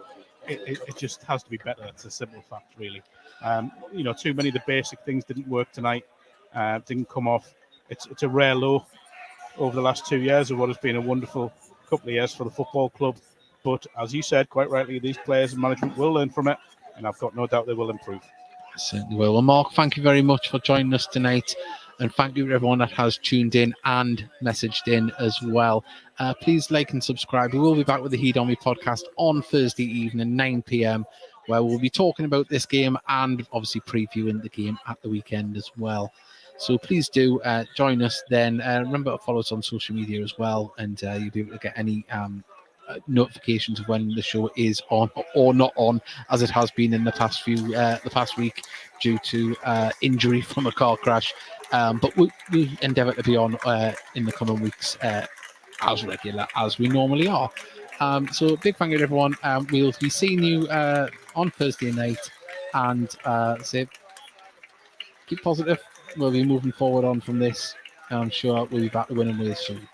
it just has to be better. It's a simple fact, really. Too many of the basic things didn't work tonight. Didn't come off. It's a rare low over the last 2 years of what has been a wonderful couple of years for the football club. But as you said, quite rightly, these players and management will learn from it, and I've got no doubt they will improve. Certainly will. Well, Mark, thank you very much for joining us tonight, and thank you to everyone that has tuned in and messaged in as well. Please like and subscribe. We will be back with the Heed On Me podcast on Thursday evening, 9 p.m, where we'll be talking about this game and obviously previewing the game at the weekend as well. So please do join us then. Remember to follow us on social media as well, and you'll be able to get any notifications of when the show is on or not on, as it has been in the past week due to injury from a car crash. But we endeavour to be on in the coming weeks as regular as we normally are. So big thank you to everyone. We'll be seeing you on Thursday night, and say keep positive. We'll be moving forward on from this. I'm sure we'll be back to winning ways soon.